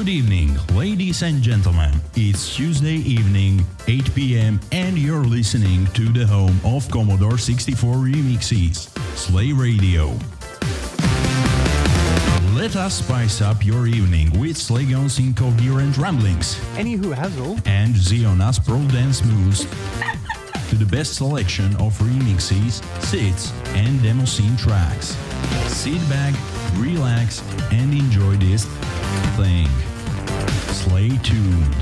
Good evening, ladies and gentlemen. It's Tuesday evening, 8 p.m., and you're listening to the home of Commodore 64 Remixes, Slay Radio. Let us spice up your evening with Slaygon's incoherent ramblings. Any hassle. And Ziona's pro dance moves to the best selection of remixes, sits, and demo scene tracks. Sit back, relax, and enjoy this thing. Slay tuned.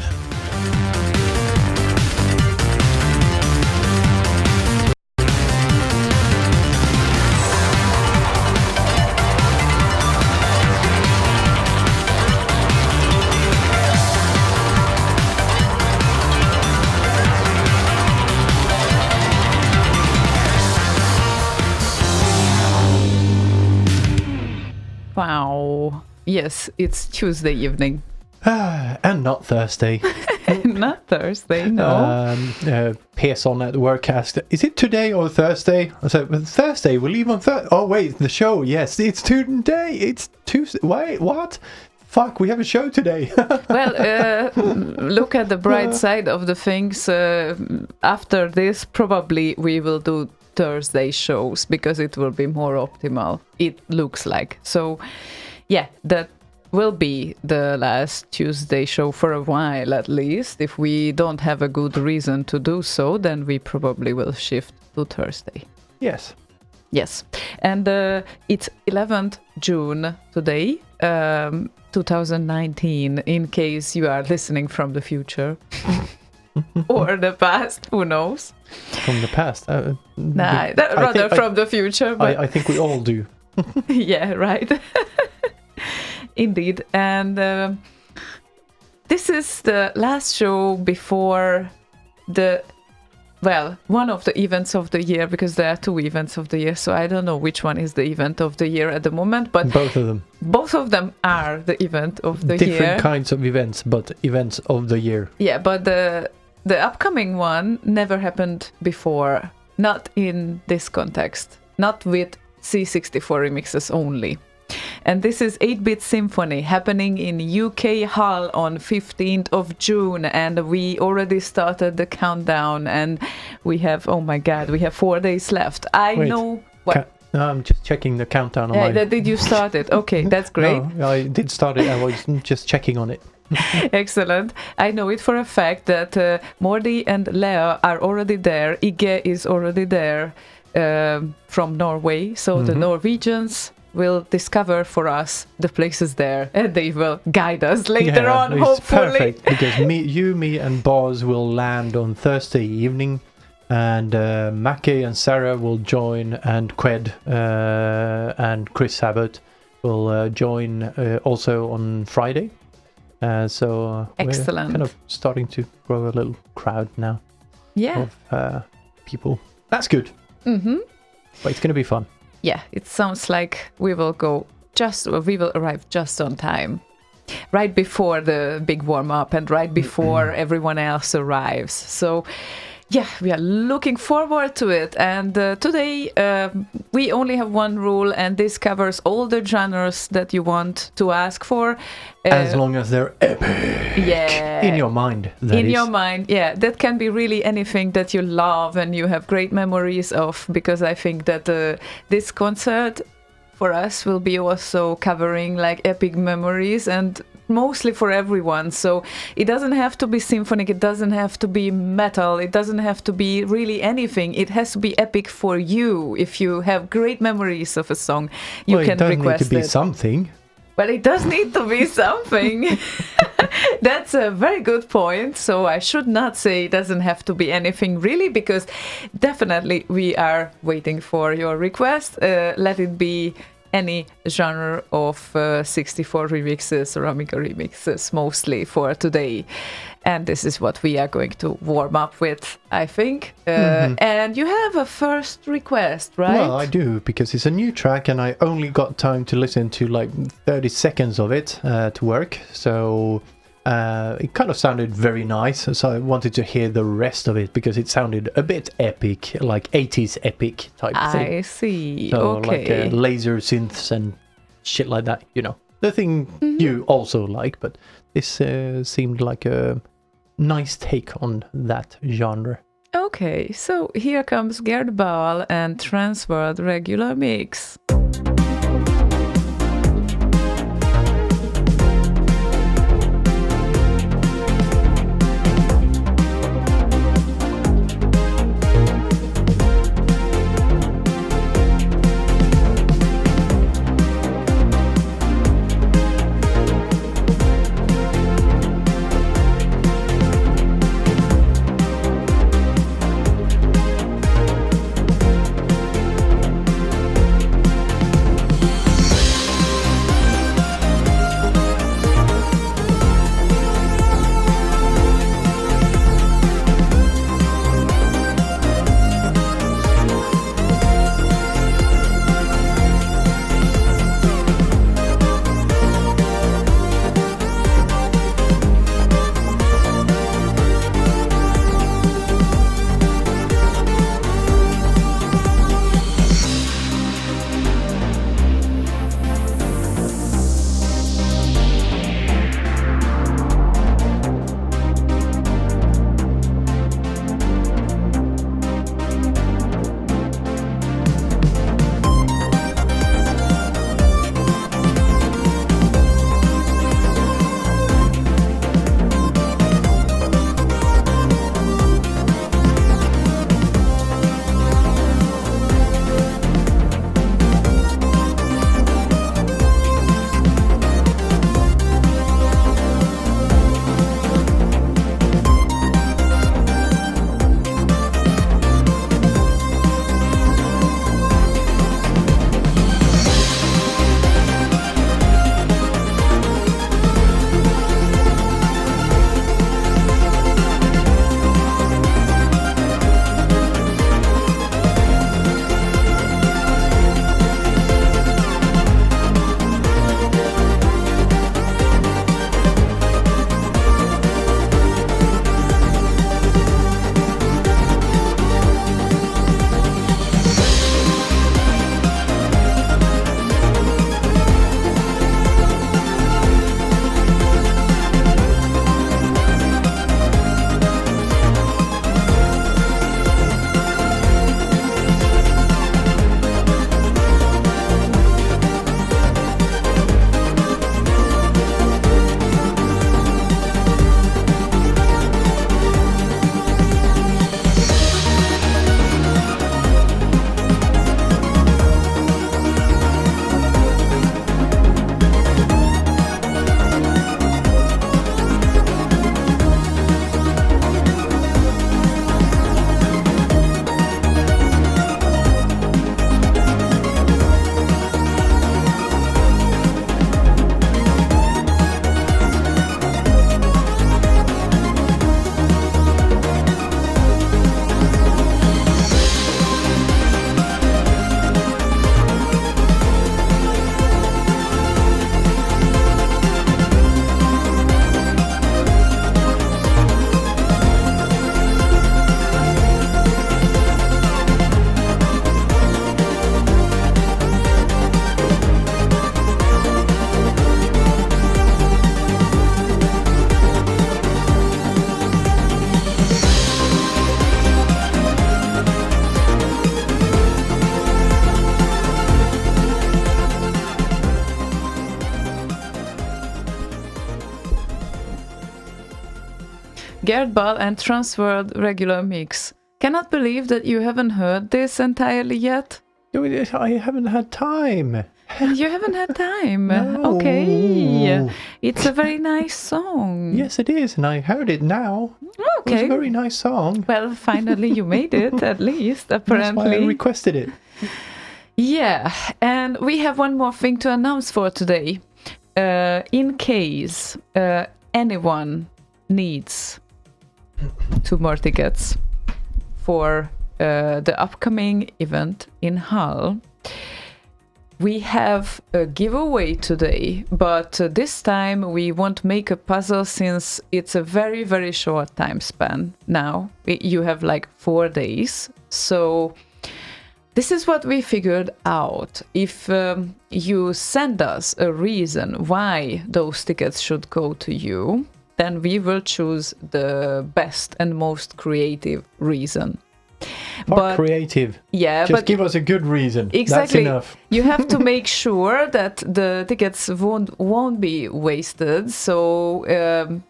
Wow. Yes, it's Tuesday evening. And not Thursday. Not Thursday, no. Pearson at work asked, is it today or Thursday? I said, well, Thursday, we'll leave on Thursday. Oh, wait, the show, yes, it's today. It's Tuesday. Wait, what? Fuck, we have a show today. Well, look at the bright side of the things. After this, probably we will do Thursday shows because it will be more optimal. It looks like. So, yeah, that will be the last Tuesday show for a while at least. If we don't have a good reason to do so, then we probably will shift to Thursday. Yes. Yes. And it's 11th June today, 2019, in case you are listening from the future. Or the past, who knows? From the past? From the future. But I think we all do. Yeah, right. Indeed. And this is the last show before one of the events of the year, because there are two events of the year, so I don't know which one is the event of the year at the moment, but both of them. Both of them are the event of the year. Different kinds of events, but events of the year. Yeah, but the upcoming one never happened before, not in this context, not with C64 remixes only. And this is 8-Bit Symphony happening in UK Hull on 15th of June, and we already started the countdown, and we have, oh my god, we have 4 days left. Wait, know what. No, I'm just checking the countdown on my... Did you start it? Okay, that's great. No, I did start it. I was just checking on it. Excellent. I know it for a fact that Mordi and Lea are already there. Ige is already there from Norway. So the Norwegians will discover for us the places there, and they will guide us later on, hopefully. Perfect, because me and Boz will land on Thursday evening, and Mackie and Sarah will join, and Qued and Chris Sabat will join also on Friday. So excellent. We're kind of starting to grow a little crowd now. Yeah. Of people. That's good. Mm-hmm. But it's going to be fun. Yeah, it sounds like we will arrive just on time. Right before the big warm-up and right before everyone else arrives. So, yeah, we are looking forward to it. And today we only have one rule, and this covers all the genres that you want to ask for. As long as they're epic. Yeah. In your mind, your mind, yeah. That can be really anything that you love and you have great memories of, because I think that this concert for us will be also covering like epic memories, and mostly for everyone. So it doesn't have to be symphonic, it doesn't have to be metal, it doesn't have to be really anything. It has to be epic for you. If you have great memories of a song, you can request it. It doesn't need to be something. But it does need to be something. That's a very good point. So I should not say it doesn't have to be anything really, because definitely we are waiting for your request. Let it be any genre of 64 remixes or Amiga remixes, mostly for today. And this is what we are going to warm up with, I think. And you have a first request, right? Well, I do, because it's a new track and I only got time to listen to like 30 seconds of it to work. So it kind of sounded very nice. So I wanted to hear the rest of it because it sounded a bit epic, like 80s epic type thing. I see. So okay. Like laser synths and shit like that, you know. The thing you also like, but this seemed like a nice take on that genre. Okay, so here comes Gerd Ball and Transworld Regular Mix. Gerd Ball and Transworld Regular Mix. Cannot believe that you haven't heard this entirely yet. I haven't had time. You haven't had time. No. Okay. It's a very nice song. Yes, it is, and I heard it now. Okay. It was a very nice song. Well, finally you made it, at least, apparently. That's why I requested it. Yeah, and we have one more thing to announce for today. In case anyone needs 2 more tickets for the upcoming event in Hull, we have a giveaway today, but this time we won't make a puzzle since it's a very, very short time span now. You have like 4 days. So this is what we figured out. If you send us a reason why those tickets should go to you, then we will choose the best and most creative reason. But creative. Yeah, just give us a good reason. Exactly. That's enough. You have to make sure that the tickets won't be wasted. So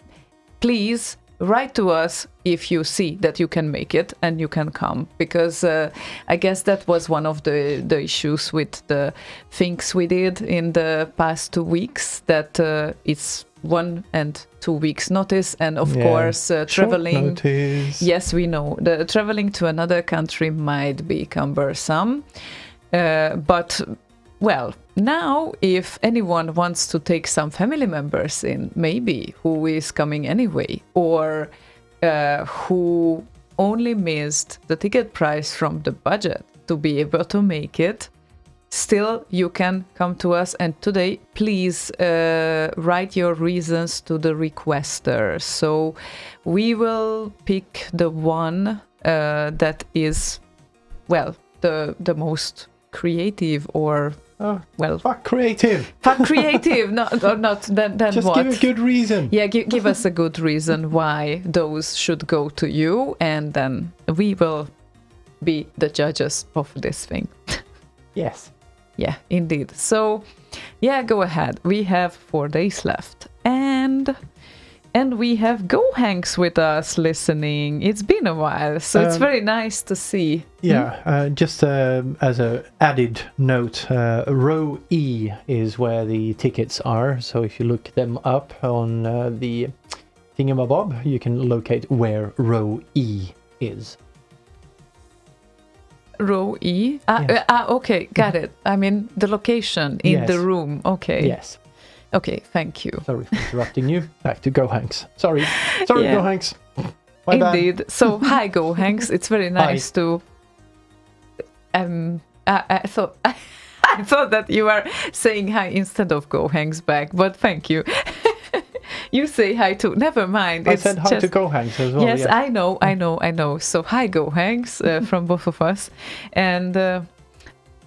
please write to us if you see that you can make it and you can come, because I guess that was one of the issues with the things we did in the past 2 weeks, that it's 1 and 2 weeks notice, and of course traveling. Notice. Yes, we know the traveling to another country might be cumbersome, but well, now if anyone wants to take some family members in, maybe, who is coming anyway, or who only missed the ticket price from the budget to be able to make it, still you can come to us. And today, please write your reasons to the requester. So we will pick the one that is, well, the most creative, or well, fuck creative. Fuck creative. Not then just what? Give a good reason. Yeah, give us a good reason why those should go to you, and then we will be the judges of this thing. Yes. Yeah, indeed. So, yeah, go ahead. We have 4 days left, and we have Go Hanks with us listening. It's been a while, so it's very nice to see. Yeah, just as a added note, row E is where the tickets are. So if you look them up on the thingamabob, you can locate where row E is. Row E? Okay, got it. I mean, the location in the room. Okay. Yes. Okay, thank you. Sorry for interrupting you. Back to Go Hanks. Sorry, Go Hanks. My bad. Indeed. So, hi, Go Hanks. It's very nice to. I thought I thought that you were saying hi instead of Go Hanks back, but thank you. You say hi too. Never mind. I said hi to Go Hanks as well. Yes, yes. I know. So hi, Go Hanks, from both of us, and.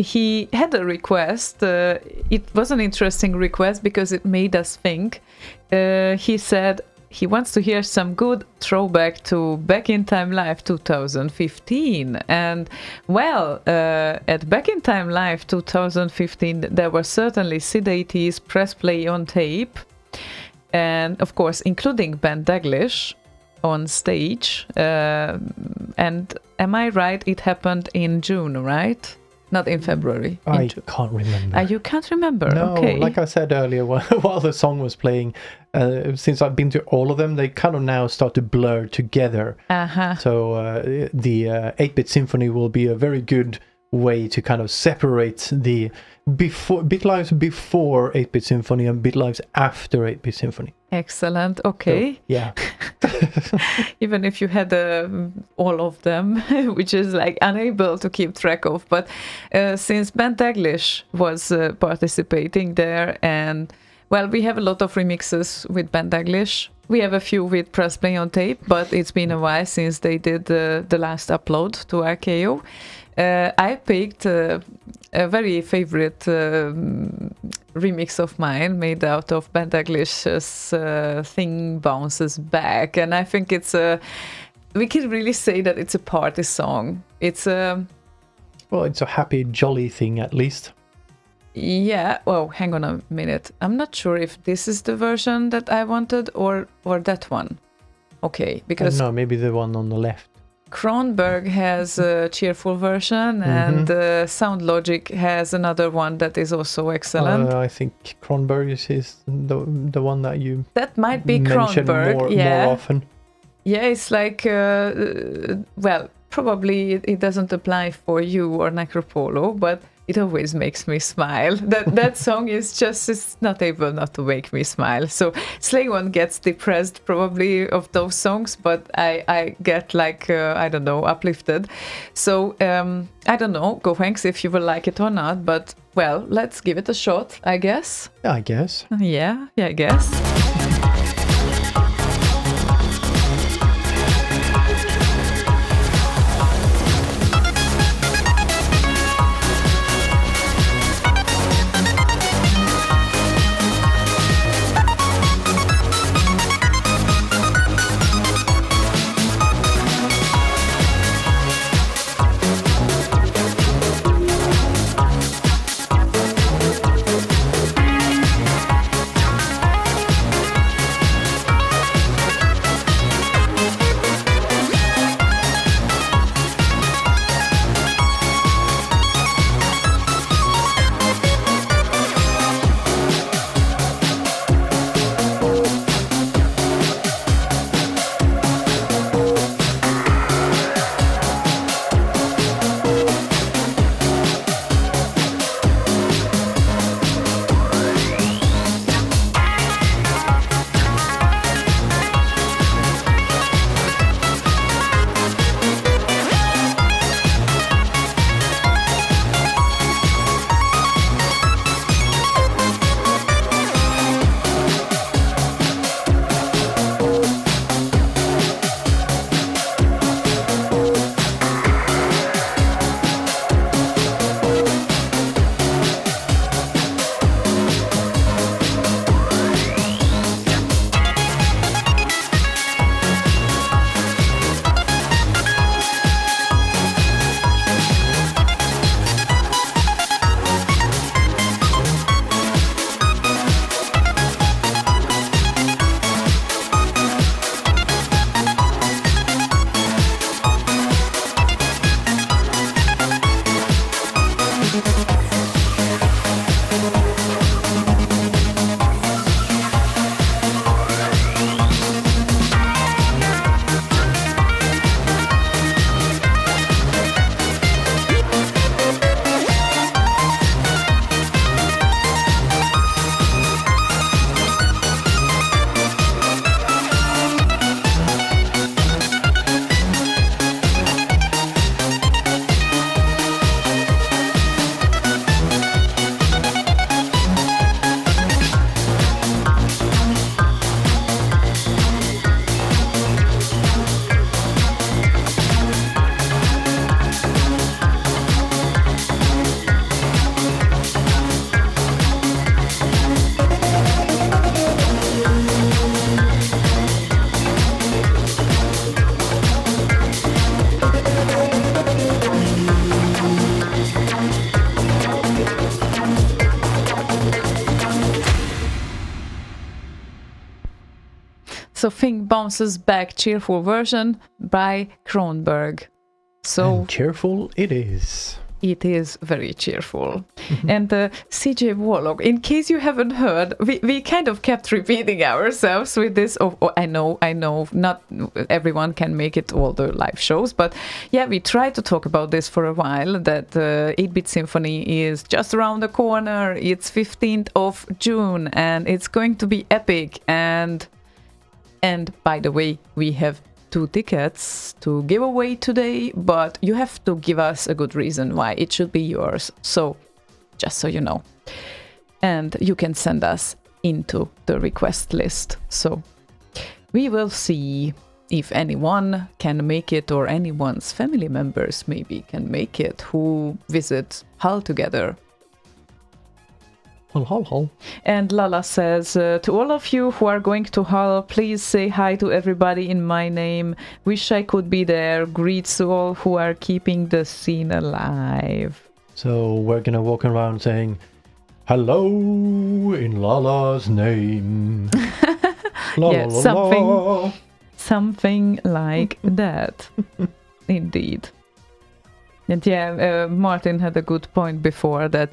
He had a request. It was an interesting request because it made us think. He said he wants to hear some good throwback to Back in Time Live 2015. And, well, at Back in Time Live 2015, there were certainly SID-80s, Press Play on Tape, and, of course, including Ben Daglish on stage. And am I right? It happened in June, right? Not in February. I can't remember. You can't remember? No, okay. Like I said earlier, while the song was playing, since I've been to all of them, they kind of now start to blur together. Uh-huh. So the 8-bit Symphony will be a very good way to kind of separate the BitLives before 8-bit Symphony and BitLives after 8-bit Symphony. Excellent. Okay. So, yeah. Even if you had all of them, which is like unable to keep track of. But since Ben Daglish was participating there, and well, we have a lot of remixes with Ben Daglish. We have a few with Press Play on Tape, but it's been a while since they did the last upload to RKO. I picked a very favorite remix of mine made out of Ben Daglish's Thing Bounces Back, and I think we can really say that it's a party song. It's well, it's a happy, jolly thing at least. Yeah, well, hang on a minute. I'm not sure if this is the version that I wanted or that one. Okay, because no, maybe the one on the left. Kronberg has a cheerful version, and Sound Logic has another one that is also excellent. I think Kronberg is the one that you might be mention Kronberg, more often. Yeah, it's like, well, probably it doesn't apply for you or Necropolo, but it always makes me smile. That song is just, it's not able not to make me smile. So Slaygon gets depressed probably of those songs, but I get like, I don't know, uplifted. So I don't know, Go Hanks, if you will like it or not, but well, let's give it a shot, I guess. I guess. Yeah, I guess. So Thing bounces back, cheerful version by Kronberg. So And cheerful it is. it is very cheerful. And CJ Warlock, in case you haven't heard, we kind of kept repeating ourselves with this. I know, not everyone can make it all the live shows, but yeah, we tried to talk about this for a while, that 8-Bit Symphony is just around the corner. It's 15th of June, and it's going to be epic. And by the way, we have 2 tickets to give away today, but you have to give us a good reason why it should be yours. So, just so you know. And you can send us into the request list. So, we will see if anyone can make it, or anyone's family members maybe can make it, who visit Hull together. Hull. And Lala says, to all of you who are going to Hull, please say hi to everybody in my name. Wish I could be there. Greets to all who are keeping the scene alive. So we're gonna walk around saying, hello in Lala's name. La, Yeah, la, la, la. Something like that. Indeed. And yeah, Martin had a good point before that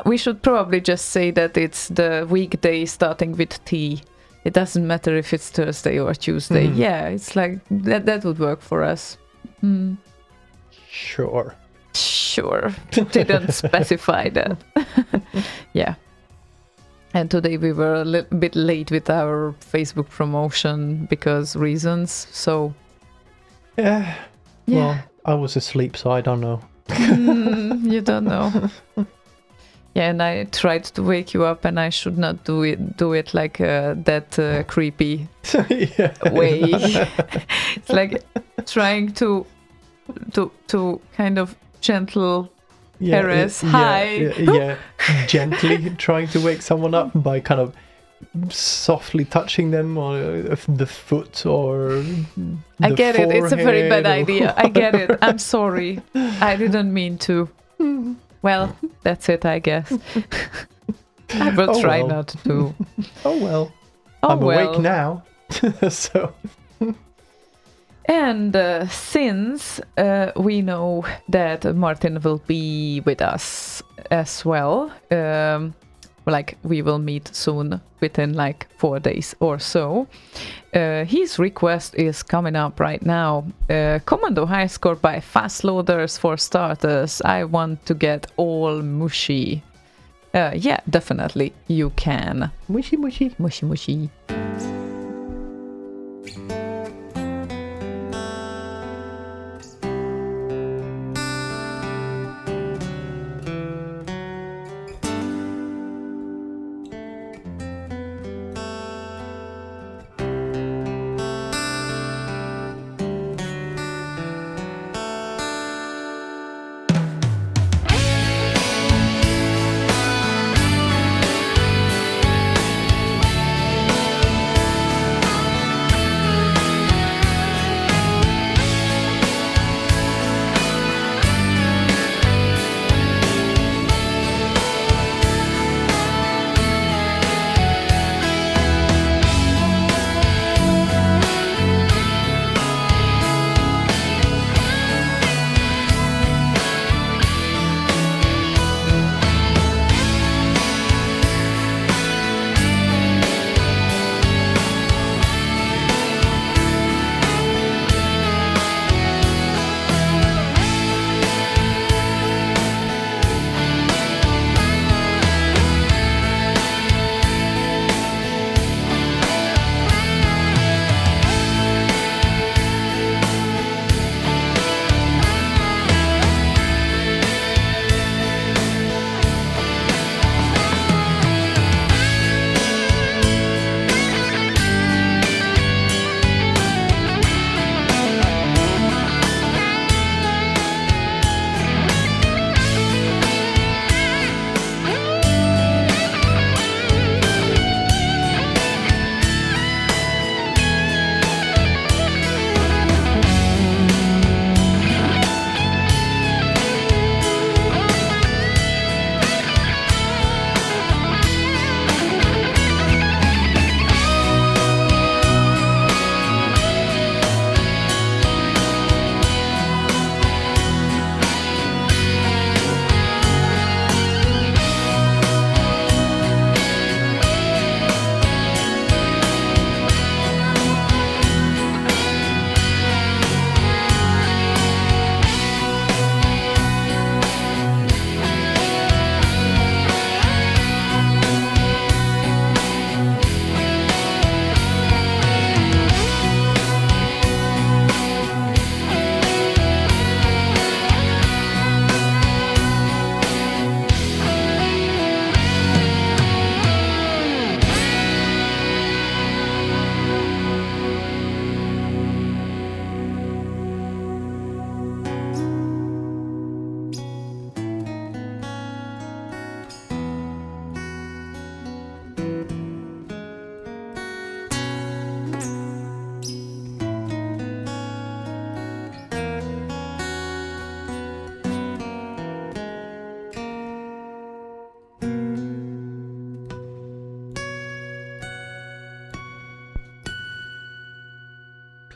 we should probably just say that it's the weekday starting with T. It doesn't matter if it's Thursday or Tuesday. Yeah, it's like that would work for us. Sure. Didn't specify that. Yeah. And today we were a little bit late with our Facebook promotion because reasons. So Yeah. Well, I was asleep, so I don't know. You don't know. Yeah, and I tried to wake you up, and I should not do it like that creepy way. It's like trying to kind of gentle harass. Hi. Gently trying to wake someone up by kind of softly touching them on the foot or I get it. It's a very bad forehead idea. I get it. I'm sorry. I didn't mean to. Well, that's it, I guess. I will try not to. Oh well. Oh, I'm awake now. So. And since we know that Martin will be with us as well, like we will meet soon within like 4 days or so, his request is coming up right now. Commando High Score by Fast Loaders for starters. I want to get all mushy. Yeah, definitely you can. Mushy. Mushy.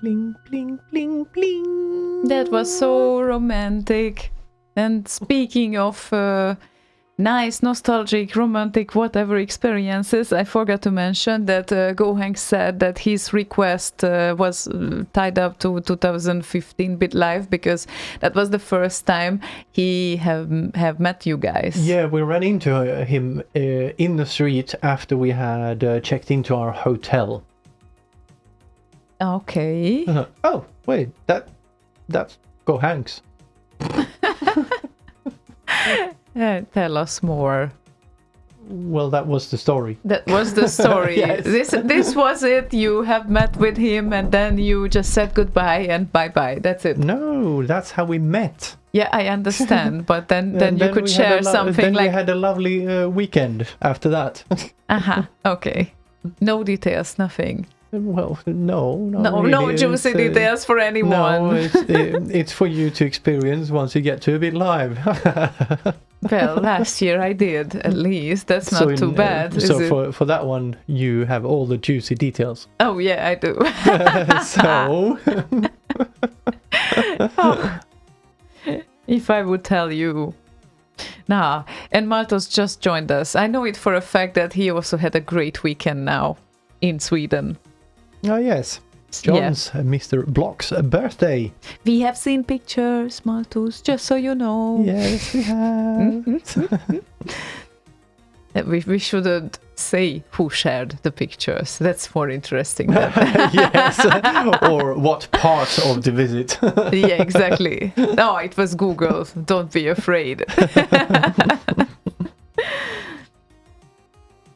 bling, bling, bling, bling. That was so romantic. And speaking of nice, nostalgic, romantic, whatever experiences, I forgot to mention that Gohang said that his request was tied up to 2015 Bit Live because that was the first time he have met you guys. Yeah, we ran into him in the street after we had checked into our hotel. Okay. Oh, wait, that's Gohanks. Tell us more. Well, that was the story. That was the story. Yes. This was it. You have met with him and then you just said goodbye and bye-bye. That's it. No, that's how we met. Yeah, I understand. But then you could we share had something then like... we had a lovely weekend after that. Aha, okay. No details, nothing. Well, no, No juicy details for anyone. No, it's for you to experience once you get to a Bit Live. Well, last year I did, at least. That's not too bad, is it? For that one, you have all the juicy details. Oh, yeah, I do. So... Oh. If I would tell you... Nah, and Maltos just joined us. I know it for a fact that he also had a great weekend now in Sweden. Oh, yes. John's Mr. Block's birthday. We have seen pictures, Malthus, just so you know. Yes, we have. We shouldn't say who shared the pictures. That's more interesting. Yes, or what part of the visit. Yeah, exactly. No, it was Google. Don't be afraid.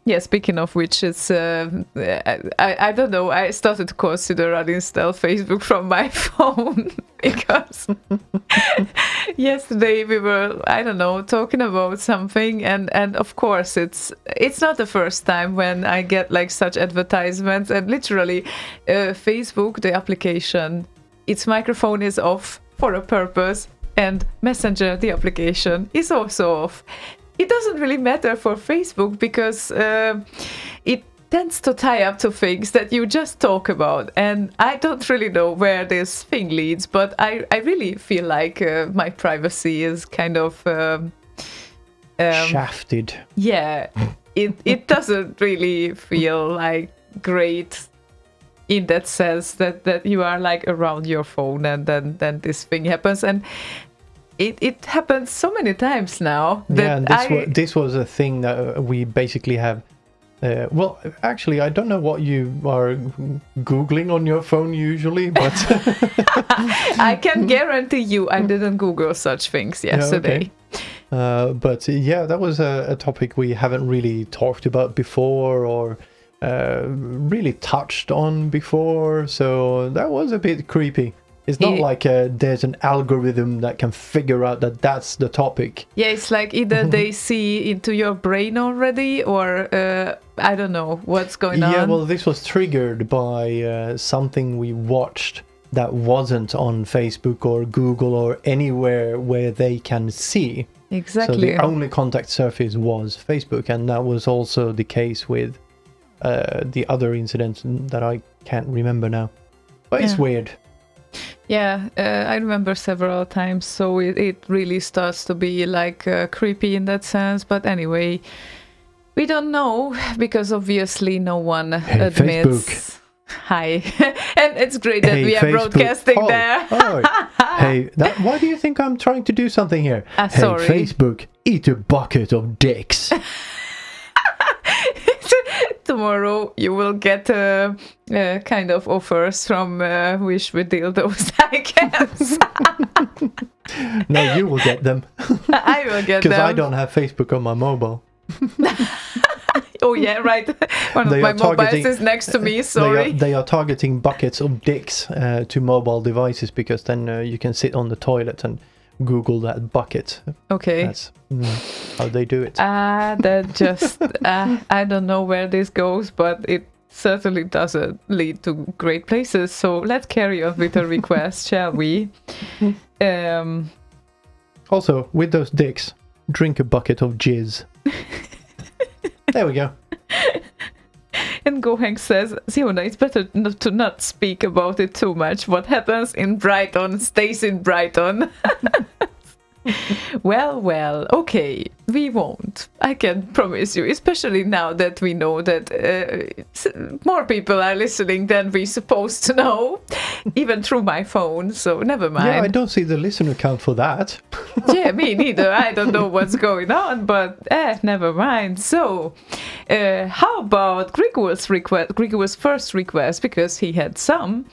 Yeah, speaking of which, it's I don't know. I started to consider uninstall Facebook from my phone because yesterday we were, I don't know, talking about something, and of course it's not the first time when I get like such advertisements, and literally Facebook, the application, its microphone is off for a purpose, and Messenger, the application, is also off. It doesn't really matter for Facebook because it tends to tie up to things that you just talk about. And I don't really know where this thing leads, but I really feel like my privacy is kind of... shafted. Yeah, it doesn't really feel like great in that sense that you are like around your phone and then this thing happens. And it happens so many times now. That and this was a thing that we basically have. Well, actually, I don't know what you are Googling on your phone usually, but... I can guarantee you I didn't Google such things yesterday. Yeah, okay. But yeah, that was a topic we haven't really talked about before or really touched on before, so that was a bit creepy. It's not like there's an algorithm that can figure out that that's the topic. Yeah, it's like either they see into your brain already or I don't know what's going on. Yeah, well, this was triggered by something we watched that wasn't on Facebook or Google or anywhere where they can see. Exactly. So the only contact surface was Facebook, and that was also the case with the other incidents that I can't remember now. But it's weird. Yeah, I remember several times, so it really starts to be like creepy in that sense. But anyway, we don't know because obviously no one admits. Facebook. Hi, and it's great that we are Facebook. broadcasting there. Hey, why do you think I'm trying to do something here? Sorry. Hey, Facebook, eat a bucket of dicks. Tomorrow you will get kind of offers from Wish with Dildos, I guess. No, you will get them. I will get them. Because I don't have Facebook on my mobile. Oh yeah, right. One of my mobiles is next to me, sorry. They are targeting buckets of dicks to mobile devices because then you can sit on the toilet and Google that bucket. Okay. That's how they do it. That just... I don't know where this goes, but it certainly doesn't lead to great places. So let's carry on with the request, shall we? Also, with those dicks, drink a bucket of jizz. There we go. And Goheng says, Ziona, it's better not to not speak about it too much. What happens in Brighton stays in Brighton. Well, okay, we won't. I can promise you, especially now that we know that more people are listening than we're supposed to know, even through my phone, so never mind. Yeah, I don't see the listener count for that. Yeah, me neither. I don't know what's going on, but never mind. So, how about Grigor's first request, because he had some.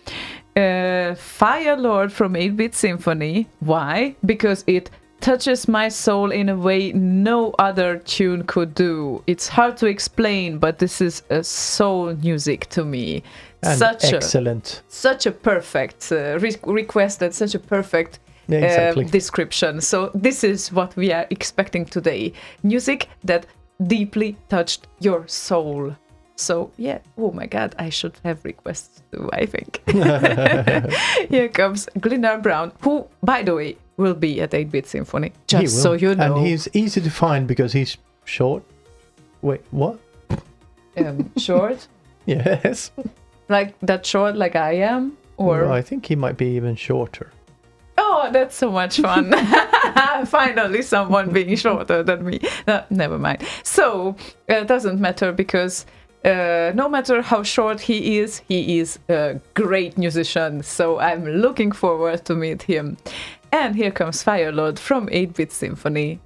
Fire Lord from 8-Bit Symphony. Why? Because it touches my soul in a way no other tune could do. It's hard to explain, but this is a soul music to me. And excellent. Such a perfect request, and such a perfect description. So this is what we are expecting today. Music that deeply touched your soul. So, yeah, oh my god, I should have requests too, I think. Here comes Glennar Brown, who, by the way, will be at 8-Bit Symphony, just so you know. And he's easy to find because he's short. Wait, what? Short? Yes. Like that short like I am? Or well, I think he might be even shorter. Oh, that's so much fun. Finally, someone being shorter than me. No, never mind. So, it doesn't matter because... no matter how short he is a great musician, so I'm looking forward to meet him. And here comes Firelord from 8-Bit Symphony.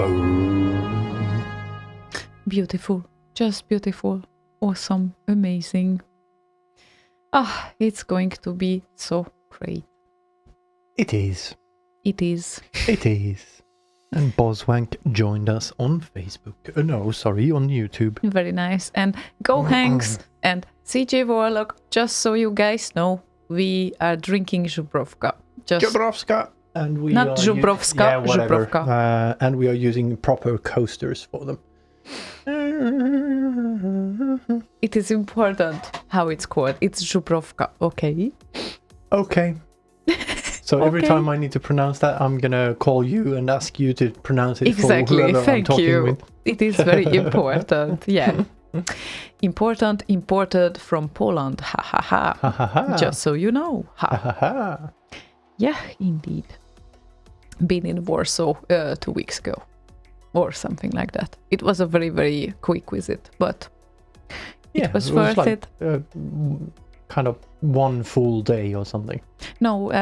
Boom. Beautiful. Just beautiful. Awesome. Amazing. It's going to be so great. It is. It is. It is. And Boswank joined us on Facebook. No, sorry, on YouTube. Very nice. And Go Hanks and CJ Warlock, just so you guys know, we are drinking Zubrovka. Zubrovka. And we Not are Zubrovska, whatever. Zubrovka. And we are using proper coasters for them. It is important how it's called. It's Zubrovka, okay? Okay. So every Okay. time I need to pronounce that, I'm gonna call you and ask you to pronounce it Exactly. for whoever I'm Thank talking you. with. It is very important. Yeah. Important, imported from Poland. Ha ha ha. Ha ha ha. Just so you know. Ha Ha. ha ha. Yeah, indeed. Been in Warsaw 2 weeks ago. Or something like that. It was a very, very quick visit, but Yeah, it was worth like, it. Kind of one full day or something. No,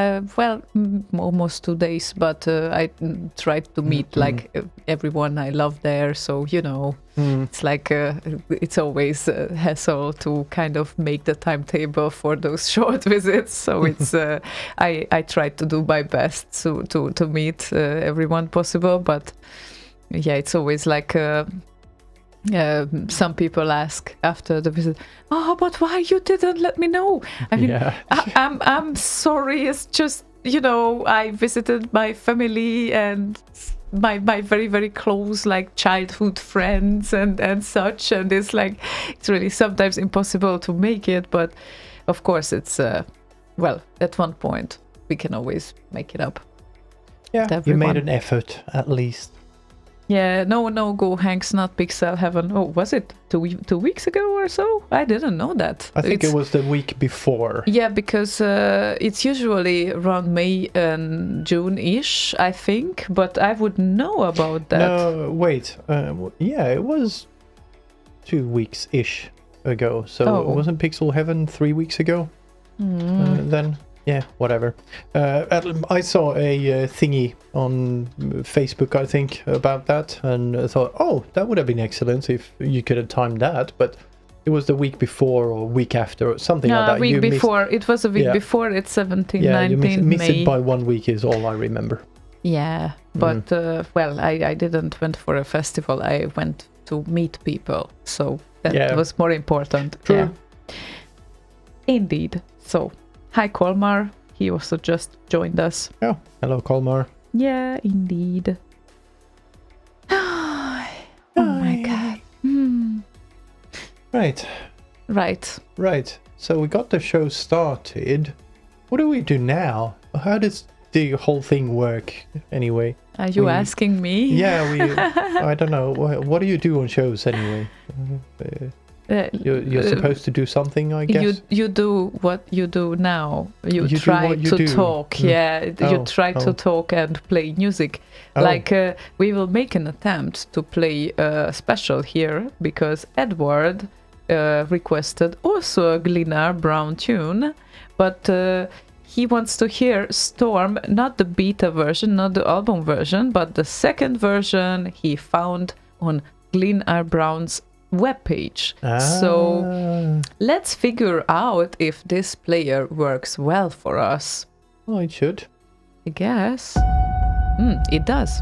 almost 2 days, but I tried to meet like everyone I love there. So, you know, it's like it's always a hassle to kind of make the timetable for those short visits. So it's I tried to do my best to meet everyone possible, but yeah, it's always like some people ask after the visit, but why you didn't let me know? I mean, Yeah. I'm sorry. It's just, you know, I visited my family and my very, very close, like, childhood friends and such. And it's like, it's really sometimes impossible to make it. But of course, it's, at one point, we can always make it up. Yeah, with you made everyone. an effort at least. Yeah, no, Go Hanks, not Pixel Heaven. Oh, was it 2 weeks ago or so? I didn't know that. I think it was the week before. Yeah, because it's usually around May and June-ish, I think, but I would know about that. No, wait. Yeah, it was 2 weeks-ish ago. So wasn't Pixel Heaven 3 weeks ago? Then, yeah, whatever. I saw a thingy on Facebook, I think, about that, and I thought, that would have been excellent if you could have timed that, but it was the week before or week after or something like that. Week before. It was a week before. It's 17, yeah, 19 you missed May. it by 1 week is all I remember. Yeah, but I didn't went for a festival. I went to meet people, so that was more important. True. Yeah. Indeed. So, hi Colmar. He also just joined us. Oh, hello, Colmar. Yeah, indeed. Oh my god. Right. So we got the show started. What do we do now? How does the whole thing work anyway? Are you asking me? Yeah, I don't know. What do you do on shows anyway? You're supposed to do something, I guess. You do what you do now. You do try what you to do. talk. Yeah, you try to talk and play music. Like we will make an attempt to play a special here because Edward requested also a Glennar Brown tune, but he wants to hear Storm, not the beta version, not the album version, but the second version he found on Glennar Brown's webpage. So let's figure out if this player works well for us. Oh, it should. I guess. It does.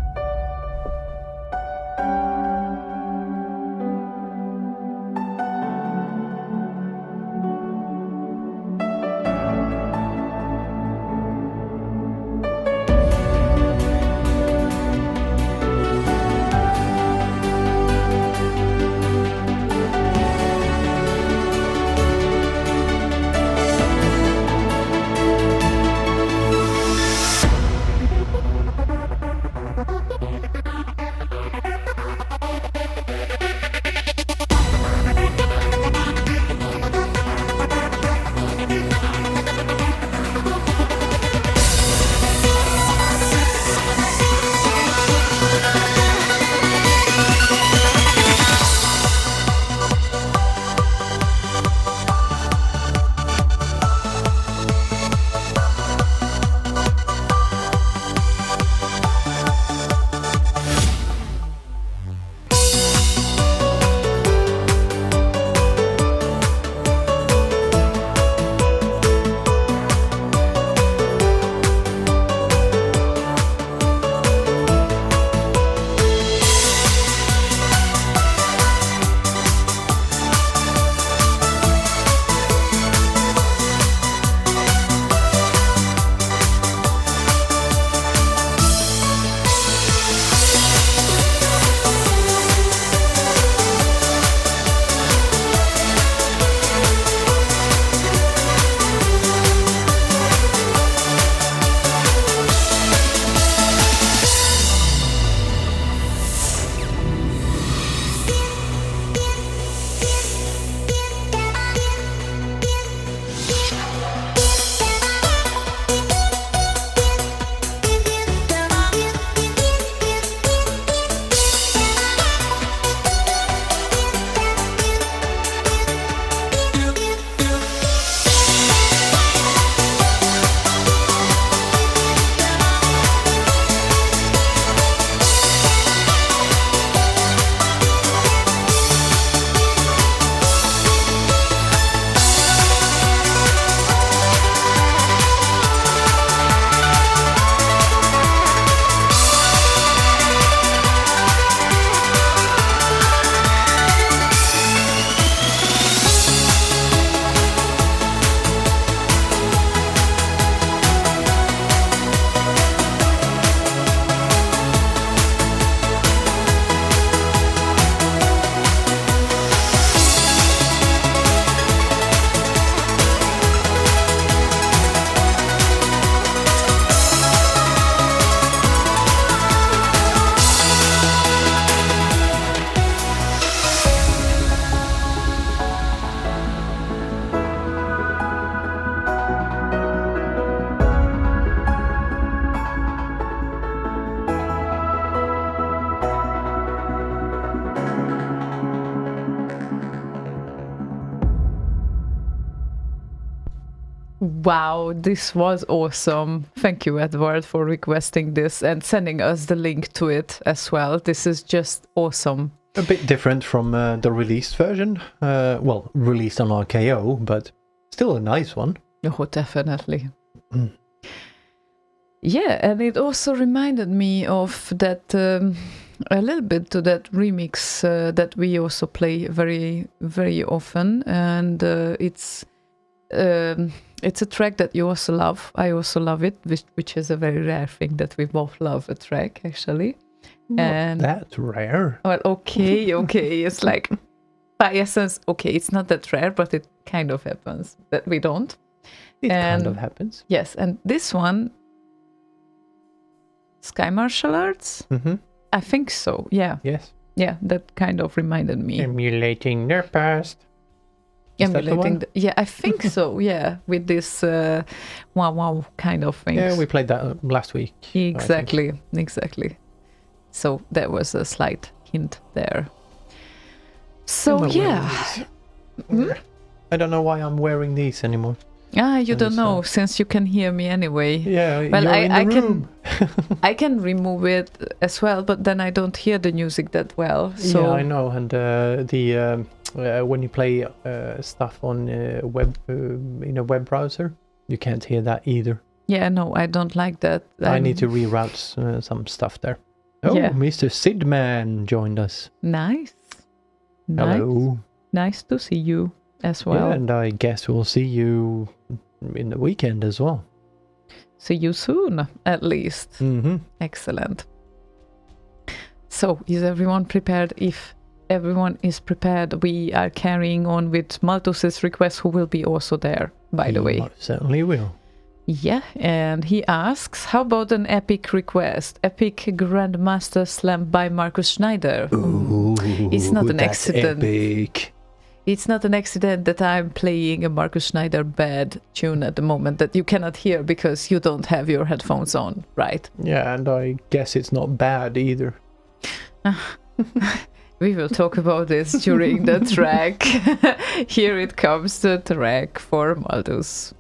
Wow, this was awesome. Thank you, Edward, for requesting this and sending us the link to it as well. This is just awesome. A bit different from the released version. Well, released on RKO, but still a nice one. Oh, definitely. Yeah, and it also reminded me of that a little bit to that remix that we also play very, very often, and it's a track that you also love. I also love it, which is a very rare thing that we both love a track, actually. Not that rare. Well, okay. It's like, by essence, okay, it's not that rare, but it kind of happens that we don't. It kind of happens. Yes, and this one, Sky Martial Arts? Mm-hmm. I think so, yeah. Yes. Yeah, that kind of reminded me. Emulating their past. Yeah, I think so, yeah, with this wow kind of things. Yeah, we played that last week. Exactly. So that was a slight hint there. So yeah. I don't know why I'm wearing these anymore. You don't know, since you can hear me anyway. Yeah, well, you're in the room. I can remove it as well, but then I don't hear the music that well. So yeah, I know. And when you play stuff on web in a web browser, you can't hear that either. Yeah, no, I don't like that. I need to reroute some stuff there. Oh, yeah. Mr. Sidman joined us. Nice. Hello. Nice to see you as well. Yeah, and I guess we'll see you in the weekend as well. See you soon, at least. Mm-hmm. Excellent. So, is everyone prepared? If everyone is prepared, we are carrying on with Malthus's request, who will be also there, by the way. Certainly will. Yeah, and he asks, how about an epic request? Epic Grandmaster Slam by Markus Schneider. Ooh, it's not an accident. Epic. It's not an accident that I'm playing a Markus Schneider bad tune at the moment that you cannot hear because you don't have your headphones on, right? Yeah, and I guess it's not bad either. We will talk about this during the track. Here it comes, the track for Malthus.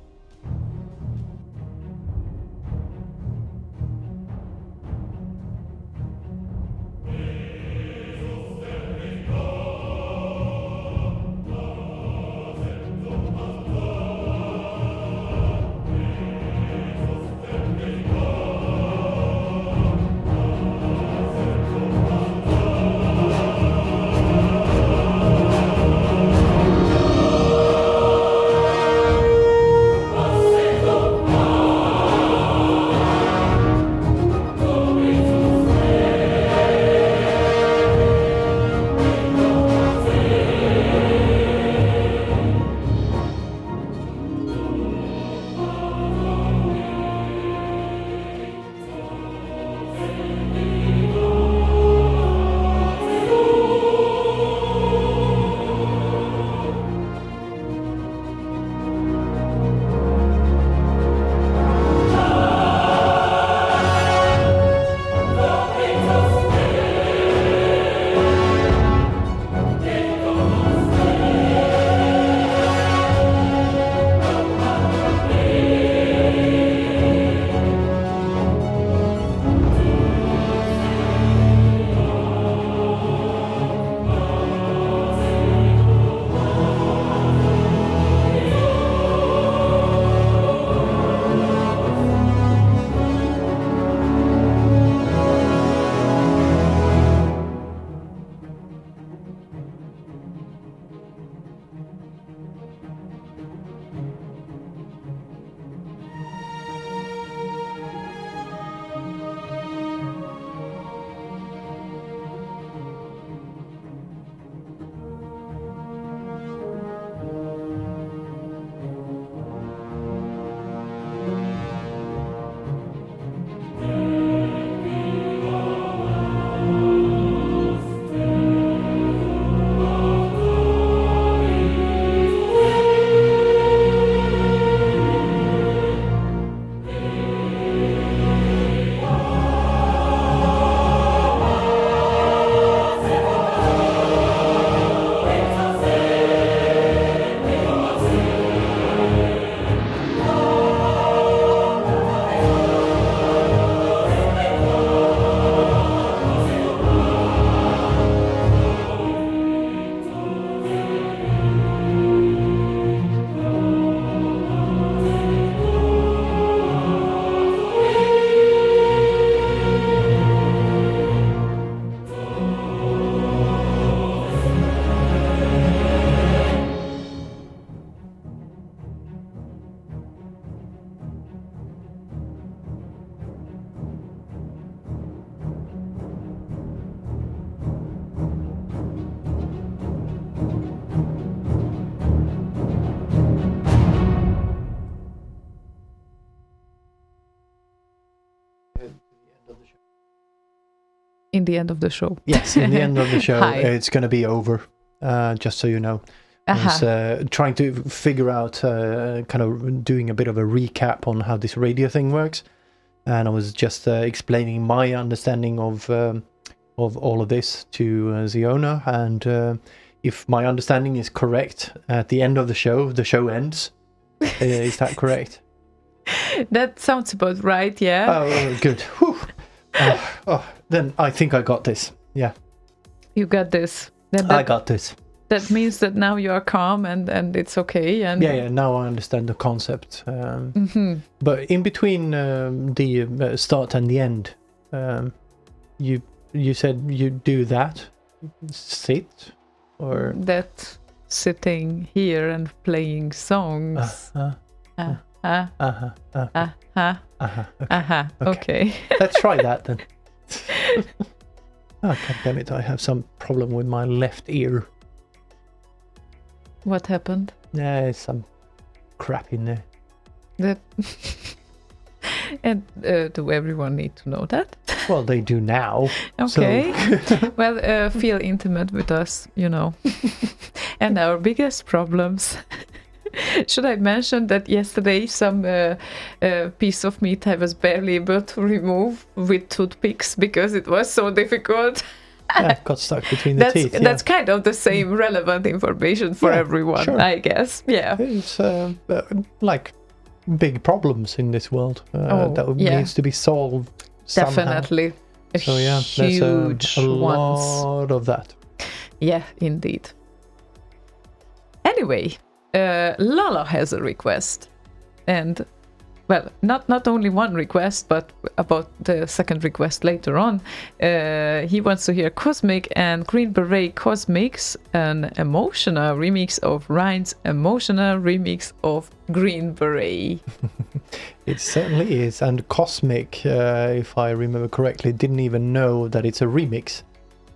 In the end of the show. Yes, in the end of the show, Hi. it's going to be over. Just so you know, I was trying to figure out, kind of doing a bit of a recap on how this radio thing works, and I was just explaining my understanding of all of this to Ziona, and if my understanding is correct, at the end of the show ends. Is that correct? That sounds about right, yeah. Oh, good. Whew. Then I think I got this. Yeah, You got this. I got this. That means that now you are calm and it's okay. And Yeah, now I understand the concept. Mhm. But in between the start and the end, you said you do that, sit, or that sitting here and playing songs. Okay. Let's try that then. Oh, God damn it! I have some problem with my left ear. What happened? There's some crap in there. That and do everyone need to know that? Well, they do now. Okay. So. Well, feel intimate with us, you know. And our biggest problems. Should I mention that yesterday some piece of meat I was barely able to remove with toothpicks because it was so difficult? Yeah, got stuck between the teeth. Yeah. That's kind of the same relevant information for everyone, sure. I guess. Yeah. It's like big problems in this world that needs to be solved somehow. Definitely. So yeah, Huge there's a ones. lot of that. Yeah, indeed. Anyway, Lala has a request, and well, not only one request, but about the second request later on. He wants to hear Cosmic and Green Beret Cosmics, an emotional remix of Ryan's emotional remix of Green Beret. It certainly is, and Cosmic, if I remember correctly, didn't even know that it's a remix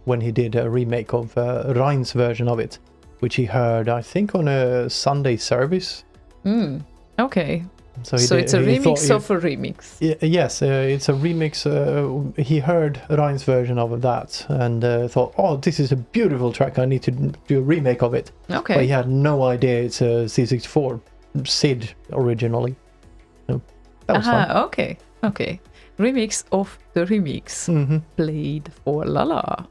when he did a remake of Ryan's version of it, which he heard, I think, on a Sunday service. Okay. So It's a remix of a remix. Yes, it's a remix. He heard Ryan's version of that and thought, oh, this is a beautiful track. I need to do a remake of it. Okay. But he had no idea it's a C64 SID originally. So that was fun. Okay. Remix of the remix. Mm-hmm. Played for Lala.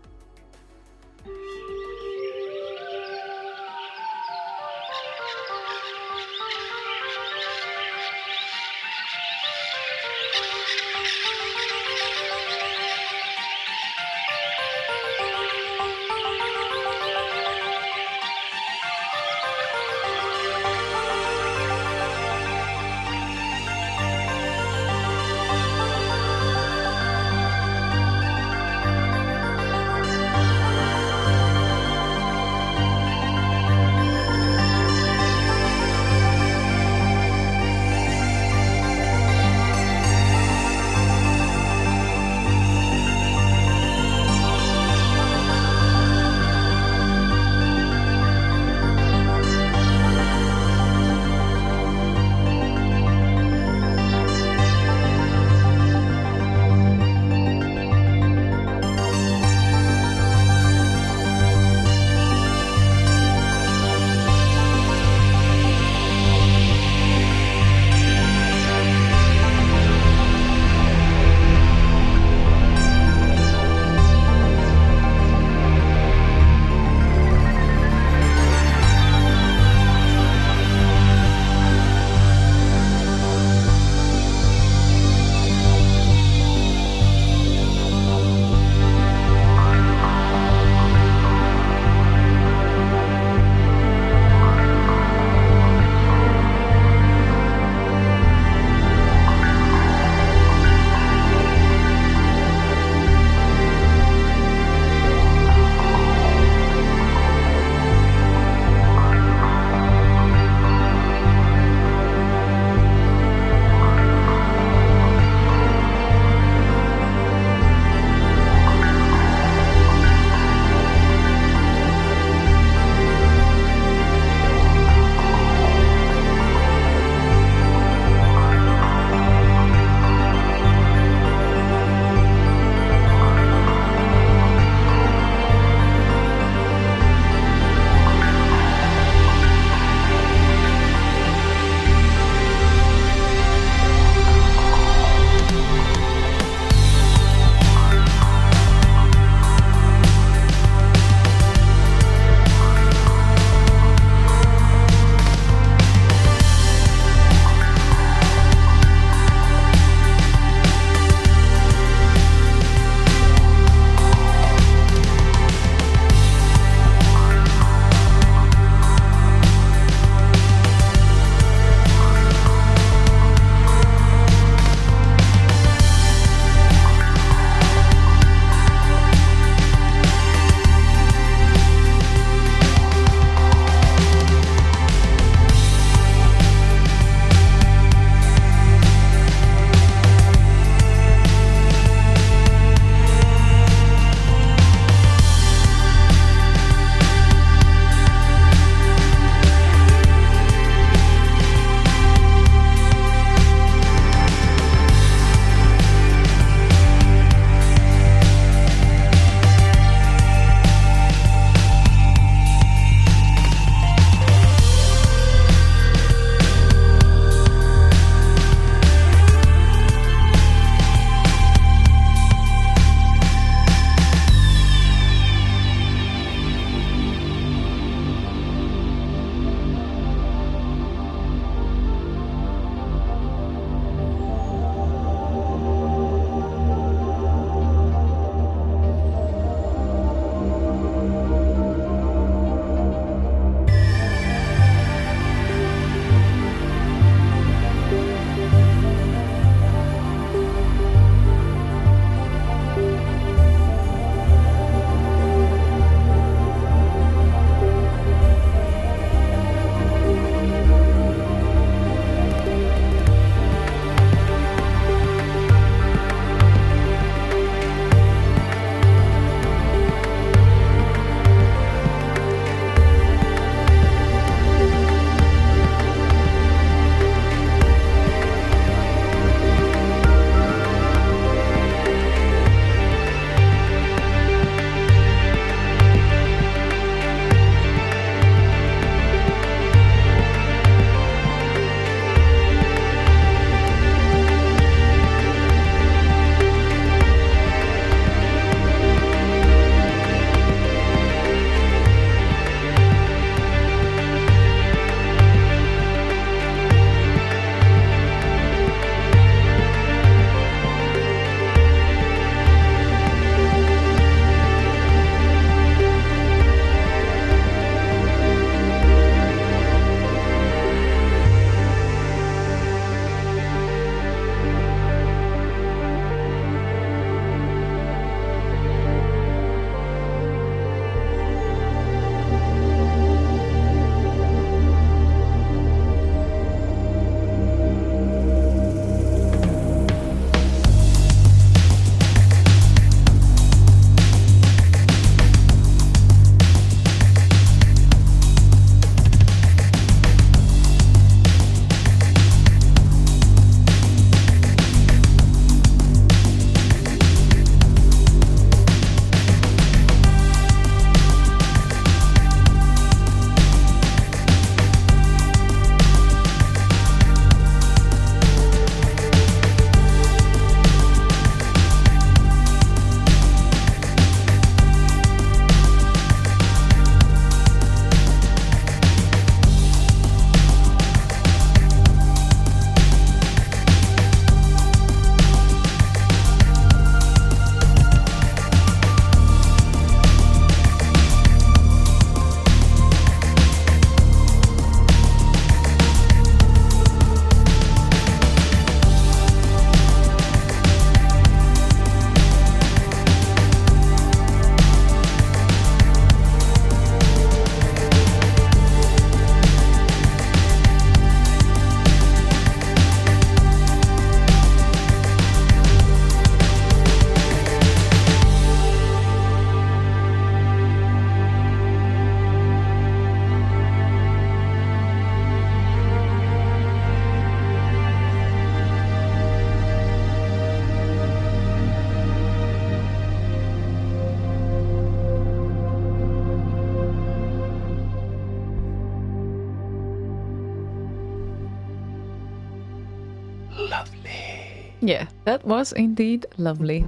Lovely. Yeah, that was indeed lovely.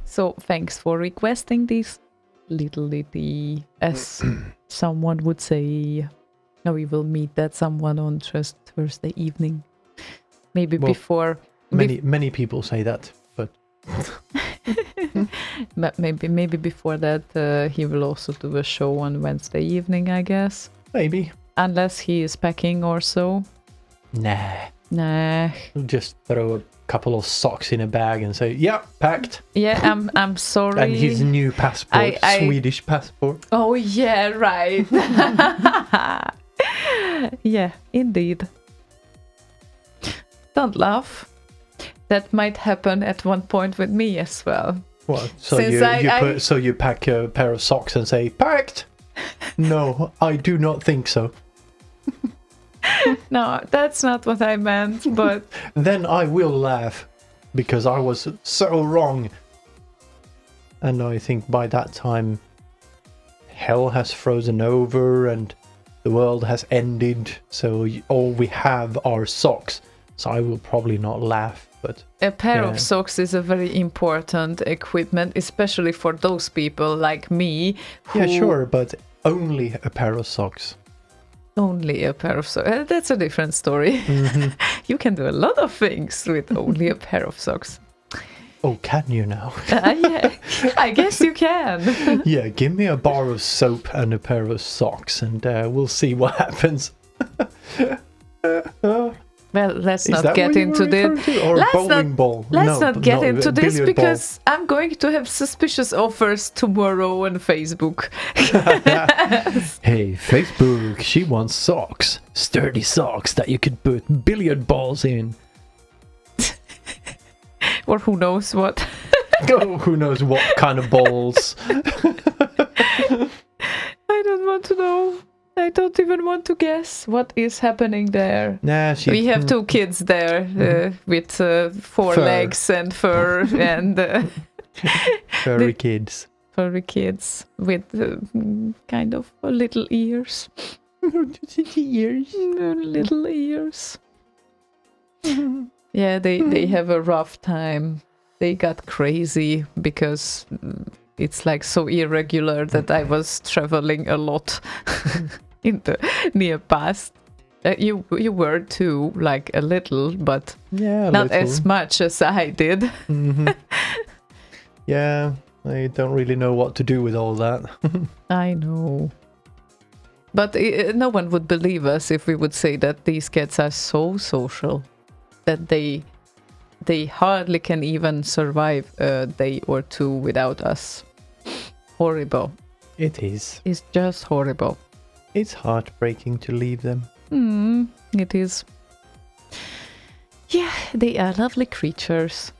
So thanks for requesting this little ditty, as someone would say. Now we will meet that someone on just Thursday evening. Maybe Well, before. Many people say that, but But maybe before that he will also do a show on Wednesday evening, I guess. maybe. Unless he is packing or so. Nah. Just throw a couple of socks in a bag and say, "Yeah, packed." Yeah, I'm sorry. And his new passport, I- Swedish passport. Oh yeah, right. Yeah, indeed. Don't laugh. That might happen at one point with me as well. What? So Since you pack a pair of socks and say, "Packed." No, I do not think so. No, that's not what I meant, but Then I will laugh because I was so wrong. And I think by that time, hell has frozen over and the world has ended. So all we have are socks. So I will probably not laugh, but a pair Yeah. of socks is a very important equipment, especially for those people like me who yeah, sure, but only a pair of socks. only a pair of socks. That's a different story. You can do a lot of things with only a pair of socks. Oh, can you now? Yeah, I guess you can. Yeah, give me a bar of soap and a pair of socks, and we'll see what happens. Well, let's Is not that get what you into were this. referring to? Or Let's bowling ball? Let's No, not get into a this billiard ball. because I'm going to have suspicious offers tomorrow on Facebook. Hey, Facebook, she wants socks. Sturdy socks that you could put billiard balls in. Or who knows what. Oh, who knows what kind of balls. I don't want to know. I don't even want to guess what is happening there. Nah, she... We have two kids there with 4 Fur. legs and fur and Furry kids. furry kids with kind of little ears. Little ears. Yeah, they have a rough time. They got crazy because it's like so irregular that I was traveling a lot in the near past. You were too, like a little, but Yeah, a not little. as much as I did. Mhm. Yeah, I don't really know what to do with all that. I know. But no one would believe us if we would say that these cats are so social that they hardly can even survive a day or two without us. Horrible. It is. It's just horrible. It's heartbreaking to leave them. It is. Yeah, they are lovely creatures.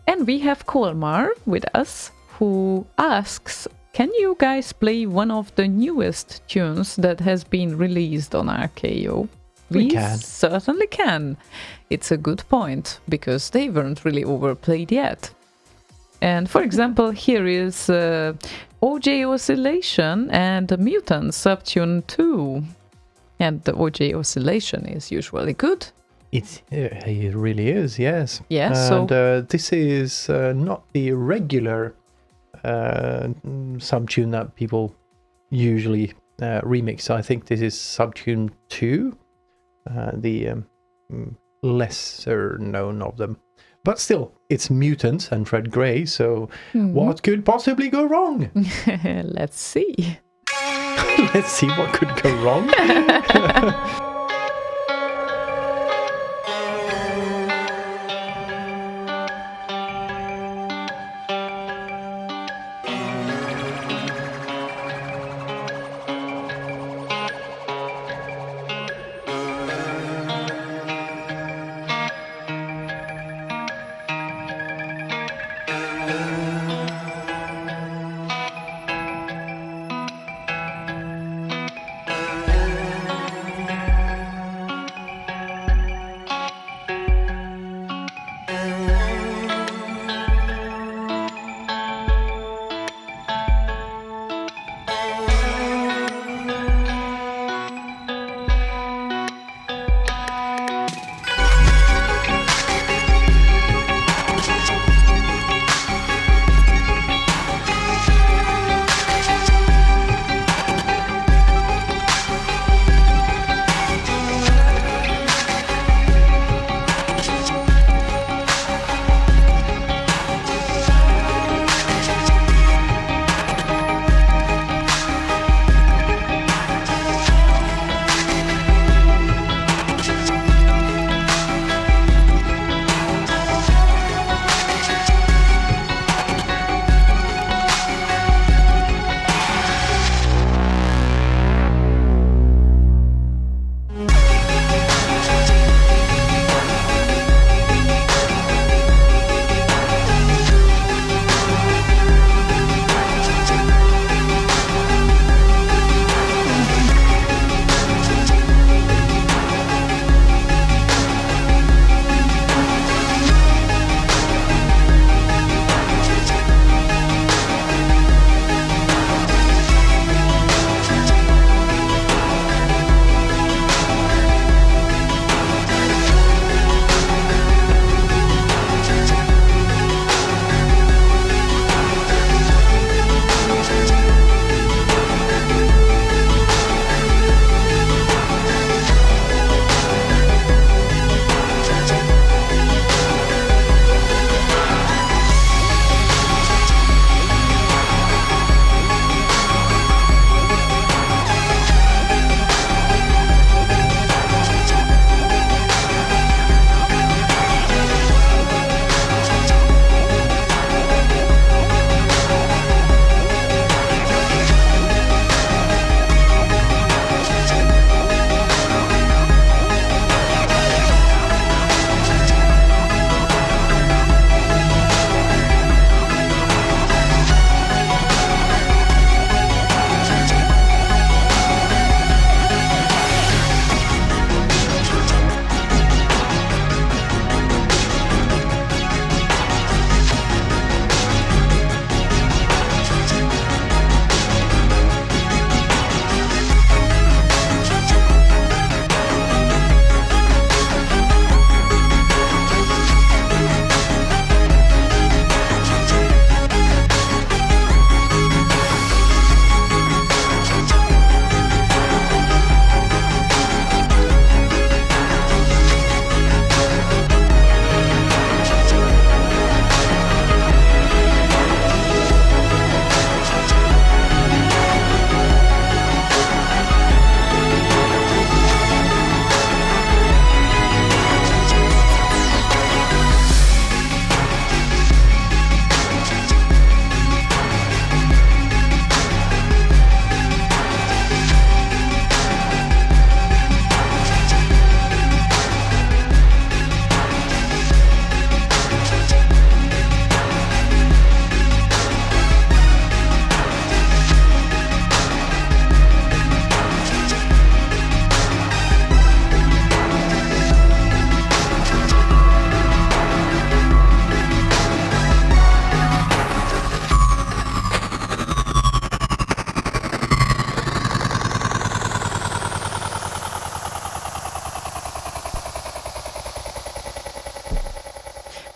And we have Kolmar with us, who asks, can you guys play one of the newest tunes that has been released on RKO? We can. Certainly can. It's a good point, because they weren't really overplayed yet. And for example, here is OJ Oscillation and Mutant Subtune 2. And the OJ Oscillation is usually good. It really is, yes. Yeah, and so this is not the regular subtune that people usually remix. I think this is subtune 2, the lesser known of them. But still, it's Mutants and Fred Gray, so what could possibly go wrong? let's see. Let's see what could go wrong.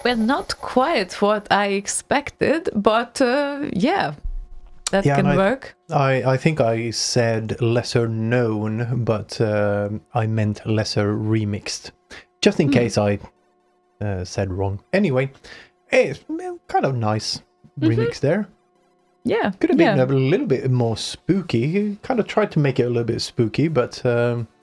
Well, not quite what I expected, but yeah, that Yeah, can and work. I think I said lesser known, but I meant lesser remixed. Just in case I said wrong. Anyway, it's kind of nice remix there. Yeah. Could have been a little bit more spooky. He kind of tried to make it a little bit spooky, but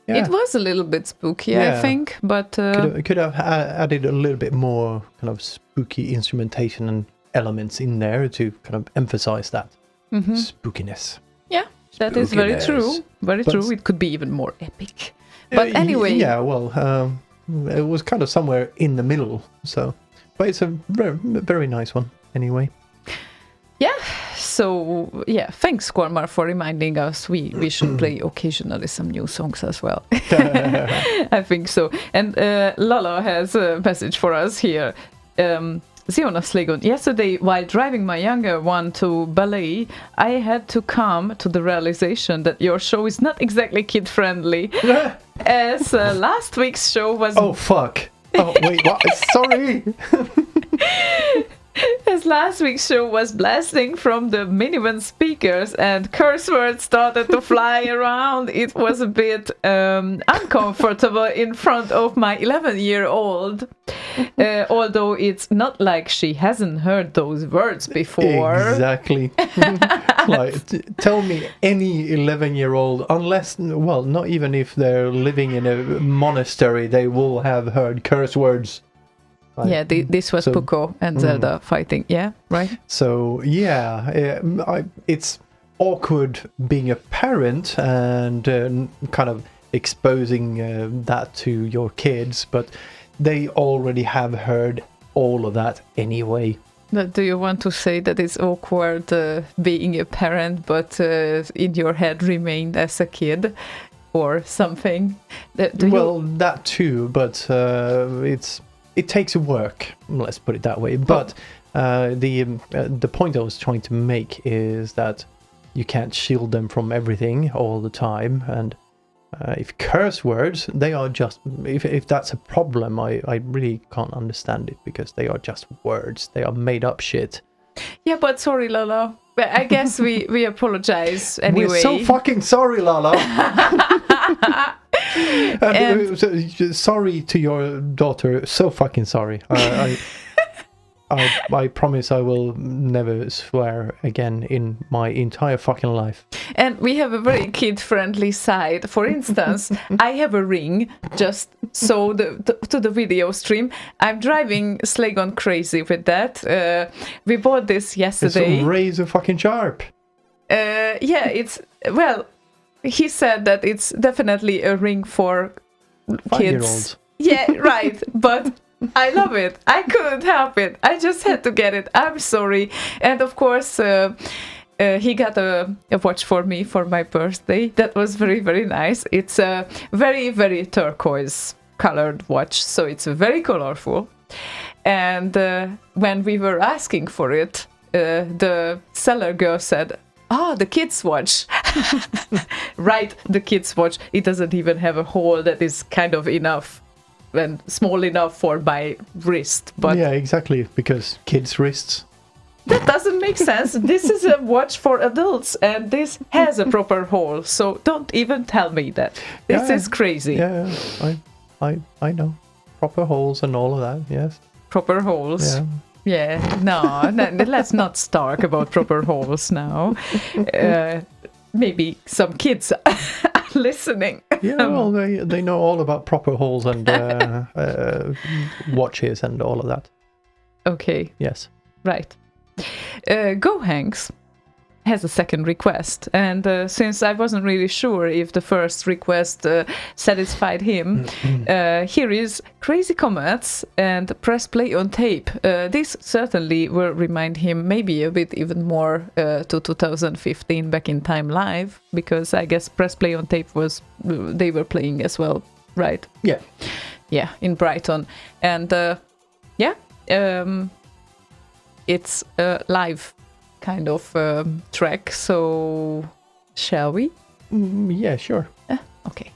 yeah. It was a little bit spooky, I think, but... Could have added a little bit more kind of spooky instrumentation and elements in there to kind of emphasize that spookiness. Yeah, that is very true. Very true. It could be even more epic. But anyway... Yeah, well, it was kind of somewhere in the middle, so... But it's a very, very nice one, anyway. Yeah, so yeah, thanks Squarmar for reminding us we should play occasionally some new songs as well. I think so. And Lala has a message for us here. Ziona Slaygon, yesterday while driving my younger one to ballet, I had to come to the realization that your show is not exactly kid friendly, as last week's show was... Oh fuck! Oh wait, what? Sorry! As last week's show was blasting from the minivan speakers and curse words started to fly around, it was a bit uncomfortable in front of my 11-year-old. Although it's not like she hasn't heard those words before. Exactly. Like, tell me any 11-year-old, unless, well, not even if they're living in a monastery, they will have heard curse words. Like, yeah, this was Puko and Zelda fighting. Yeah, right? So, yeah, it's awkward being a parent and kind of exposing that to your kids, but they already have heard all of that anyway. But do you want to say that it's awkward being a parent, but in your head remained as a kid or something? That too, but it takes work, let's put it that way. But the point I was trying to make is that you can't shield them from everything all the time. And if curse words, they are just... If that's a problem, I really can't understand it, because they are just words. They are made up shit. Yeah, but sorry, Lala. I guess we apologize anyway. We're so fucking sorry, Lala. And sorry to your daughter. So fucking sorry. I promise I will never swear again in my entire fucking life. And we have a very kid-friendly side. For instance, I have a ring just so to the video stream. I'm driving Slaygon crazy with that. We bought this yesterday. It's razor fucking sharp. Yeah, it's... Well, he said that it's definitely a ring for kids. 5-year-olds. Yeah, right. But... I love it. I couldn't help it. I just had to get it. I'm sorry. And of course, he got a watch for me for my birthday. That was very, very nice. It's a very, very turquoise colored watch, so it's very colorful. And when we were asking for it, the seller girl said, the kids' watch. Right, the kids' watch. It doesn't even have a hole that is kind of enough. And small enough for my wrist, but yeah, exactly, because kids' wrists. That doesn't make sense. This is a watch for adults, and this has a proper hole. So don't even tell me that. This is crazy. Yeah, I know. Proper holes and all of that. Yes. Proper holes. Yeah. No, let's not talk about proper holes now. Maybe some kids listening. Yeah, well, they know all about proper holes and watches and all of that. Okay. Yes. Right. Go Hanks has a second request, and since I wasn't really sure if the first request satisfied him, here is Crazy Comets and press play on tape. This certainly will remind him maybe a bit even more to 2015 Back in Time Live, because I guess press play on tape was they were playing as well, right? Yeah, in Brighton. And it's a live kind of track, so shall we? Yeah, sure. Okay.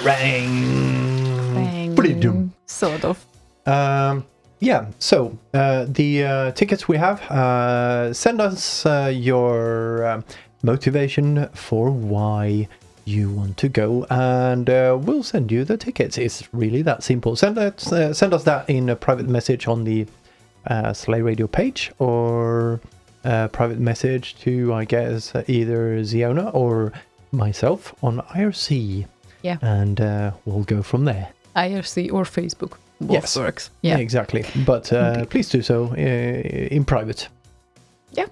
Bang. Ba-dum. Sort of. Yeah, so the tickets we have, send us your motivation for why you want to go, and we'll send you the tickets. It's really that simple. Send us that in a private message on the Slay Radio page, or a private message to, I guess, either Ziona or myself on IRC. Yeah. And we'll go from there. IRC or Facebook. Both Yes. works. Yeah, Yeah. exactly. But please do so in private. Yeah.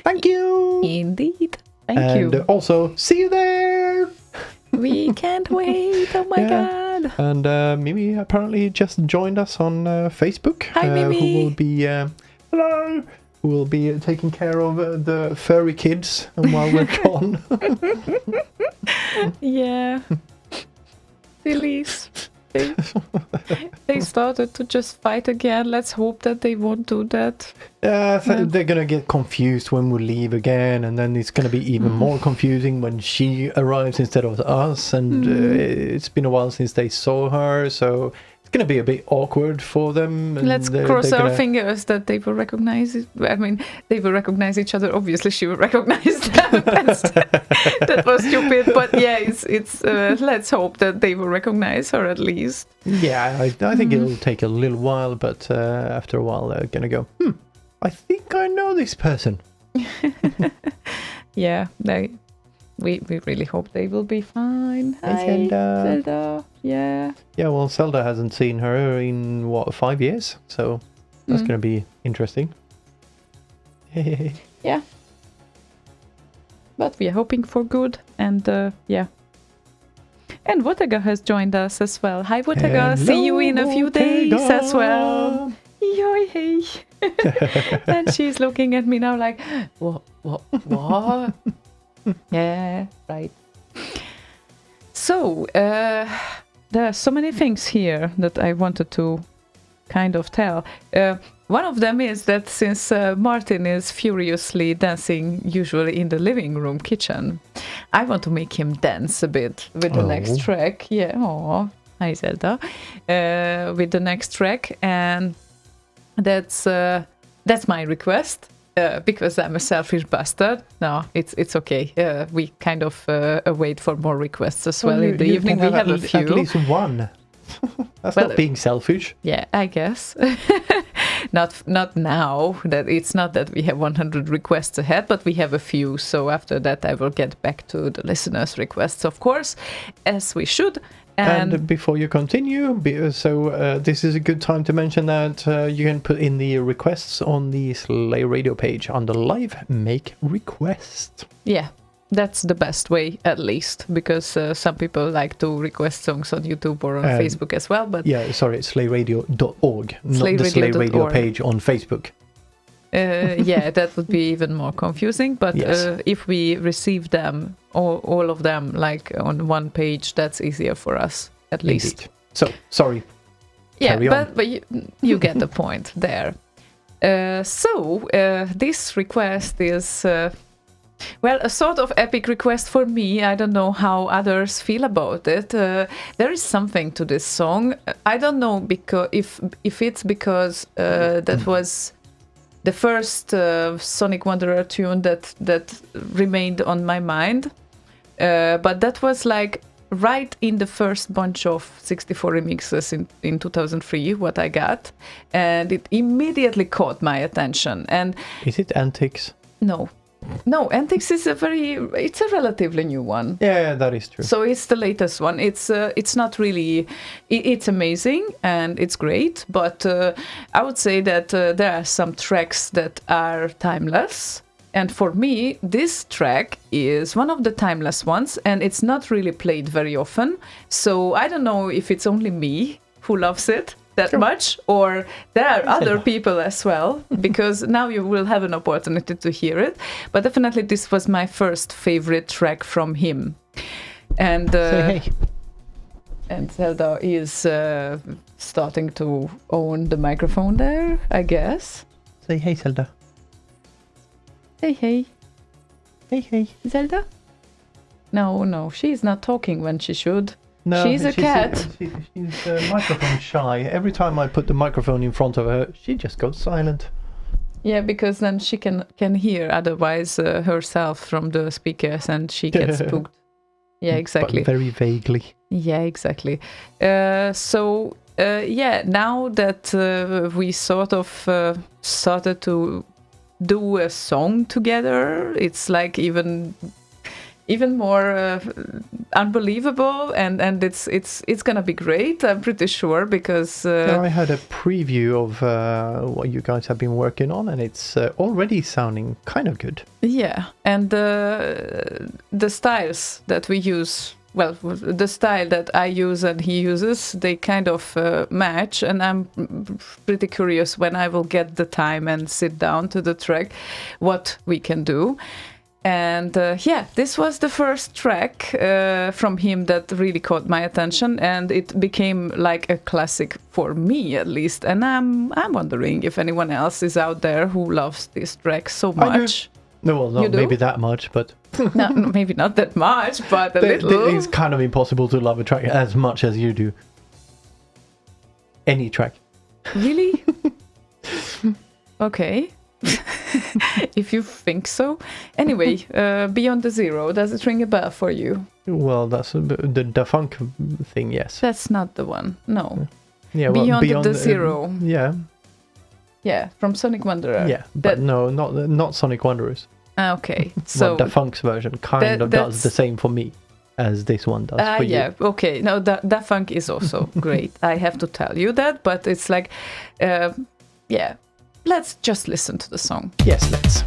Thank you. Indeed. Thank And you. Also, see you there. We can't wait. Oh my Yeah. god. And Mimi apparently just joined us on Facebook. Hi, Mimi. Who will be hello? Who will be taking care of the furry kids while we're gone. Yeah. Sillies. They started to just fight again. Let's hope that they won't do that. Yeah, they're gonna get confused when we leave again, and then it's gonna be even more confusing when she arrives instead of us. And it's been a while since they saw her, so it's gonna be a bit awkward for them. And Let's cross our fingers that they will recognize it. I mean, they will recognize each other. Obviously, she will recognize them. That was stupid, but yeah, it's. Let's hope that they will recognize her at least. Yeah, I think it'll take a little while, but after a while they're gonna go, I think I know this person. Yeah, we really hope they will be fine. Hi, Zelda. Zelda. Yeah. Yeah, well, Zelda hasn't seen her in, 5 years? So that's gonna be interesting. Yeah. But we are hoping for good, and yeah. And Wotega has joined us as well. Hi, Wotega. See you in a few days as well. Yoy, hey. And she's looking at me now like, what? Yeah, right. So, there are so many things here that I wanted to kind of tell. One of them is that since Martin is furiously dancing usually in the living room kitchen, I want to make him dance a bit with the next track. Yeah, oh, hi Zelda. With the next track, and that's my request. Because I'm a selfish bastard. No, it's okay. We kind of wait for more requests as well in the evening. We have a few. At least one. That's not being selfish. Yeah, I guess. Not now. That it's not that we have 100 requests ahead, but we have a few. So after that, I will get back to the listeners' requests, of course, as we should. And before you continue, this is a good time to mention that you can put in the requests on the Slay Radio page under Live Make Request. Yeah, that's the best way, at least, because some people like to request songs on YouTube or on Facebook as well. But yeah, sorry, slayradio.org, not the Slay Radio page on Facebook. Yeah, that would be even more confusing. But yes. If we receive them, all of them, like on one page, that's easier for us, at least. Indeed. So, sorry. Yeah, but you get the point there. So, this request is, well, a sort of epic request for me. I don't know how others feel about it. There is something to this song. I don't know if it's because that was the first Sonic Wanderer tune that remained on my mind. But that was like right in the first bunch of 64 remixes in 2003, what I got. And it immediately caught my attention. And is it Antics? No, Antics is it's a relatively new one. Yeah, that is true. So it's the latest one. It's not really, it's amazing and it's great, but I would say that there are some tracks that are timeless. And for me, this track is one of the timeless ones, and it's not really played very often. So I don't know if it's only me who loves it that much, or there are other people as well, because now you will have an opportunity to hear it. But definitely this was my first favorite track from him. And say hey. And Zelda is starting to own the microphone there, I guess. Say hey, Zelda. Hey, hey. Hey, hey. Zelda? No, she's not talking when she should. No, She's a cat. She's microphone shy. Every time I put the microphone in front of her, she just goes silent. Yeah, because then she can hear otherwise herself from the speakers, and she gets spooked. Yeah, exactly. But very vaguely. Yeah, exactly. Now that we sort of started to do a song together, it's like even more unbelievable, and it's gonna be great. I'm pretty sure, because I had a preview of what you guys have been working on, and it's already sounding kind of good. yeah, and the styles that we use, well, the style that I use and he uses, they kind of match, and I'm pretty curious when I will get the time and sit down to the track what we can do. And this was the first track from him that really caught my attention, and it became like a classic for me, at least. And I'm wondering if anyone else is out there who loves this track so much. No, well, not maybe that much, but no, maybe not that much, but a little. It's kind of impossible to love a track as much as you do. Any track. Really? Okay. If you think so. Anyway, Beyond the Zero, does it ring a bell for you? Well, that's the funk thing, yes. That's not the one. No. Yeah, well, Beyond the Zero. Yeah. Yeah, from Sonic Wanderer. Yeah, but no, not Sonic Wanderers. Okay, so the funk's version kind of does the same for me as this one does for you. Yeah, okay. No, that funk is also great. I have to tell you that, but it's like, let's just listen to the song. Yes, let's.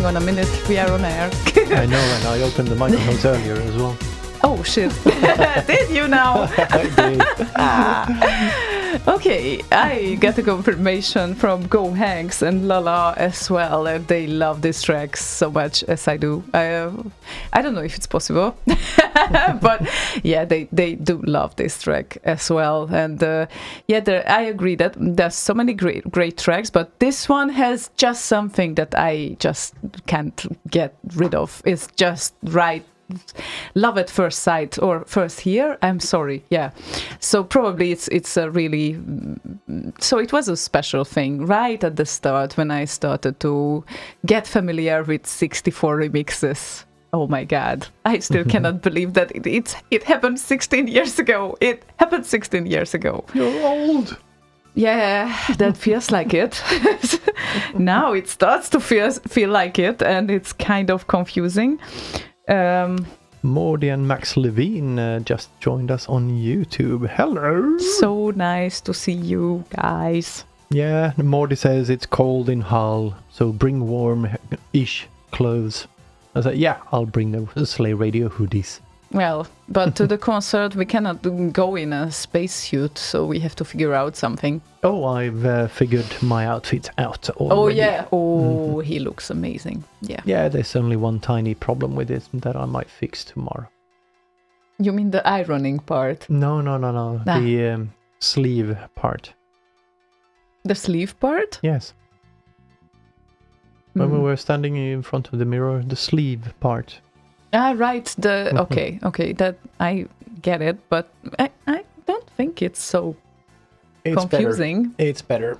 on a minute. We are on air. I know, and I opened the microphones earlier as well. Oh shit! Did you now? I did. Okay, I got a confirmation from Go Hanks and Lala as well, and they love this track so much as I do. I don't know if it's possible, but yeah, they do love this track as well. And I agree that there's so many great tracks, but this one has just something that I just can't get rid of. It's just right. Love at first sight or first hear. I'm sorry. Yeah. So probably it's a really. So it was a special thing right at the start when I started to get familiar with 64 remixes. Oh my God! I still cannot believe that it happened 16 years ago. It happened 16 years ago. You're old. Yeah, that feels like it. Now it starts to feel like it, and it's kind of confusing. Mordy and Max Levine just joined us on YouTube. Hello. So nice to see you guys. Yeah, Mordy says it's cold in Hull, so bring warm-ish clothes. I said, yeah, I'll bring the Slay Radio hoodies. Well, but to the concert we cannot go in a spacesuit, so we have to figure out something. Oh, I've figured my outfit out already. Oh yeah, he looks amazing. Yeah. Yeah, there's only one tiny problem with it that I might fix tomorrow. You mean the ironing part? No. The sleeve part. The sleeve part? Yes. When we were standing in front of the mirror, the sleeve part. Ah, right. Okay, that I get it, but I don't think it's so confusing. It's better.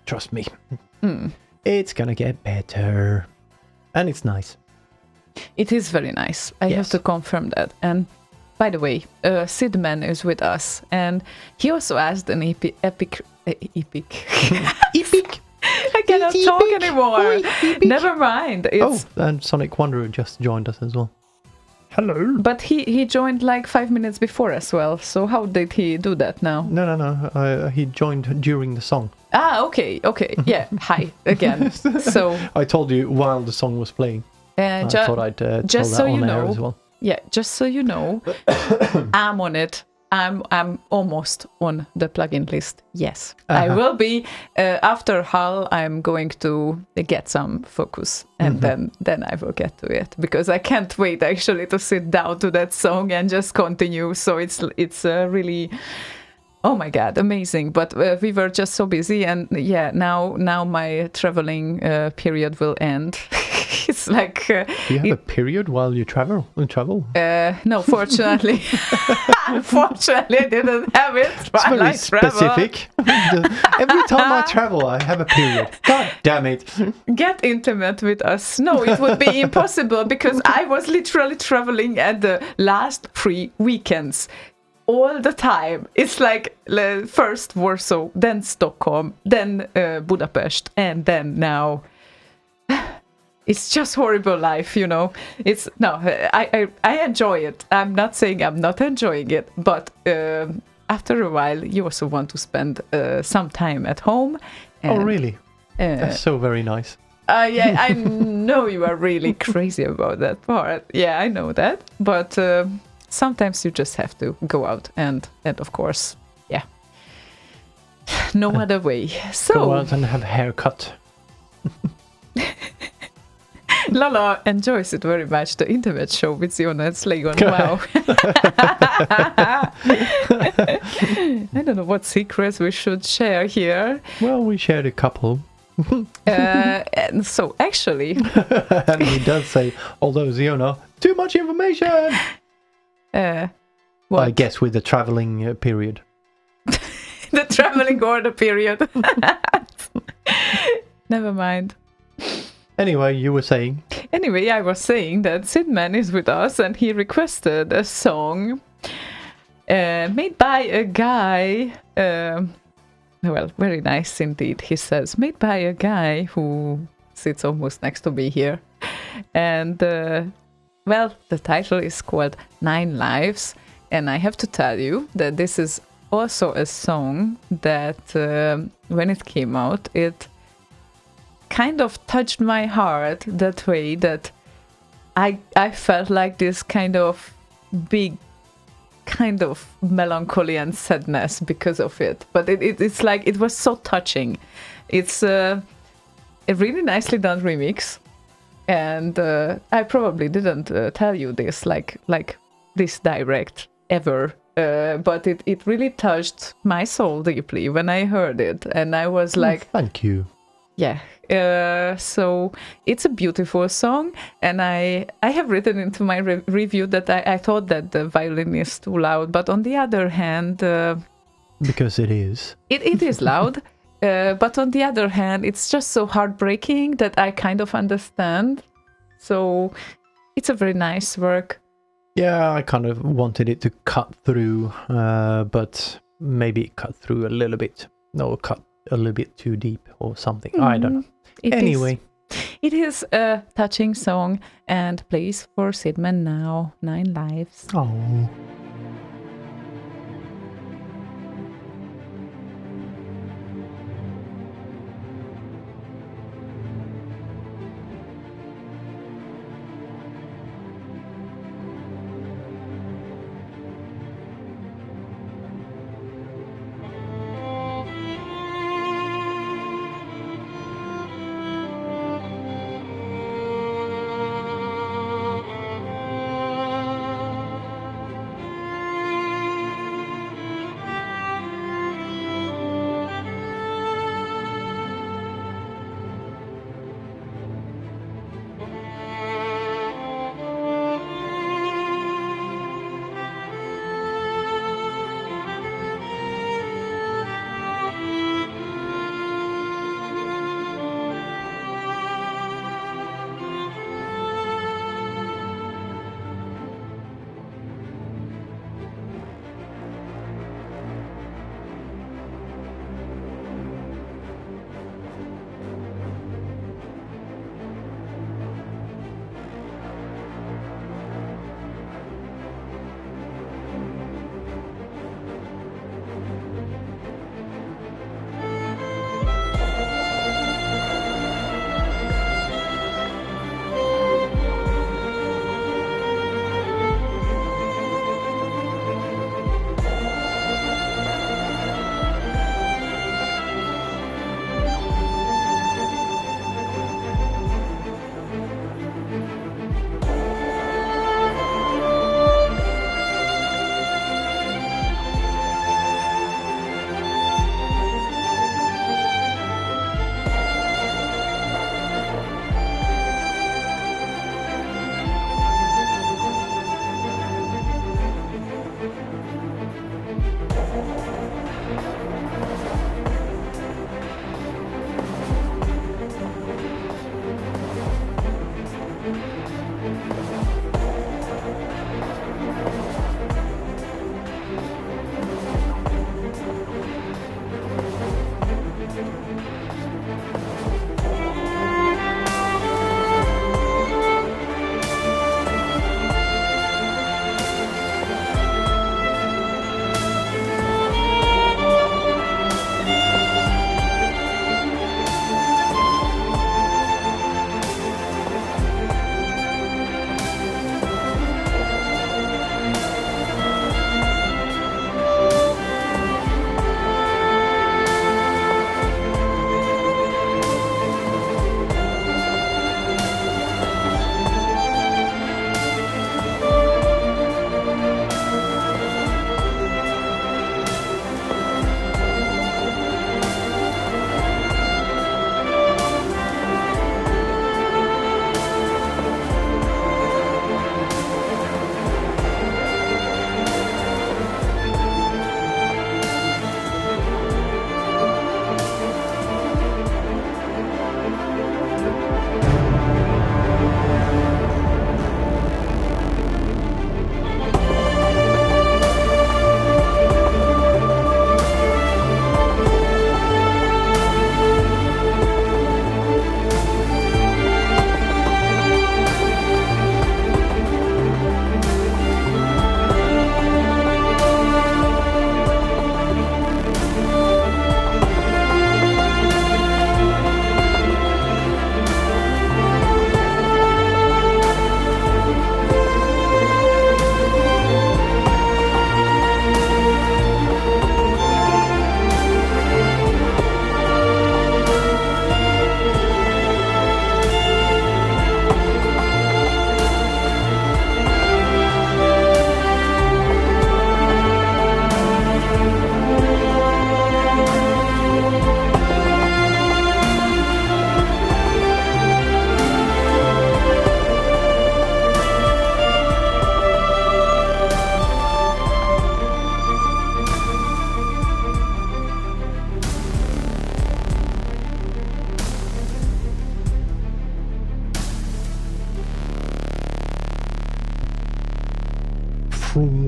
Trust me. It's gonna get better. And it's nice. It is very nice. I have to confirm that. And by the way, Sidman is with us, and he also asked an epic. Epic. I cannot talk anymore. Never mind. And Sonic Wanderer just joined us as well. Hello. But he joined like 5 minutes before as well. So how did he do that now? No. He joined during the song. Ah, okay. Yeah, hi again. So I told you while the song was playing. I thought I'd tell that on air as well. Yeah, just so you know, I'm on it. I'm almost on the plugin list. Yes, I will be. After Hull, I'm going to get some focus, and then I will get to it, because I can't wait actually to sit down to that song and just continue. So it's really, oh my God, amazing. But we were just so busy, and yeah, now my traveling period will end. It's like you have a period while you travel. No, fortunately, unfortunately, I didn't have it. It's very specific. Every time I travel, I have a period. God damn it! Get intimate with us. No, it would be impossible, because I was literally traveling at the last 3 weekends. All the time. It's like first Warsaw, then Stockholm, then Budapest, and then now. It's just horrible life, you know. I enjoy it. I'm not saying I'm not enjoying it, but after a while, you also want to spend some time at home. Oh, really? That's so very nice. Yeah, I know you are really crazy about that part. Yeah, I know that. But sometimes you just have to go out and of course, yeah. No other way. So go out and have a haircut. Lala enjoys it very much, the intimate show with Ziona and Slaygon. Wow. I don't know what secrets we should share here. Well, we shared a couple. And so actually... and he does say, although Ziona, too much information! What? I guess with the travelling period. The travelling order period. Never mind. Anyway, you were saying? Anyway, I was saying that Sidman is with us, and he requested a song made by a guy. Well, very nice indeed, he says. Made by a guy who sits almost next to me here. And, well, the title is called 9 Lives. And I have to tell you that this is also a song that, when it came out, it kind of touched my heart that way that I felt like this kind of big kind of melancholy and sadness because of it. But it's like it was so touching. It's a really nicely done remix, and I probably didn't tell you this like this direct ever. But it really touched my soul deeply when I heard it, and I was like, thank you. Yeah. So it's a beautiful song, and I have written into my review that I thought that the violin is too loud, but on the other hand, because it is. It is loud, but on the other hand, it's just so heartbreaking that I kind of understand. So it's a very nice work. Yeah, I kind of wanted it to cut through, but maybe it cut through a little bit. No, cut a little bit too deep or something. I don't know. Anyway. It is a touching song and plays for Sidman now, 9 lives. Oh.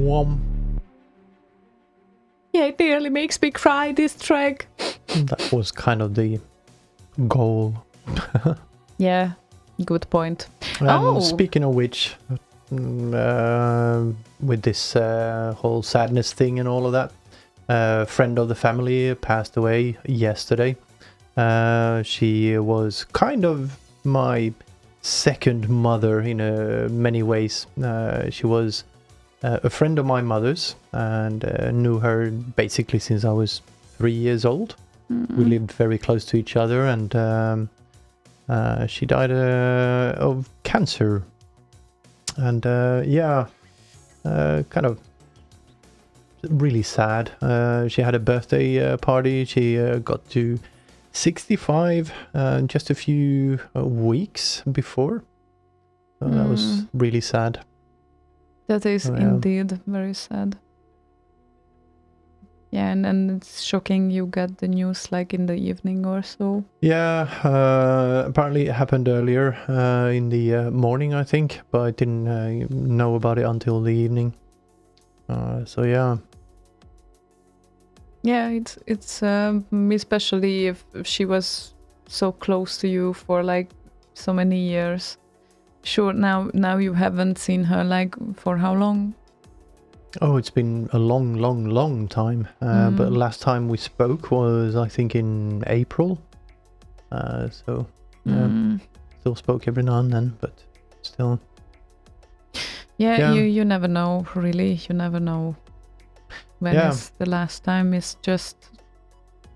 wom. Yeah, it nearly makes me cry, this track. That was kind of the goal. Yeah, good point. And speaking of which, with this whole sadness thing and all of that, a friend of the family passed away yesterday. She was kind of my second mother in many ways. She was a friend of my mother's, and knew her basically since I was 3 years old. We lived very close to each other, and she died of cancer. And kind of really sad. She had a birthday party. She got to 65 just a few weeks before. So that was really sad. That is indeed very sad. Yeah, and it's shocking you got the news like in the evening or so. Yeah, apparently it happened earlier in the morning, I think, but I didn't know about it until the evening. So yeah. Yeah, it's especially if she was so close to you for like so many years. Sure, now you haven't seen her like for how long? Oh, it's been a long time. But last time we spoke was, I think, in April. So still spoke every now and then, but still. Yeah. You never know, really. You never know when is the last time. It's just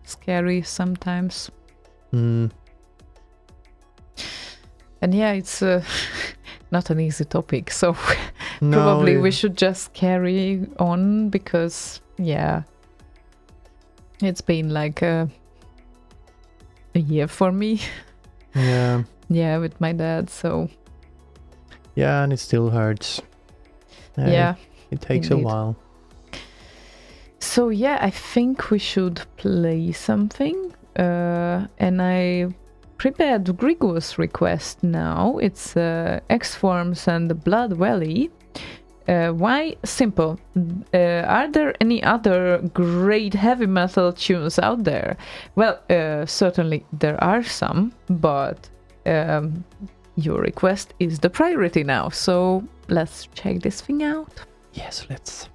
scary sometimes. And yeah, it's not an easy topic, so probably we should just carry on, because it's been like a year for me. Yeah, with my dad, so yeah, and it still hurts. It takes indeed. a while. So yeah, I think we should play something, and I prepared Grigor's request now. It's X-Forms and the Blood Valley. Why? Simple. Are there any other great heavy metal tunes out there? Well, certainly there are some, but your request is the priority now. So let's check this thing out. Yes, let's.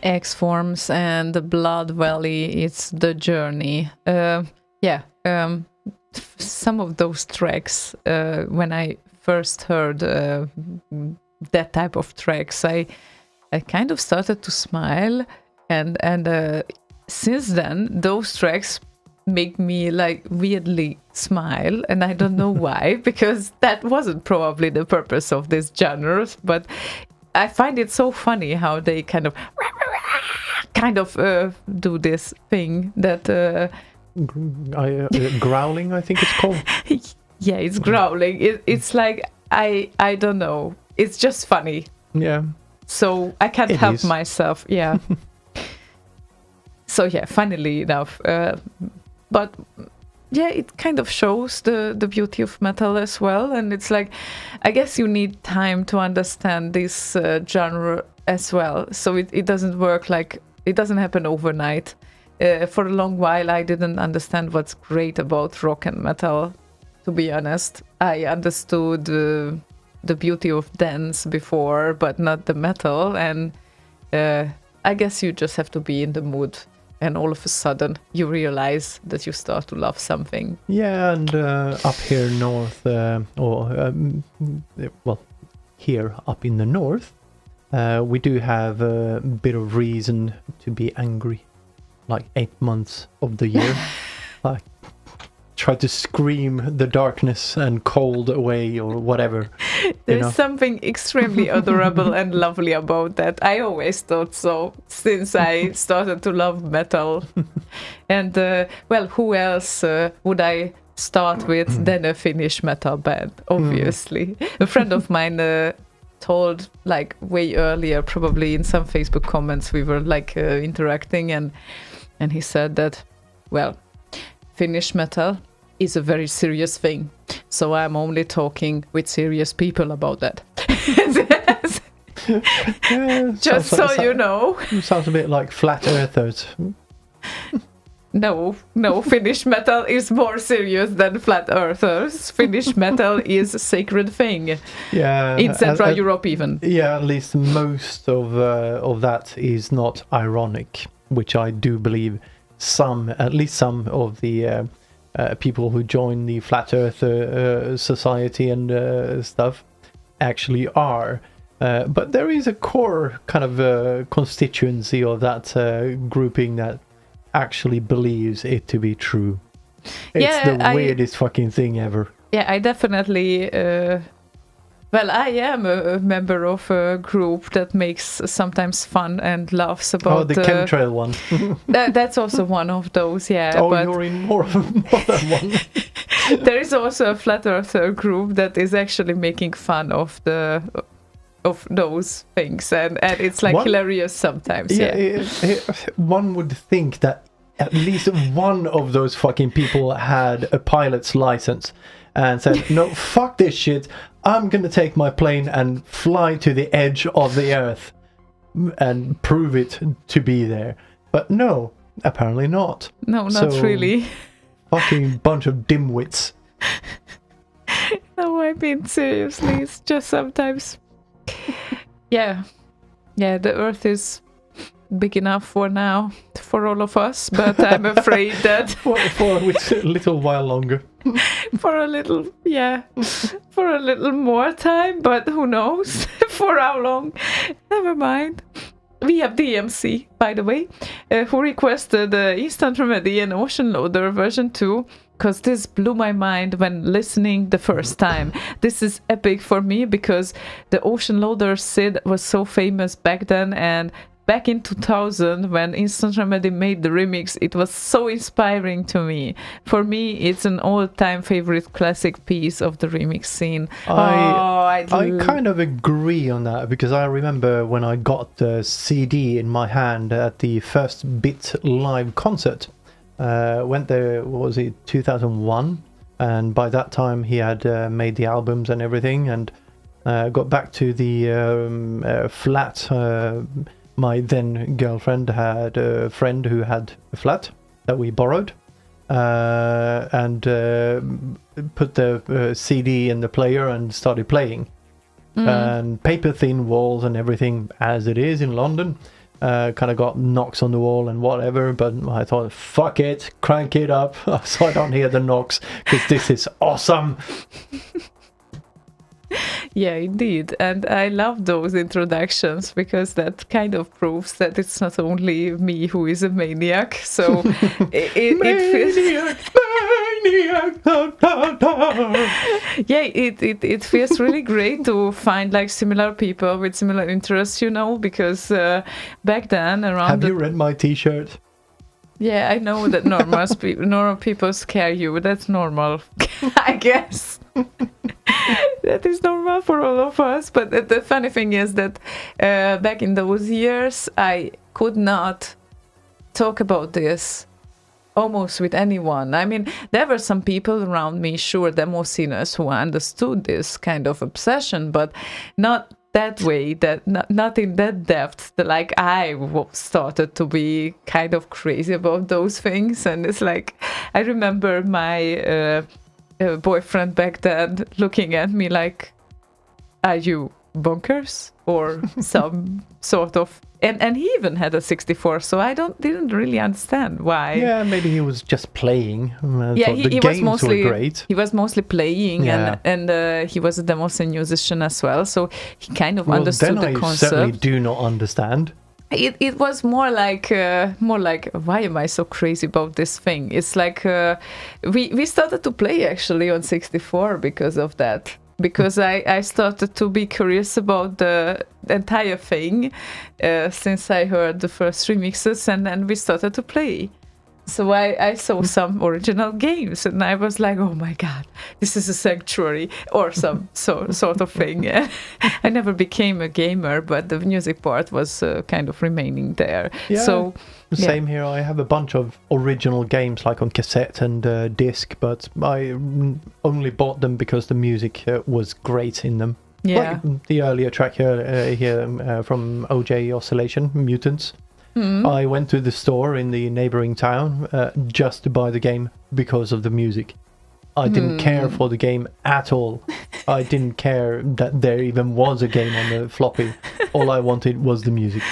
X Forms and the Blood Valley, it's the journey. Some of those tracks, when I first heard that type of tracks, I kind of started to smile, and since then those tracks make me like weirdly smile, and I don't know why, because that wasn't probably the purpose of this genre, but I find it so funny how they kind of do this thing that growling, I think it's called. Yeah, it's growling. It's like I don't know. It's just funny. Yeah. So I can't help myself. Yeah. So yeah, funnily enough, but yeah, it kind of shows the beauty of metal as well. And it's like, I guess you need time to understand this genre as well. So it doesn't work like, it doesn't happen overnight. For a long while, I didn't understand what's great about rock and metal, to be honest. I understood the beauty of dance before, but not the metal. And I guess you just have to be in the mood. And all of a sudden, you realize that you start to love something. Yeah, and up here north, here up in the north, we do have a bit of reason to be angry. Like 8 months of the year. Like, try to scream the darkness and cold away or whatever. There's something extremely adorable and lovely about that. I always thought so since I started to love metal. And who else would I start with than a Finnish metal band, obviously. A friend of mine told like way earlier, probably in some Facebook comments, we were like interacting, and he said that, well, Finnish metal is a very serious thing, so I'm only talking with serious people about that. Yeah, just so you know. It sounds a bit like flat earthers. No, Finnish metal is more serious than flat earthers. Finnish metal is a sacred thing. Yeah, in Central Europe even. Yeah, at least most of that is not ironic, which I do believe at least some of the people who join the flat earth society and stuff actually are. But there is a core kind of constituency of that grouping that actually believes it to be true. It's the weirdest fucking thing ever. Yeah, I definitely... I am a member of a group that makes sometimes fun and laughs about... Oh, the chemtrail one. That's also one of those, yeah. Oh, but you're in more than one. There is also a flat earther group that is actually making fun of those things, and it's like hilarious sometimes. Yeah, one would think that at least one of those fucking people had a pilot's license and said, no, fuck this shit, I'm gonna take my plane and fly to the edge of the earth and prove it to be there. But no, apparently not. No, not really. Fucking bunch of dimwits. No, I mean, seriously, it's just sometimes... Yeah, the earth is big enough for now, for all of us, but I'm afraid that... for a little while longer. For a little more time, but who knows for how long. Never mind. We have DMC, by the way, who requested Instant Remedy and Ocean Loader version 2, because this blew my mind when listening the first time. This is epic for me because the Ocean Loader Sid was so famous back then, and back in 2000 when Instant Remedy made the remix, it was so inspiring to me. For me, it's an all-time favorite classic piece of the remix scene. I kind of agree on that, because I remember when I got the CD in my hand at the first Bit live concert. Went there, what was it, 2001? And by that time he had made the albums and everything, and got back to the flat. My then girlfriend had a friend who had a flat that we borrowed, and put the CD in the player and started playing. And paper thin walls and everything, as it is in London. kind of got knocks on the wall and whatever, but I thought, fuck it, crank it up so I don't hear the knocks, because this is awesome. Yeah, indeed. And I love those introductions because that kind of proves that it's not only me who is a maniac. So it feels really great to find like similar people with similar interests, because back then around Have you read my t-shirt? Yeah, I know that normal people scare you. That's normal, I guess. That is normal for all of us. But the funny thing is that back in those years, I could not talk about this almost with anyone. I mean, there were some people around me, sure, demo sceners, who understood this kind of obsession, but not that way, that not in that depth. Like I started to be kind of crazy about those things, and it's like I remember my boyfriend back then looking at me like, "Are you bonkers?" or some sort of. And he even had a 64, so I didn't really understand why. Yeah, maybe he was just playing. He was mostly were great. He was mostly playing, Yeah. and he was a demo scene musician as well, so he kind of understood the I concept. certainly do not understand. It was more like why am I so crazy about this thing? It's like we started to play actually on 64 because of that. Because I started to be curious about the entire thing since I heard the first remixes, and then we started to play. So I saw some original games, and I was like, oh my god, this is a sanctuary, or some sort of thing. I never became a gamer, but the music part was kind of remaining there. Yeah, so same here. I have a bunch of original games like on cassette and disc, but I only bought them because the music was great in them. Yeah. Like the earlier track here from OJ Oscillation, Mutants. I went to the store in the neighboring town just to buy the game because of the music. I didn't care for the game at all. I didn't care that there even was a game on the floppy. All I wanted was the music.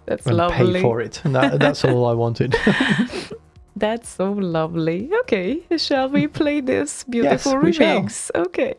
That's and lovely. pay for it. And that's all I wanted. That's so lovely. Okay, shall we play this beautiful Yes, we remix? Okay.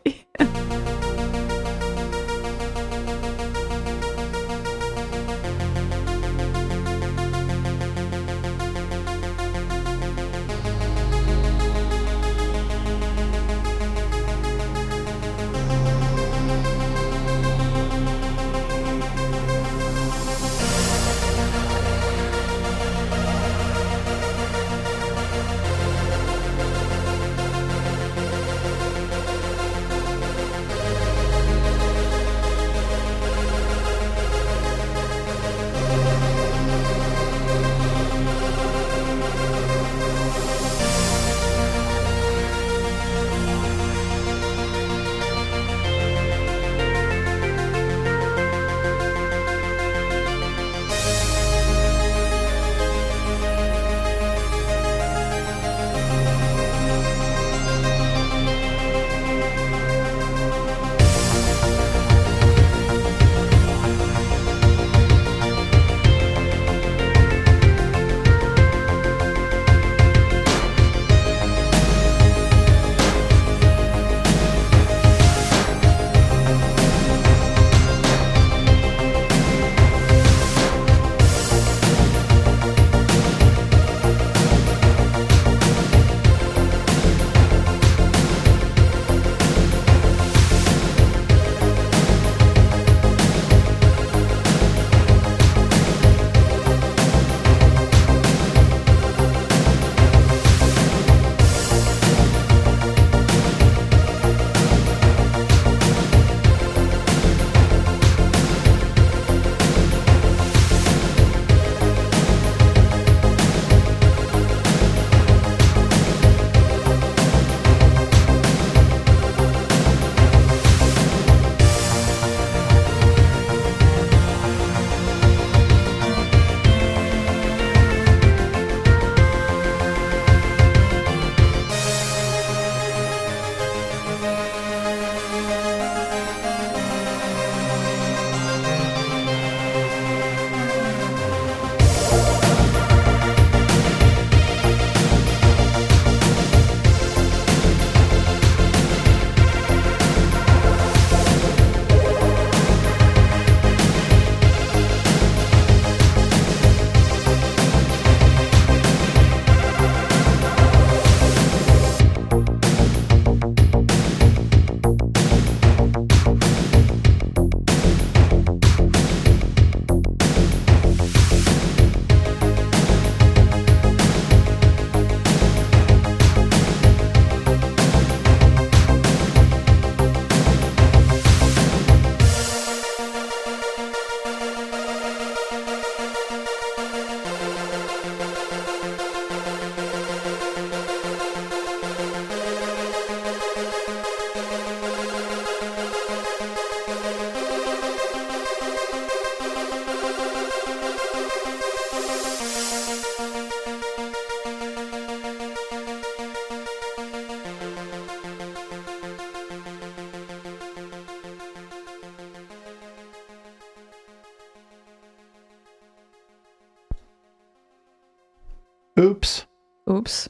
Oops. Oops.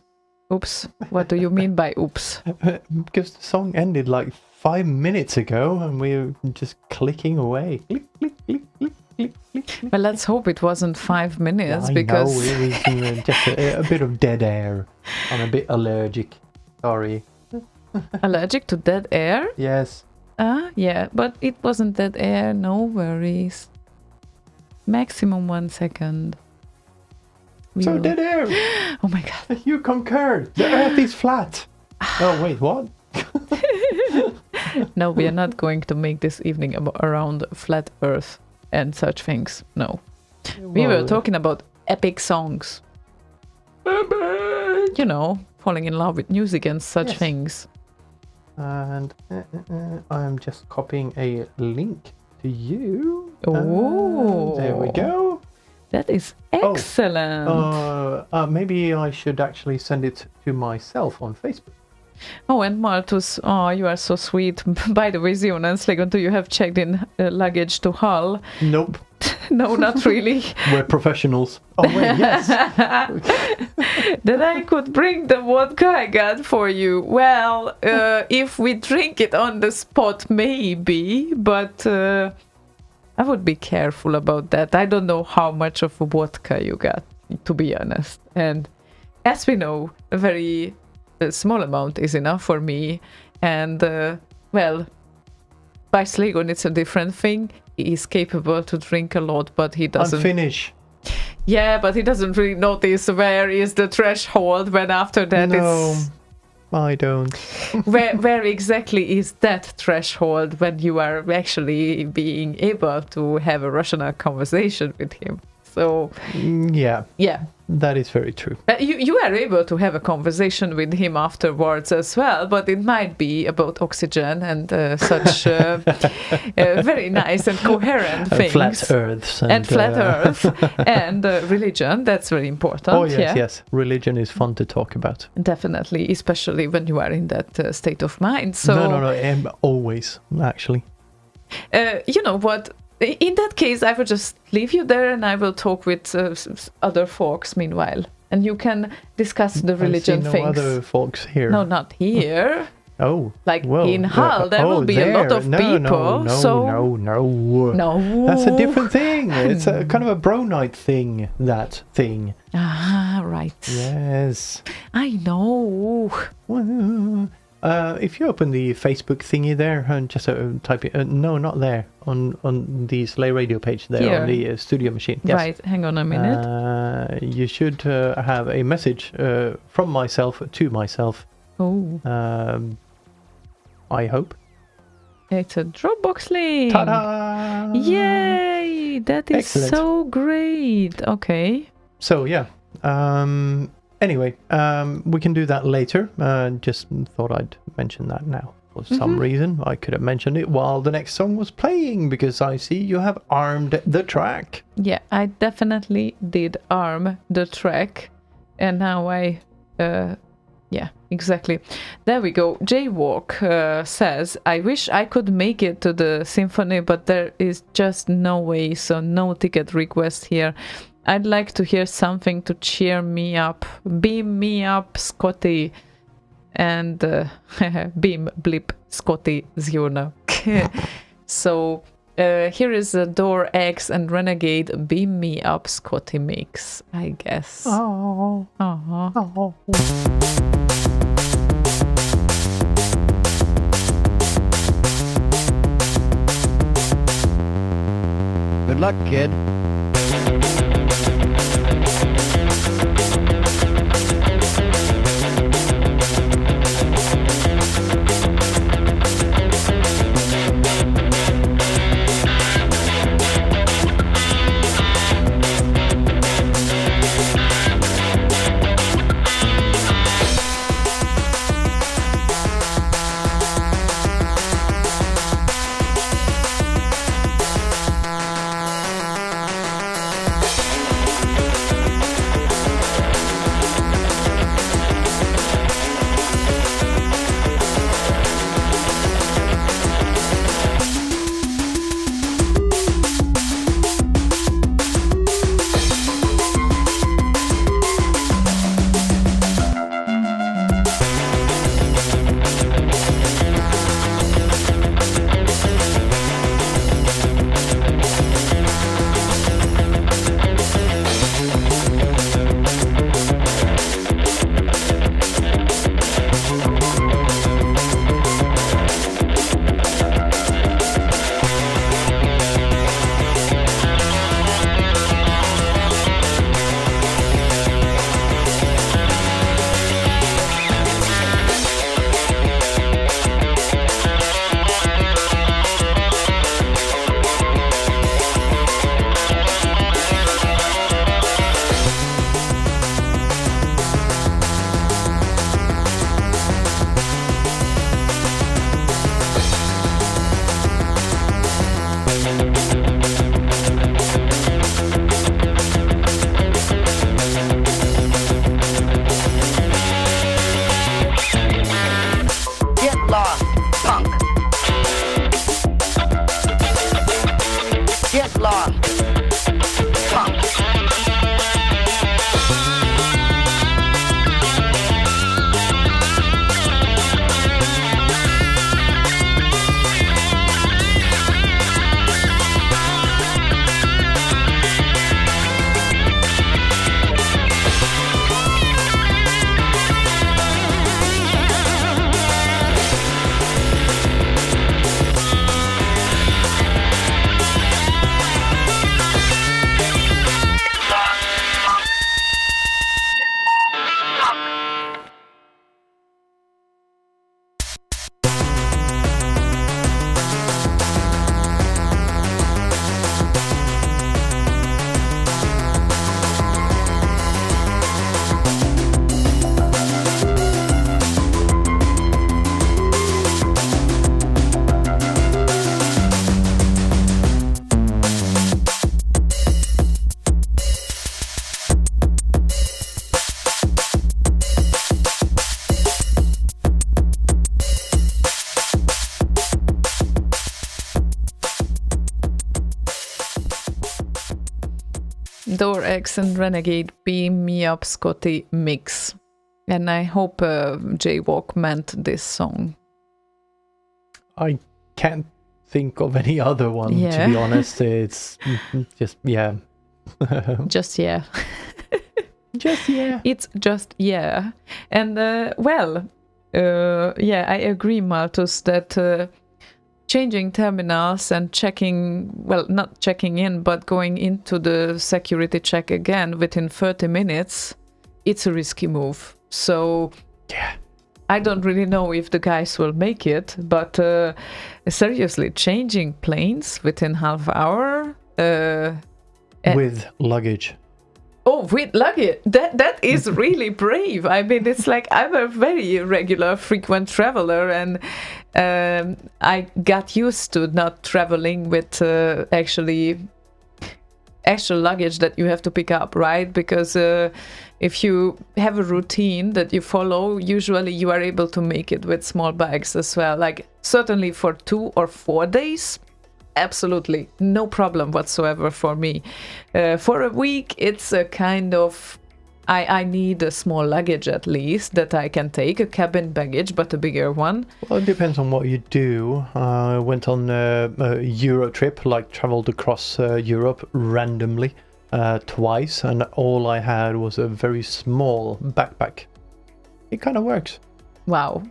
Oops. What do you mean by oops? Because the song ended like 5 minutes ago and we were just clicking away. Click, click, click, click, click, click, click. Well, let's hope it wasn't 5 minutes I because know, it was just a bit of dead air. I'm a bit allergic. Sorry. allergic to dead air. Yes. Yeah, but it wasn't dead air. No worries. Maximum 1 second. So dead air. Oh my god. You concurred. The Earth is flat. Oh wait, what? No, we are not going to make this evening around flat Earth and such things. No. We were talking about epic songs. You know, falling in love with music and such Yes. things. And I'm just copying a link to you. Oh. There we go. That is excellent. Maybe I should actually send it to myself on Facebook. Oh, and Malthus, oh, you are so sweet. By the way, Ziona and Slaygon, do you have checked in luggage to Hull? Nope. No, not really. We're professionals. Oh wait, yes. That I could bring the vodka I got for you. Well, if we drink it on the spot, maybe, but I would be careful about that. I don't know how much of a vodka you got, to be honest. And as we know, a very small amount is enough for me. And, well, by Slaygon, it's a different thing. He is capable to drink a lot, but he doesn't... Unfinished. Yeah, but he doesn't really notice where is the threshold when after that it's... I don't. where exactly is that threshold when you are actually being able to have a rational conversation with him? So... Yeah. Yeah. That is very true. You are able to have a conversation with him afterwards as well, but it might be about oxygen and such very nice and coherent things. Flat Earths. And flat Earth and religion. That's very important. Oh, yes, yeah. yes. Religion is fun to talk about. Definitely, especially when you are in that state of mind. So No. Always, actually. You know what? In that case, I will just leave you there and I will talk with other folks meanwhile. And you can discuss the religion I see no things. other folks here. No, not here. Oh. Like well, in Hull, there will be a lot of people. No. No. That's a different thing. It's a kind of a bro night thing, that thing. Ah, right. Yes. I know. Well, if you open the Facebook thingy there and just type it, no, not there, on the Slay Radio page there, Here. on the studio machine. Yes. Right, hang on a minute. You should have a message from myself to myself. Oh, I hope. it's a Dropbox link. Ta-da! Yay! That is Excellent. so great. Okay. So, yeah. Anyway, we can do that later. Just thought I'd mention that now. For some reason, I could have mentioned it while the next song was playing, because I see you have armed the track. Yeah, I definitely did arm the track. And now yeah, exactly. There we go. Jaywalk says, I wish I could make it to the Symphony, but there is just no way, so no ticket request here. I'd like to hear something to cheer me up. Beam me up, Scotty. And beam, blip, Scotty, Ziona. So here is Door X and Renegade. Beam me up, Scotty mix, I guess. Oh. Uh-huh. Good luck, kid. Door X and Renegade Beam Me Up Scotty mix. And I hope Jaywalk meant this song. I can't think of any other one, to Yeah. be honest. It's just, yeah. Just yeah. Just, yeah. It's just yeah. And yeah, I agree, Malthus, that changing terminals and checking, well, not checking in, but going into the security check again within 30 minutes, it's a risky move. So Yeah. I don't really know if the guys will make it, but seriously, changing planes within half hour. With luggage. Oh, with luggage. That is really brave. I mean, it's like I'm a very regular, frequent traveler, and I got used to not traveling with actually extra luggage that you have to pick up, right? Because if you have a routine that you follow, usually you are able to make it with small bags as well. Like certainly for 2 or 4 days, absolutely no problem whatsoever for me. For a week, it's a kind of I need a small luggage at least that I can take, a cabin baggage, but a bigger one. Well, it depends on what you do. I went on a Euro trip, like traveled across Europe randomly twice, and all I had was a very small backpack. It kind of works. Wow.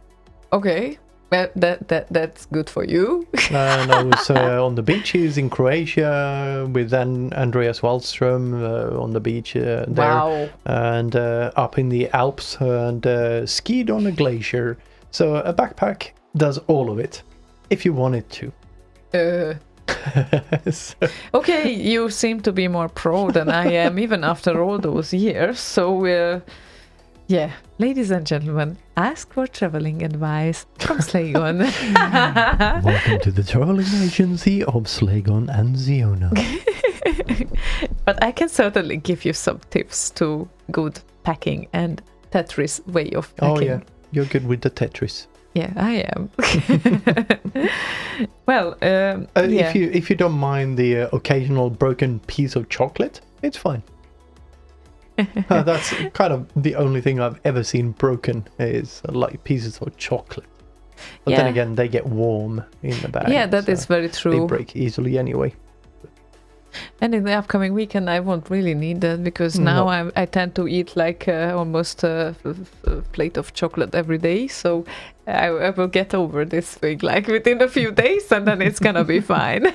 Okay. That's good for you. And I was on the beaches in Croatia with Andreas Wallström on the beach there. Wow. And up in the Alps and skied on a glacier. So a backpack does all of it, if you want it to. So, Okay, you seem to be more pro than I am, even after all those years. So, yeah, ladies and gentlemen, ask for traveling advice from Slaygon. welcome to the traveling agency of Slaygon and Ziona. But I can certainly give you some tips to good packing and Tetris way of packing. Oh yeah, you're good with the Tetris. Yeah, I am. Well, yeah. If you don't mind the occasional broken piece of chocolate, it's fine. That's kind of the only thing I've ever seen broken is like pieces of chocolate. But then again, they get warm in the bag. Yeah, that is very true. They break easily anyway. And in the upcoming weekend, I won't really need that because now I tend to eat like almost a plate of chocolate every day. So I will get over this thing like within a few days, and then it's gonna be fine.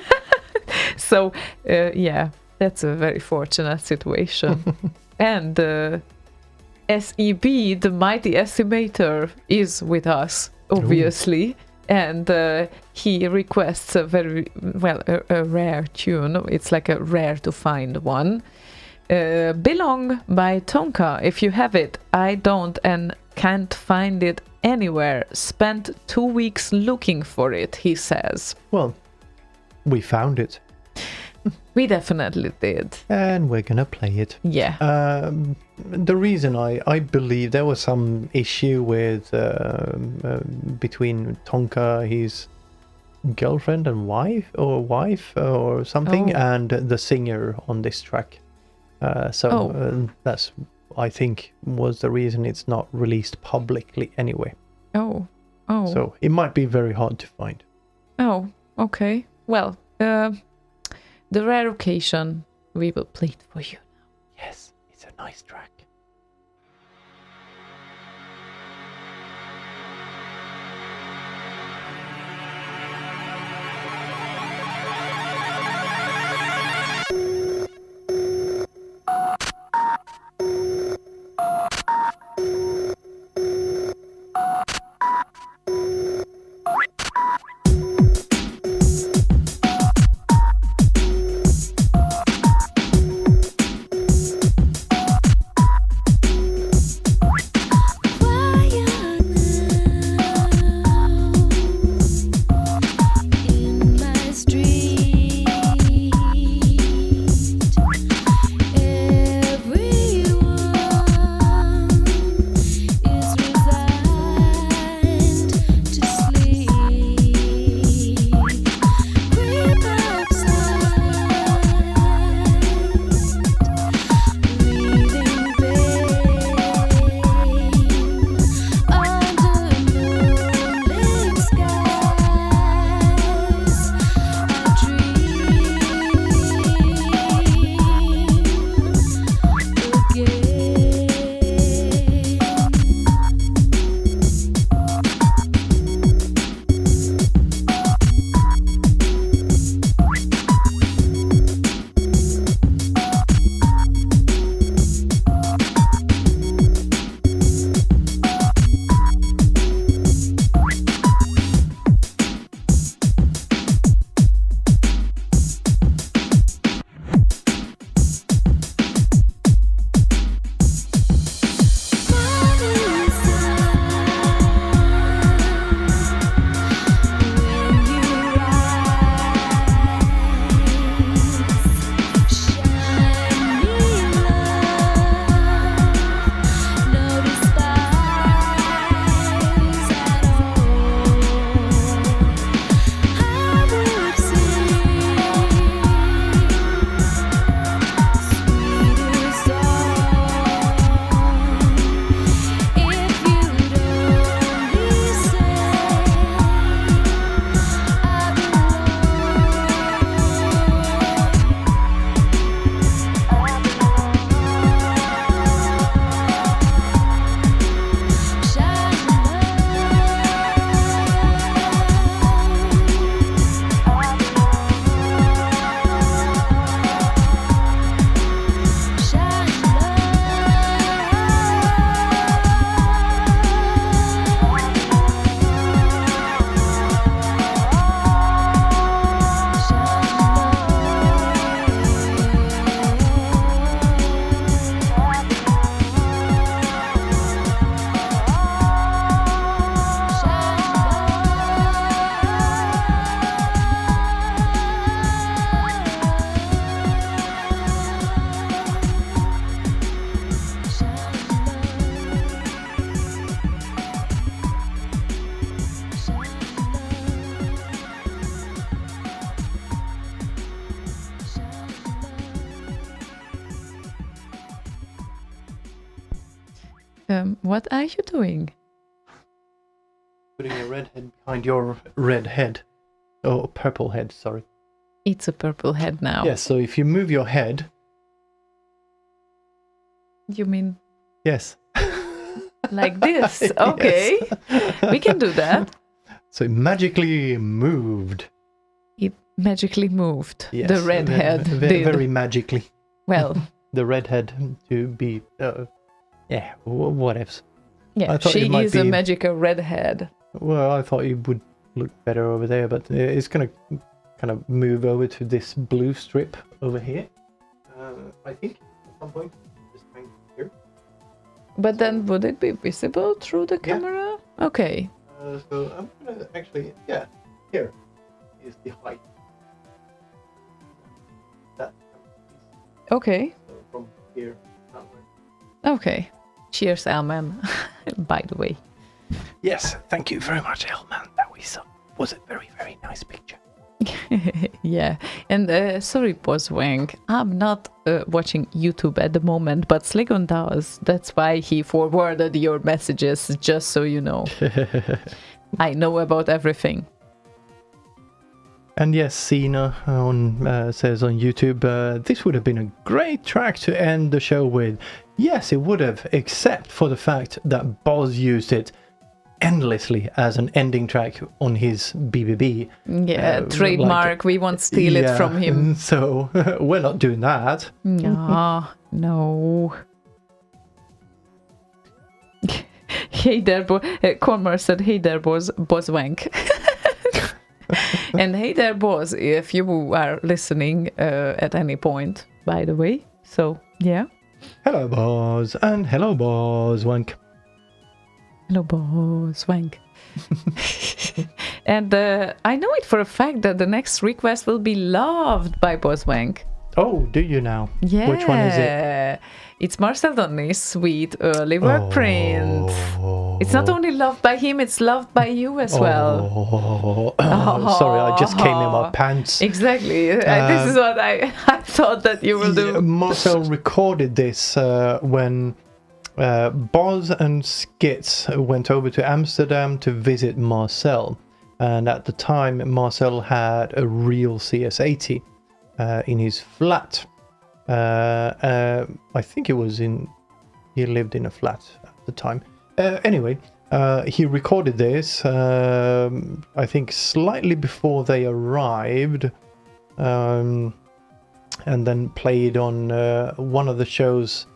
So yeah, that's a very fortunate situation. And SEB, the mighty estimator, is with us, obviously. Ooh. And he requests a very, a rare tune. It's like a rare to find one. Belong by Tonka. If you have it, I don't and can't find it anywhere. Spent 2 weeks looking for it, he says. Well, we found it. We definitely did. And we're gonna play it. Yeah. The reason I believe there was some issue with between Tonka, his girlfriend and wife or something, and the singer on this track. That's, I think, was the reason it's not released publicly anyway. Oh. So it might be very hard to find. Oh, okay. Well, the rare occasion, we will play it for you now. Yes, it's a nice track. What are you doing? Putting a red head behind your red head. Oh, purple head, sorry. It's a purple head now. Yes, so if you move your head... You mean Yes. like this? Okay. We can do that. So it magically moved. It magically moved. Yes, The red head did. Very magically. Well, The red head to be... whatevs. yeah, I thought she it might is a be- magical redhead. Well, I thought it would look better over there, but it's going to kind of move over to this blue strip over here. I think at some point. Just hang here. But then would it be visible through the Yeah. camera? Okay. So I'm going to actually... Yeah, here is the height. That Okay. so from here downward. Okay. Cheers, Alman. By the way. Yes, thank you very much, Elman. That was a very, very nice picture. Yeah. And sorry, Boswang. I'm not watching YouTube at the moment, but Slaygon does. That's why he forwarded your messages, just so you know. I know about everything. And yes, Cena says on YouTube, this would have been a great track to end the show with. Yes, it would have, except for the fact that Boz used it endlessly as an ending track on his BBB. Yeah, trademark. We won't steal it from him. So we're not doing that. Ah, no. Hey there, Conmar said, hey there, Boswank. And hey there, Boz, if you are listening at any point, by the way. So, yeah. Hello, Boz, and hello, Boz Wank. Hello, Boswank. And I know it for a fact that the next request will be loved by Boswank. Oh, do you now? Yeah. Which one is it? It's Marcel Donny's sweet early work print. It's not only loved by him, it's loved by you as well. Sorry, I just came in my pants. Exactly. This is what I thought that you will do. Marcel recorded this when Boz and Skits went over to Amsterdam to visit Marcel. And at the time, Marcel had a real CS80 in his flat. I think he lived in a flat at the time. Anyway, he recorded this, I think slightly before they arrived, and then played on one of the shows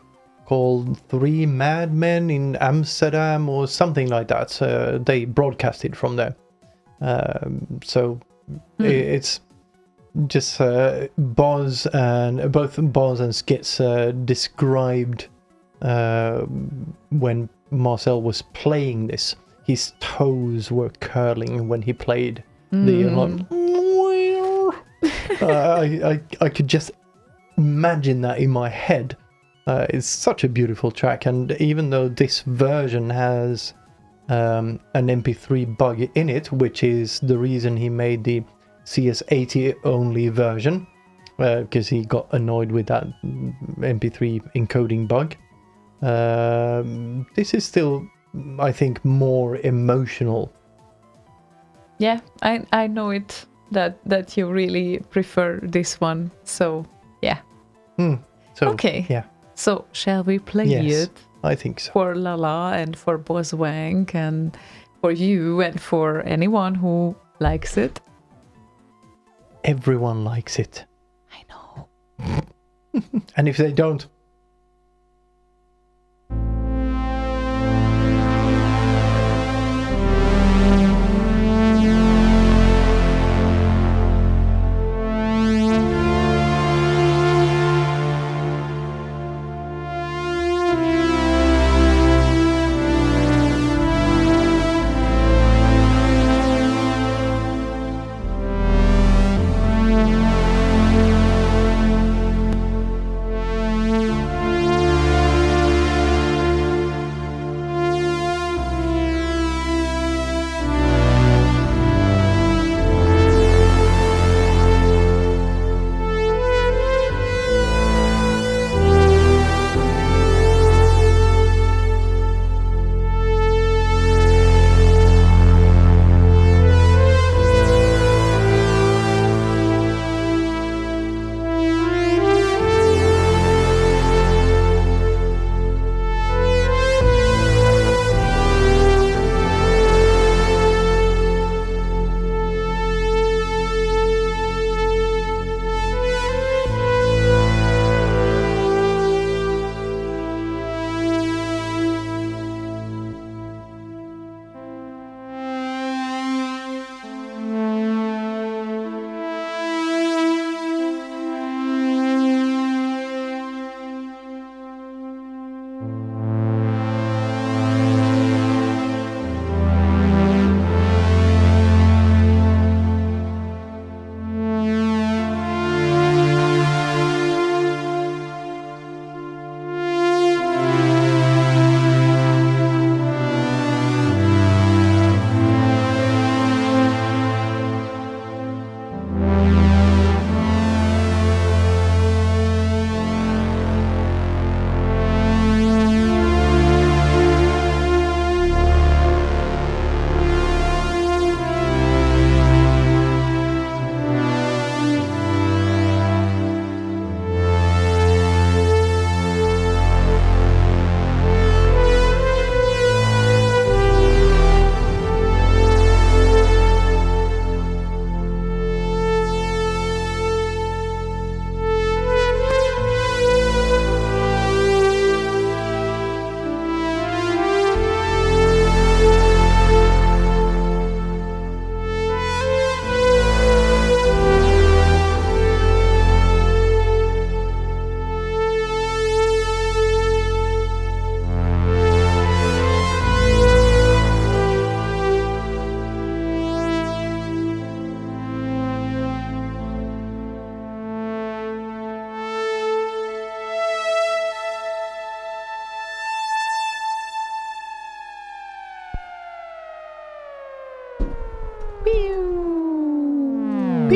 called Three Madmen in Amsterdam or something like that. They broadcasted from there. It's just both Boz and Skits described when Marcel was playing this. His toes were curling when he played I could just imagine that in my head. It's such a beautiful track, and even though this version has an MP3 bug in it, which is the reason he made the CS80 only version, because he got annoyed with that MP3 encoding bug. This is still, I think, more emotional. Yeah, I know it that you really prefer this one. So yeah. So okay. yeah, So shall we play yes, it? I think so. For Lala and for Boswank and for you and for anyone who likes it. Everyone likes it. I know. And if they don't,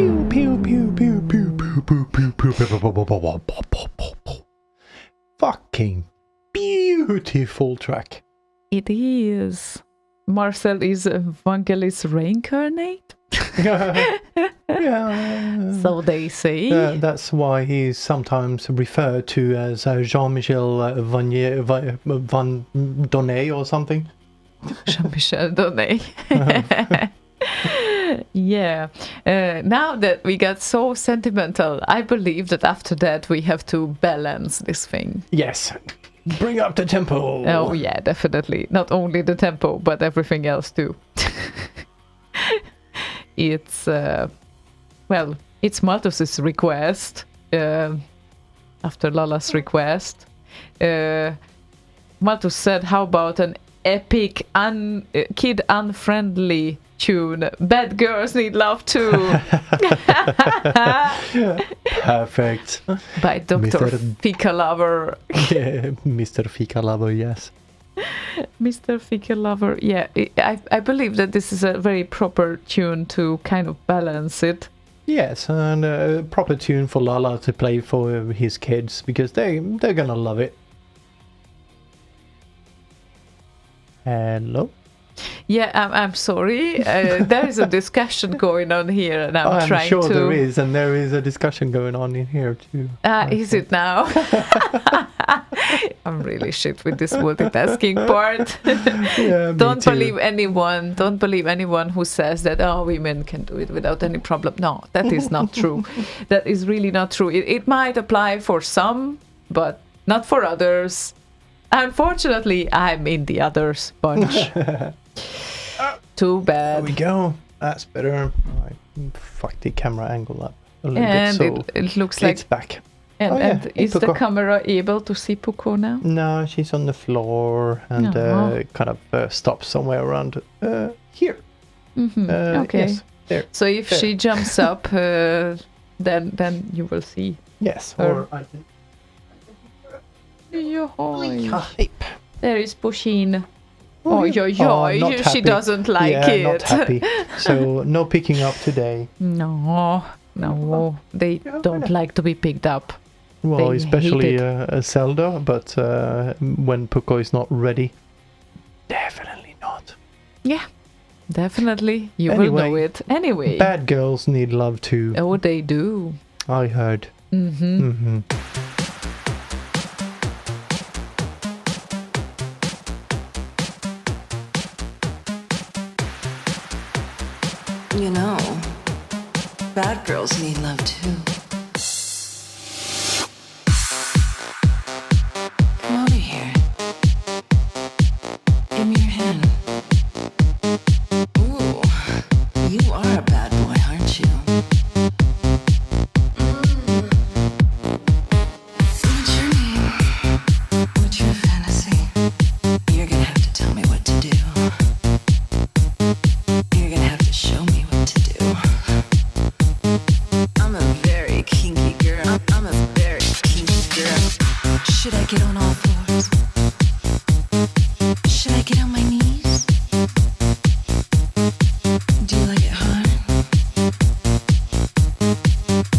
Pew, pew, pew, pew, pew, pew, pew, pew, pew, pew, pew. Fucking beautiful track. It is. Marcel is Vangelis reincarnate. Yeah. So they say. That's why he's sometimes referred to as Jean-Michel Van Donnet or something. Jean-Michel Donnet. Yeah. Now that we got so sentimental, I believe that after that we have to balance this thing. Yes. Bring up the tempo. Oh, yeah, definitely. Not only the tempo, but everything else too. It's, it's Malthus's request. After Lala's request. Malthus said, how about an epic, kid-unfriendly tune? Bad girls need love too. Perfect. By Dr. Fika Lover. Yeah, Mr. Fika Lover, yes. Mr. Fika Lover, yeah. I believe that this is a very proper tune to kind of balance it. Yes, and a proper tune for Lala to play for his kids, because they're gonna love it. Hello? Yeah, I'm sorry. There is a discussion going on here, and I'm trying sure to. There is, and there is a discussion going on in here too. Is it now? I'm really shit with this multitasking part. Yeah, Don't believe anyone. Don't believe anyone who says that women can do it without any problem. No, that is not true. That is really not true. It might apply for some, but not for others. Unfortunately, I'm in the others bunch. Too bad. There we go. That's better. I fucked the camera angle up a little And bit, so it looks it's like. back. And is the Puko. camera able to see Puko now? No, she's on the floor and kind of stops somewhere around here. Mm-hmm. Okay. Yes, there. So if she jumps up, then you will see. Yes. Her. Or I can. Yohoi. There is Pushin. Oh, not she happy. doesn't like yeah, it. Not happy. So no picking up today. No, they don't like to be picked up. Well, They especially hate Zelda, but when Puko is not ready, definitely not. Yeah, definitely. You will know Anyway, it. Anyway. Bad girls need love too. Oh, they do. I heard. Mm-hmm. Mm-hmm. You know, bad girls need love too. Come over here. Give me your hand. Ooh, you are a bad boy, aren't you? What's your name? What's your fantasy? You're gonna have to tell me what to do. You're gonna have to show me what to do. I'm a very kinky girl. I'm a very kinky girl. Should I get on all fours? Should I get on my knees? Do you like it hard?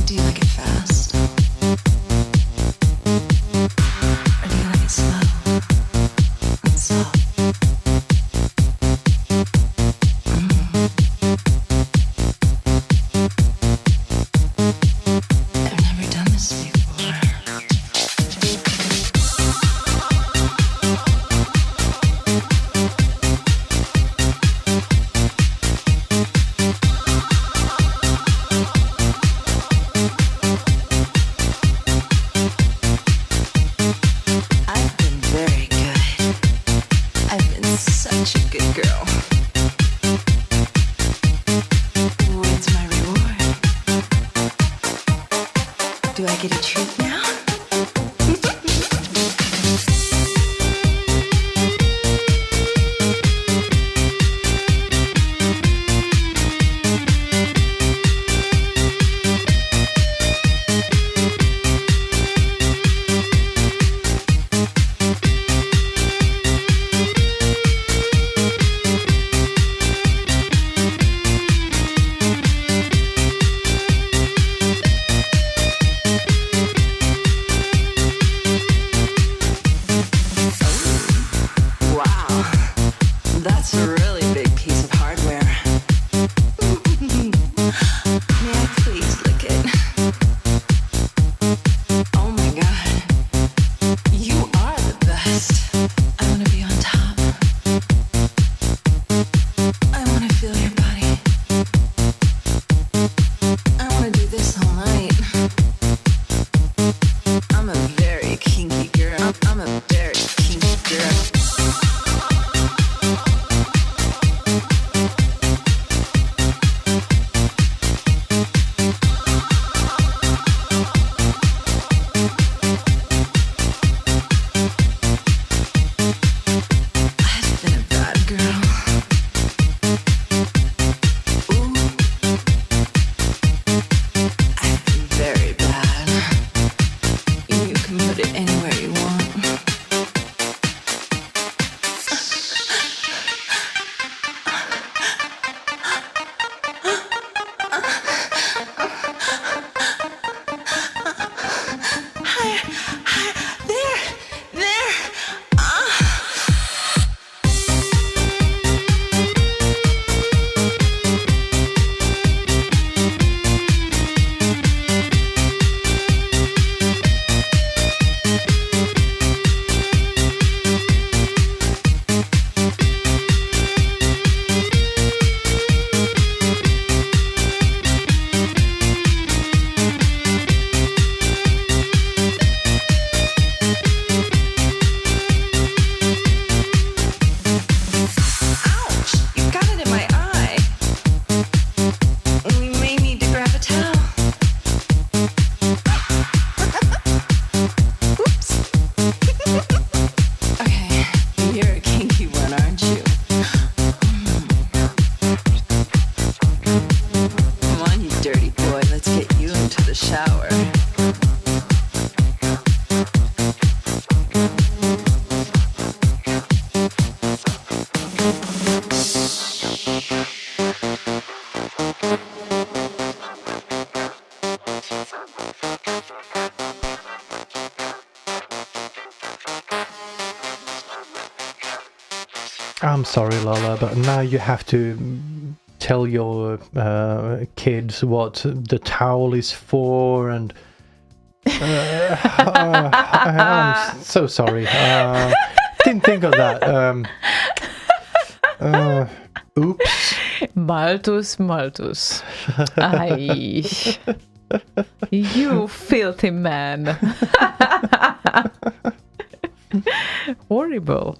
Do you like it fast? Or do you like it slow and soft? I've never done this before. I've been very good. I've been such a good girl. What's my reward? Do I get a treat now? I'm sorry, Lola, but now you have to tell your kids what the towel is for, and I'm so sorry. Didn't think of that. Oops. Malthus. Ay. You filthy man. Horrible.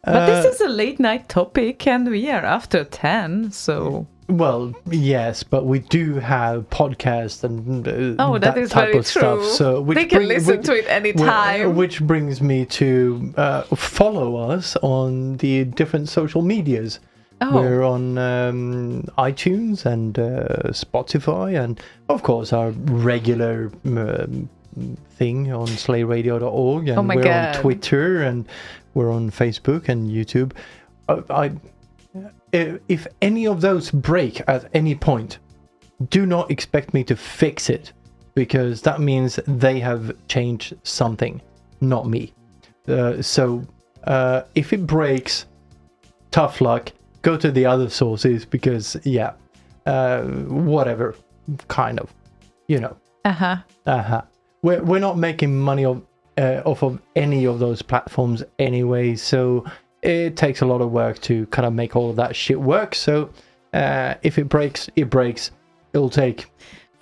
But this is a late night topic and we are after 10, so... Well, yes, but we do have podcasts and that is type very of stuff. true. So They can listen to it anytime. Which brings me to follow us on the different social medias. Oh. We're on iTunes and Spotify, and of course our regular thing on slayradio.org, and my we're God. on Twitter, and we're on Facebook and YouTube. If any of those break at any point, do not expect me to fix it, because that means they have changed something, not me. So if it breaks, tough luck. Go to the other sources, because whatever, kind of, We're not making money off of any of those platforms anyway, so it takes a lot of work to kind of make all of that shit work. So if it breaks, it breaks. It'll take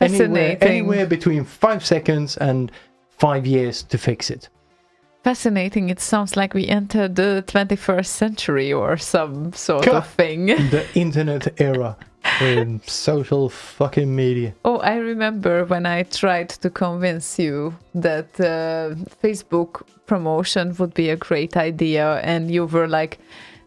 anywhere between 5 seconds and 5 years to fix it. Fascinating. It sounds like we entered the 21st century or some sort of thing. The internet era with social fucking media. Oh, I remember when I tried to convince you that Facebook promotion would be a great idea, and you were like,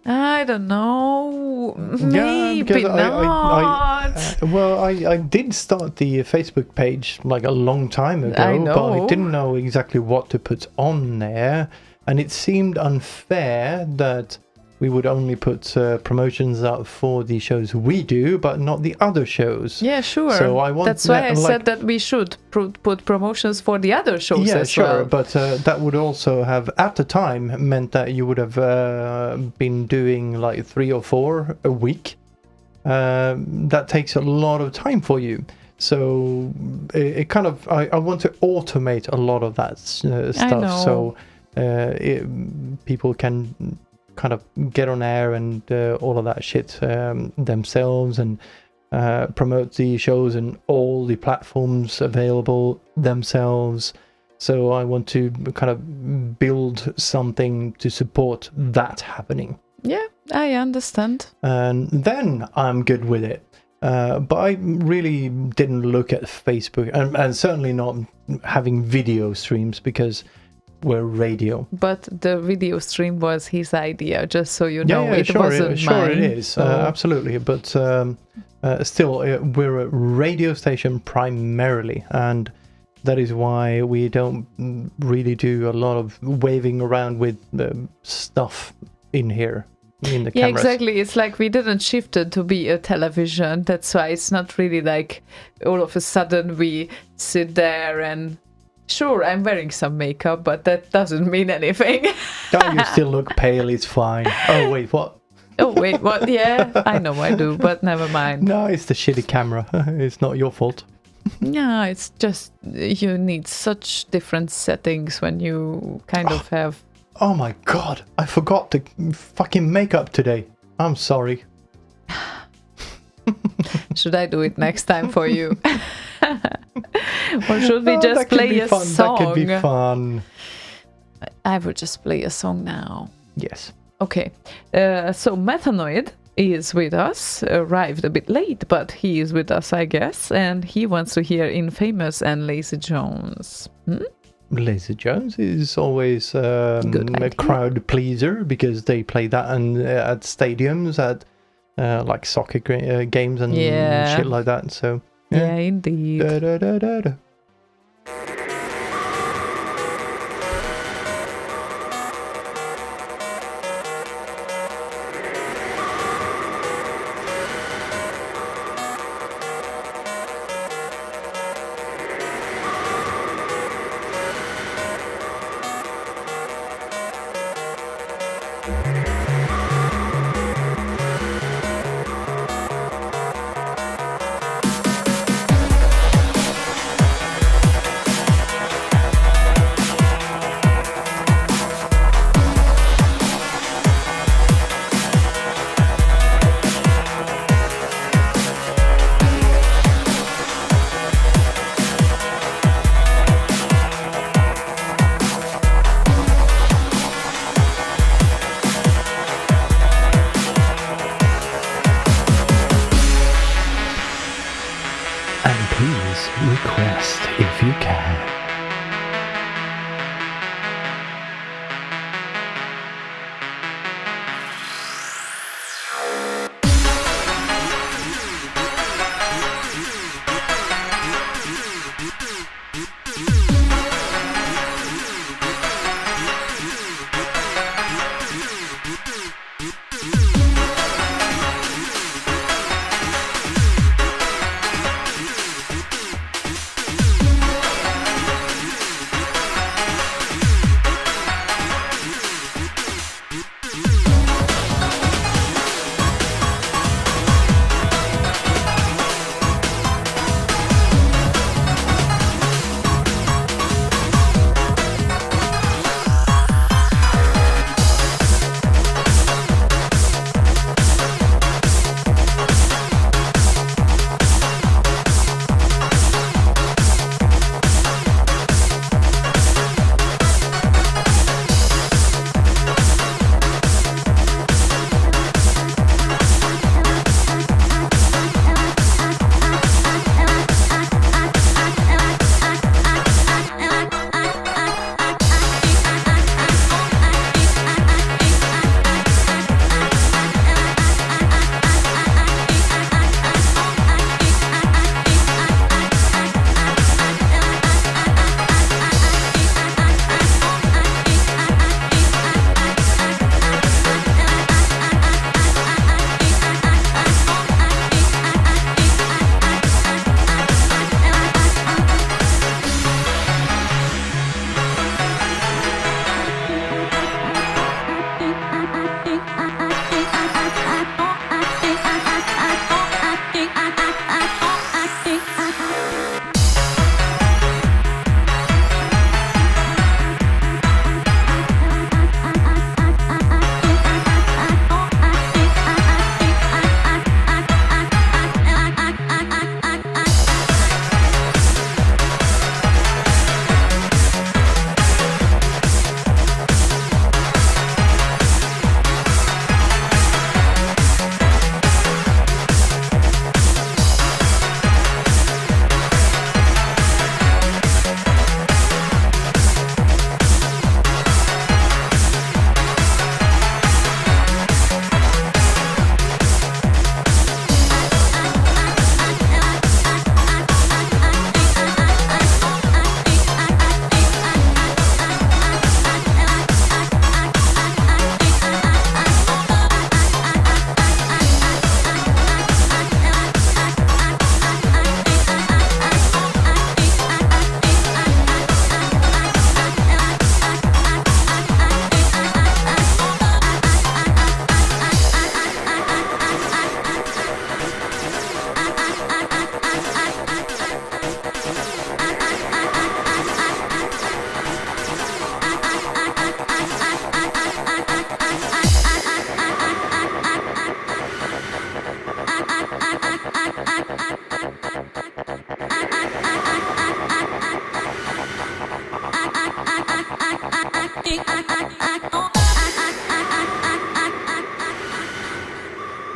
I don't know, maybe not. I did start the Facebook page like a long time ago, I know. but I didn't know exactly what to put on there, and it seemed unfair that we would only put promotions out for the shows we do, but not the other shows. Yeah, sure. So that's why I said that we should put promotions for the other shows as well. Yeah, sure, but that would also have, at the time, meant that you would have been doing like 3 or 4 a week. That takes a lot of time for you. So it kind of, I want to automate a lot of that stuff, so people can kind of get on air and all of that shit themselves, and promote the shows and all the platforms available themselves. So I want to kind of build something to support that happening. Yeah, I understand. And then I'm good with it. But I really didn't look at Facebook, and certainly not having video streams, because we're radio. But the video stream was his idea, just so you know. It sure, wasn't sure mine. It is, absolutely. But still, we're a radio station primarily, and that is why we don't really do a lot of waving around with stuff in here. In the yeah, cameras. exactly. It's like we didn't shift it to be a television. That's why it's not really like all of a sudden we sit there and sure, I'm wearing some makeup, but that doesn't mean anything. Oh, you still look pale. It's fine. Oh, wait, what? Oh, wait, what? Yeah, I know I do, but never mind. No, it's the shitty camera. It's not your fault. Yeah, it's just you need such different settings when you kind of have... Oh my god, I forgot the fucking makeup today. I'm sorry. Should I do it next time for you? Or should we just play a song? That could be fun. I will just play a song now. Yes. Okay, so Methanoid is with us, arrived a bit late, but he is with us, I guess, and he wants to hear Infamous and Lazy Jones. Lazy Jones is always a crowd pleaser, because they play that at stadiums, at like soccer games and shit like that. So yeah, indeed. Da, da, da, da, da. best if you can.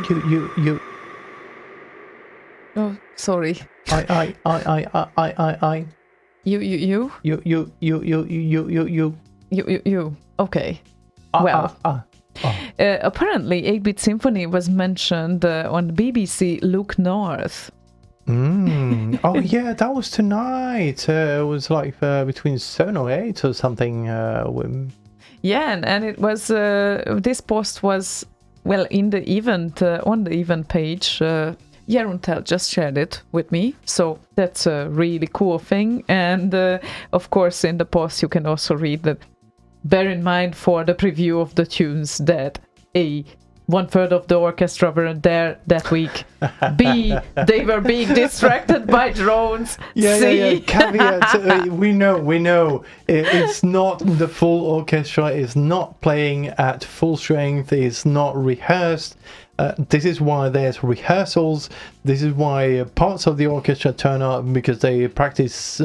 You. Oh, sorry. I. You. You. Okay. Well. Apparently, 8-Bit Symphony was mentioned on BBC Look North. Oh yeah, that was tonight. It was like between 7 or 8 or something. Yeah, and it was this post was in the event on the event page. Jeruntel just shared it with me, so that's a really cool thing. And of course, in the post you can also read that. Bear in mind for the preview of the tunes that A, 1/3 of the orchestra weren't there that week. B, they were being distracted by drones. C, caveat. We know. It's not the full orchestra. It's not playing at full strength. It's not rehearsed. This is why there's rehearsals. This is why parts of the orchestra turn up, because they practice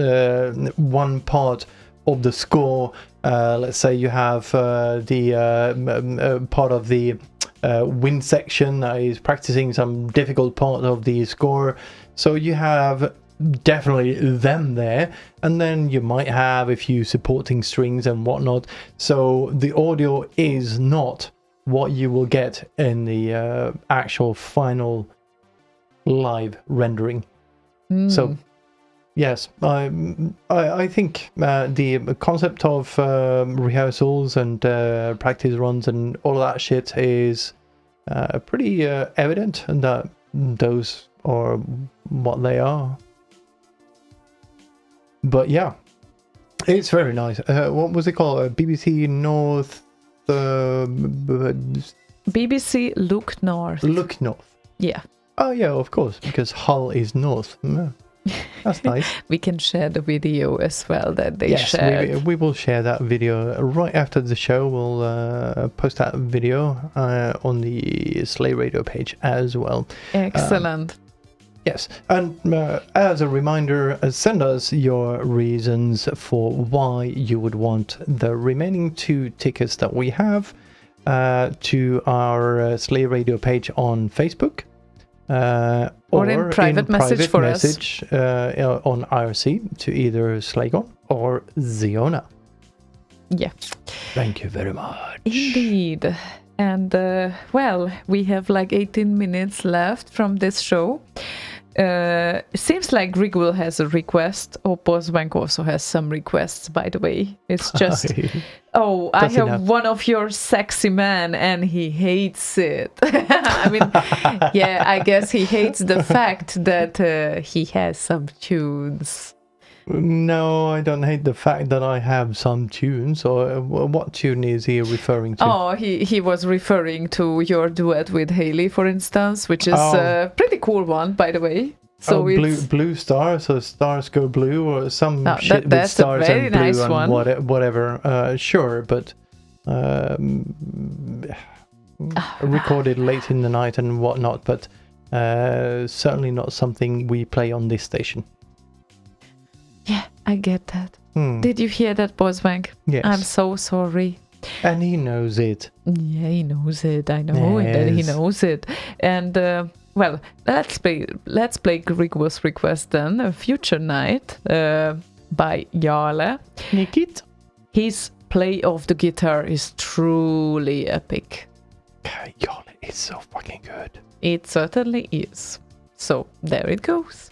one part of the score. Let's say you have the part of the wind section that is practicing some difficult part of the score. So you have definitely them there, and then you might have a few supporting strings and whatnot. So the audio is not what you will get in the actual final live rendering. So yes, I think the concept of rehearsals and practice runs and all of that shit is pretty evident, and that those are what they are. But yeah, it's very nice. What was it called? BBC North. BBC Look North. Look North. Yeah. Oh yeah, of course, because Hull is north. That's nice. We can share the video as well that they shared. Yes, we will share that video right after the show. We'll post that video on the Slay Radio page as well. Excellent. Yes, and as a reminder, send us your reasons for why you would want the remaining 2 tickets that we have to our Slay Radio page on Facebook. Or in private message for us. On IRC to either Slaygon or Ziona. Yeah. Thank you very much. Indeed. And well, we have like 18 minutes left from this show. It seems like Grigwil has a request. Boswank also has some requests, by the way. It's just, I have one of your sexy men and he hates it. I mean, yeah, I guess he hates the fact that he has some tunes. No, I don't hate the fact that I have some tunes. Or what tune is he referring to? Oh, he was referring to your duet with Haley, for instance, which is a pretty cool one, by the way. So it's blue star, so stars go blue, or some shit with stars and blue nice and one. Whatever. Sure, but recorded late in the night and whatnot. But certainly not something we play on this station. Yeah, I get that. Did you hear that, Boswank? Yes. I'm so sorry. And he knows it. Yeah, he knows it. I know that he knows it. And well, let's play Grigwil's request then. A Future Night by Jarle. Nikit. His play of the guitar is truly epic. Jarle is so fucking good. It certainly is. So there it goes.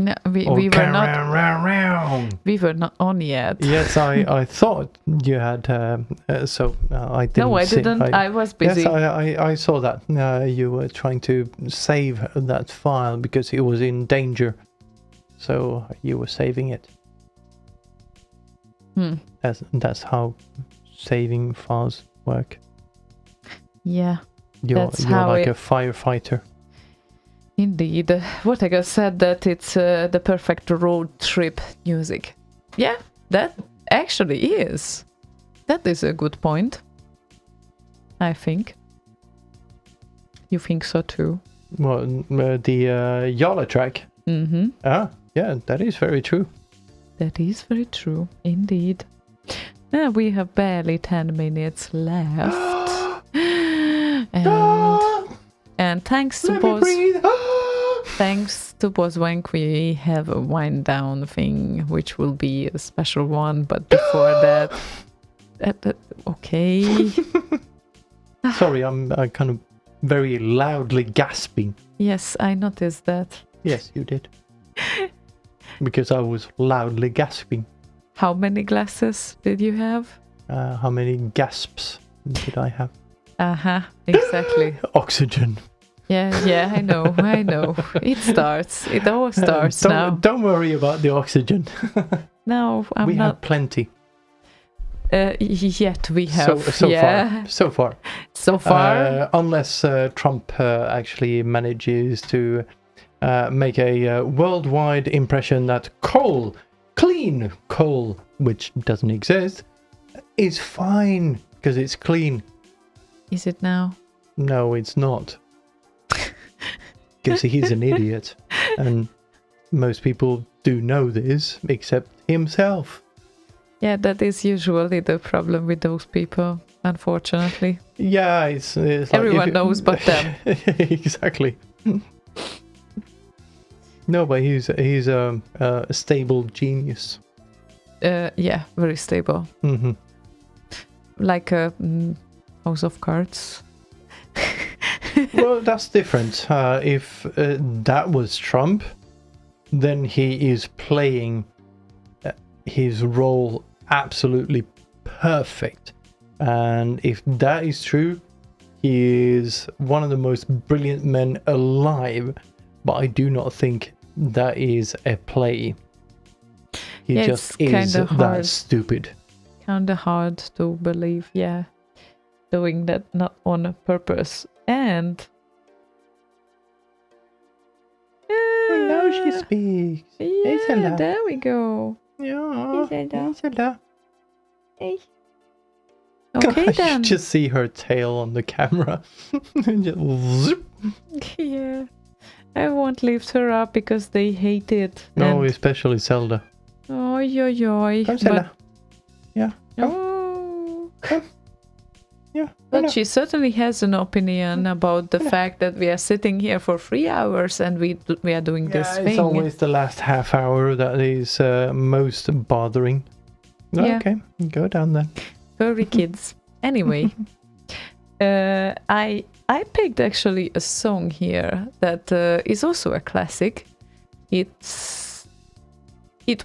No, we Or were not. round. We were not on yet. Yes, I thought you had. So I didn't. No, I see- didn't. I was busy. Yes, I saw that. You were trying to save that file because it was in danger. So you were saving it. That's how saving files work. Yeah, You're That's how like it- a firefighter. indeed. Vortegas said that it's the perfect road trip music. Yeah, that actually is. That is a good point. I think. You think so too? Well, the Yala track. Mm-hmm. Yeah, that is very true. That is very true, indeed. Now we have barely 10 minutes left. and thanks to Let me Boz, breathe. thanks to Bozwank, we have a wind down thing, which will be a special one. But before that, okay. Sorry, I'm kind of very loudly gasping. Yes, I noticed that. Yes, you did. Because I was loudly gasping. How many glasses did you have? How many gasps did I have? Exactly. Oxygen. Yeah, I know. It all starts now. Don't worry about the oxygen. No, I'm we not. have plenty. Yet we have. So far. So far. Unless Trump actually manages to make a worldwide impression that clean coal, which doesn't exist, is fine because it's clean. Is it now? No, it's not. Because he's an idiot. And most people do know this, except himself. Yeah, that is usually the problem with those people, unfortunately. Yeah, it's like Everyone knows but them. Exactly. No, but he's a stable genius. Yeah, very stable. Mm-hmm. Like a House of Cards. Well, that's different. If that was Trump, then he is playing his role absolutely perfect. And if that is true, he is one of the most brilliant men alive. But I do not think that is a play. He Yeah, just it's is kinda that hard. stupid. Kind of hard to believe, yeah. Doing that not on purpose. And... Now she speaks. Yeah, Isela. there we go. Yeah, Isela. Isela. Hey. Okay I then. just see her tail on the camera. Just zip. Yeah. I won't lift her up because they hate it. No, And- especially Zelda. Oi, oi, oi. Come, Zelda. Yeah. Come. Oh. Yeah. But she certainly has an opinion about the fact that we are sitting here for 3 hours and we are doing this Yeah, thing. it's always the last half hour that is most bothering. Yeah. Okay, go down then. Furry kids. Anyway, I picked actually a song here that is also a classic. It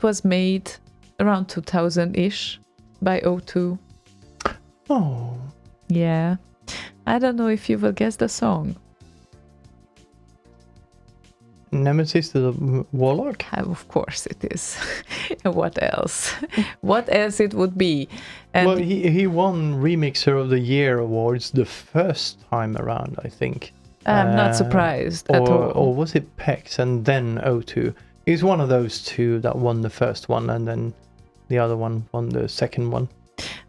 was made around 2000-ish by O2. Oh, Yeah. I don't know if you will guess the song. Nemesis the Warlock? Of course it is. What else? What else it would be? And Well, he won Remixer of the Year awards the first time around, I think. I'm not surprised at all. Or was it PEX and then O2? He's one of those two that won the first one and then the other one won the second one.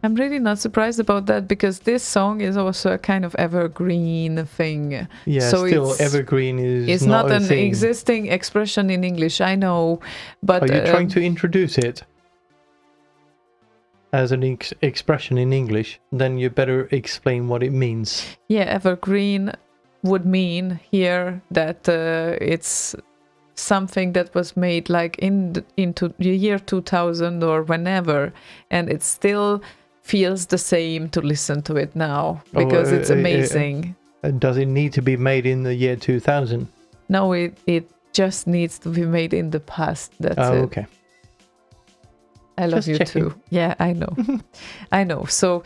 I'm really not surprised about that because this song is also a kind of evergreen thing. Yeah, So still it's- evergreen is It's not not a an thing. existing expression in English, I know, but Are you trying to introduce it as an expression in English? Then you better explain what it means. yeah, evergreen would mean here that it's something that was made like into the year 2000 or whenever, and it still feels the same to listen to it now because it's amazing. Does it need to be made in the year 2000? No, it just needs to be made in the past. That's it. Okay. I love Just you checking. too. Yeah, I know. I know. So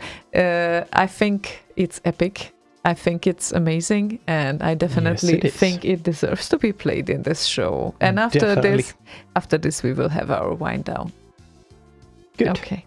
I think it's epic. I think it's amazing, and I definitely it is. think it deserves to be played in this show. And Definitely. after this, we will have our wind down. Good. Okay.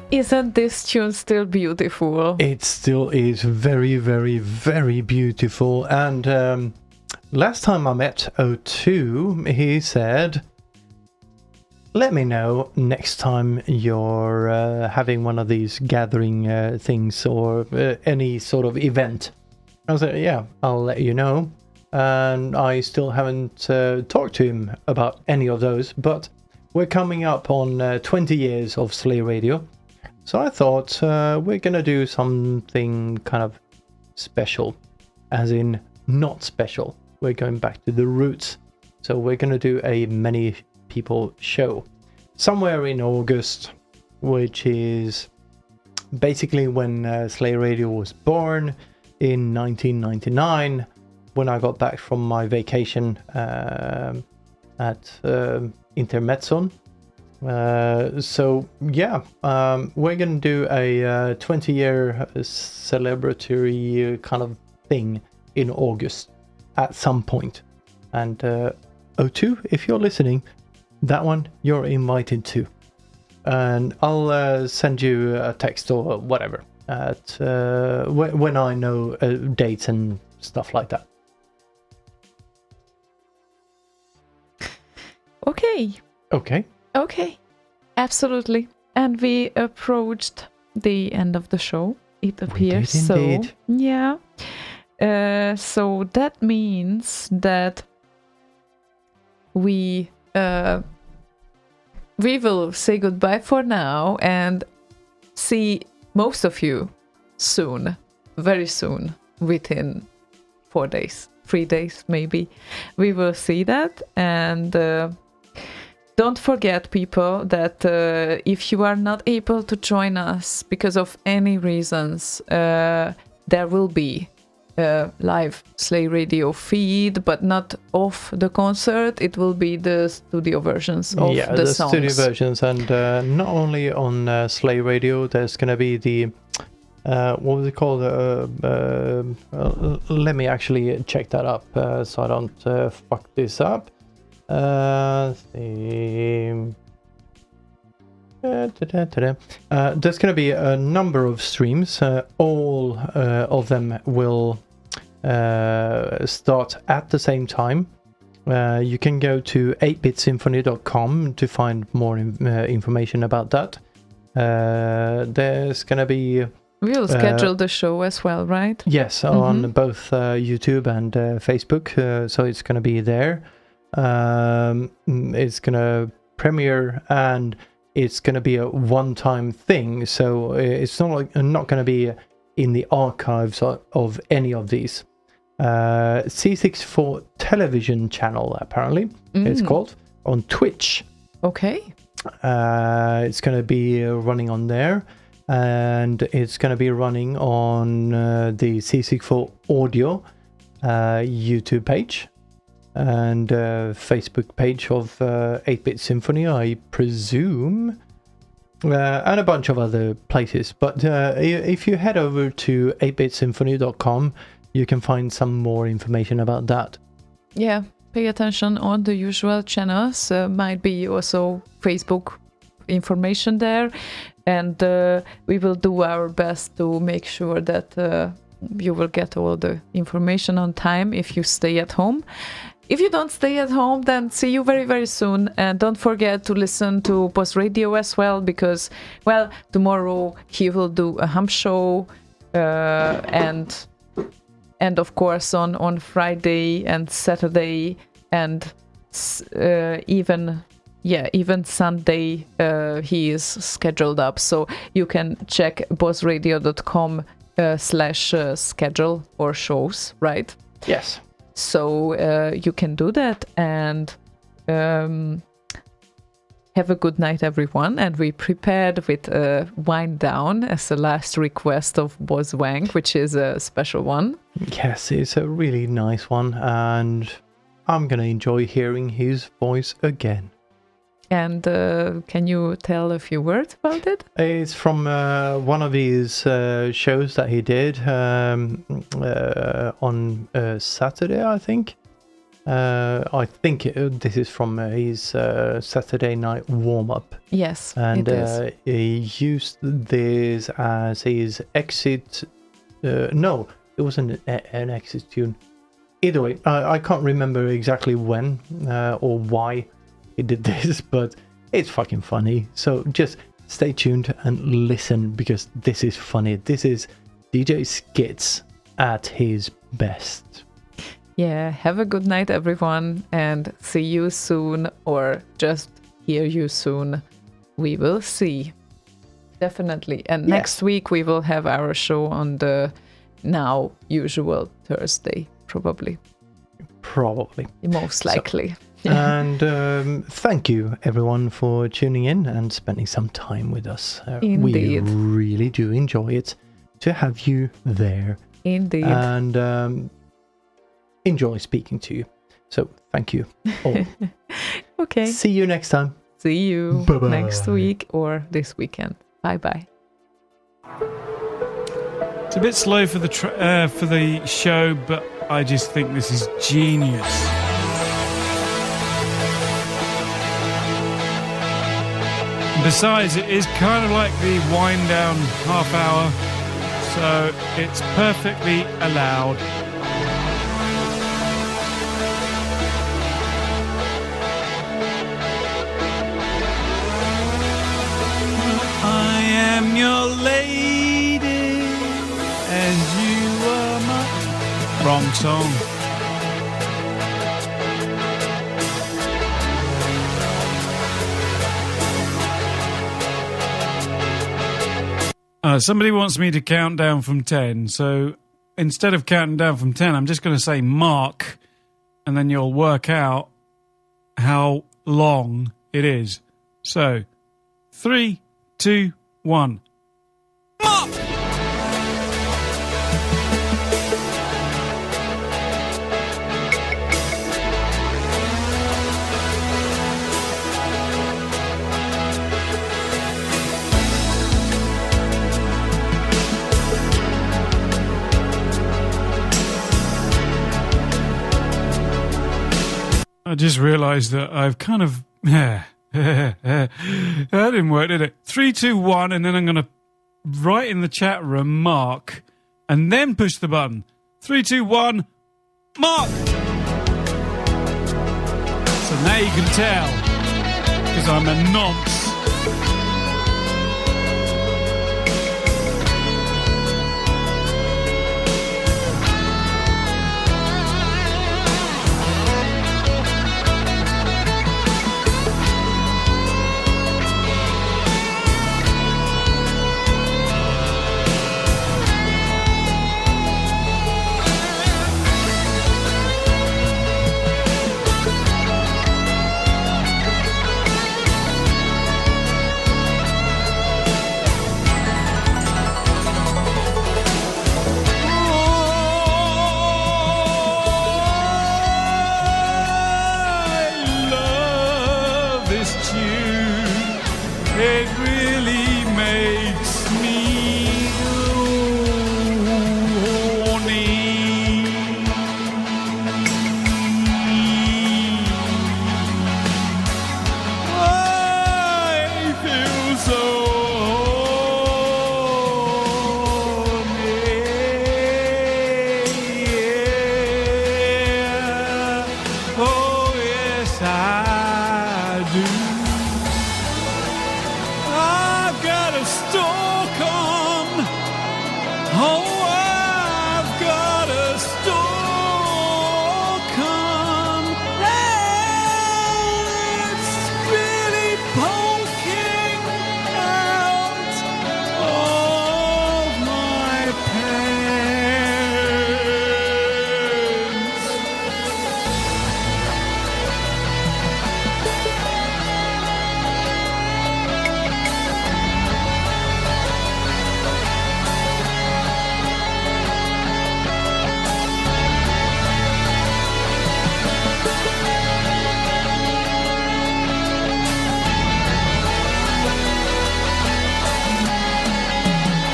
Isn't this tune still beautiful? It still is very, very, very beautiful. And last time I met O2, he said, let me know next time you're having one of these gathering things or any sort of event. I said, yeah, I'll let you know. And I still haven't talked to him about any of those, but we're coming up on 20 years of Slay Radio. So I thought we're going to do something kind of special, as in not special. We're going back to the roots. So we're going to do a many people show somewhere in August, which is basically when Slay Radio was born in 1999, when I got back from my vacation at Intermezzon. So yeah, we're gonna do a 20-year celebratory kind of thing in August at some point. And O2, if you're listening, that one you're invited to. And I'll send you a text or whatever at when I know dates and stuff like that. Okay, absolutely. And we approached the end of the show, it appears. We did indeed. So yeah. So that means that we will say goodbye for now and see most of you soon, very soon, within 4 days, 3 days maybe. We will see that. And don't forget, people, that if you are not able to join us because of any reasons, there will be a live Slay Radio feed, but not of the concert. It will be the studio versions of the songs. Studio versions. And not only on Slay Radio, there's going to be the what was it called? Let me actually check that up so I don't fuck this up. There's going to be a number of streams. All of them will start at the same time. You can go to 8bitsymphony.com to find more information about that. There's going to be... We'll schedule the show as well, right? Yes, on both YouTube and Facebook. So it's going to be there. It's going to premiere and it's going to be a one-time thing. So it's not going to be in the archives of any of these. C64 television channel, apparently, it's called, on Twitch. Okay. It's going to be running on there. And it's going to be running on the C64 audio YouTube page and Facebook page of 8-Bit Symphony, I presume, and a bunch of other places. But if you head over to 8bitsymphony.com, you can find some more information about that. Yeah, pay attention on the usual channels. Might be also Facebook information there. And we will do our best to make sure that you will get all the information on time if you stay at home. If you don't stay at home, then see you very, very soon. And don't forget to listen to Boss Radio as well, because, well, tomorrow he will do a hum show. And of course, on Friday and Saturday and even Sunday he is scheduled up, so you can check bossradio.com /schedule or shows, right? Yes. So you can do that, and have a good night, everyone. And we prepared with a wind down as a last request of Boss Wang, which is a special one. Yes, it's a really nice one, and I'm gonna enjoy hearing his voice again. And can you tell a few words about it? It's from one of his shows that he did on Saturday, I think. I think this is from his Saturday night warm-up. Yes, And it is. he used this as his exit. No, it wasn't an exit tune. Either way, I can't remember exactly when or why he did this, but it's fucking funny. So just stay tuned and listen, because this is funny. This is DJ Skits at his best. Yeah, have a good night, everyone, and see you soon, or just hear you soon. We will see. Definitely. And Yeah. next week we will have our show on the now usual Thursday, probably. Most likely. And thank you, everyone, for tuning in and spending some time with us. We Indeed. really do enjoy it to have you there. Indeed. And enjoy speaking to you. So thank you all. Okay. See you next time. See you Bye-bye. next week or this weekend. Bye-bye. It's a bit slow for the show, but I just think this is genius. Besides, it is kind of like the wind down half hour, so it's perfectly allowed. I am your lady, and you are my... Wrong song. Somebody wants me to count down from 10, so instead of counting down from 10, I'm just going to say mark, and then you'll work out how long it is. So, 3, 2, 1. Mark! I just realised that I've kind of... that didn't work, did it? 3, 2, 1, and then I'm going to write in the chat room, mark, and then push the button. 3, 2, 1, mark! So now you can tell, because I'm a nonce.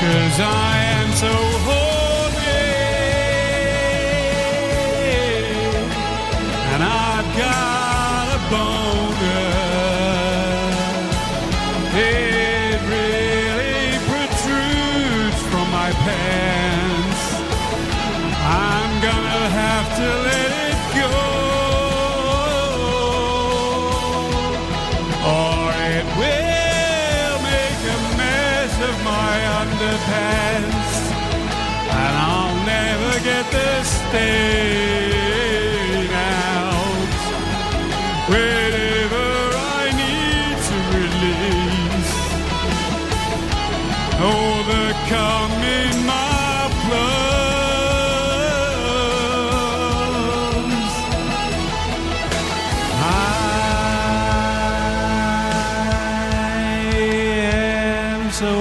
Cause I am so horny, and my pants. I'm gonna have to let it go, or it will make a mess of my underpants, and I'll never get the stain out. Whenever I need to release, overcoming my plums. I am so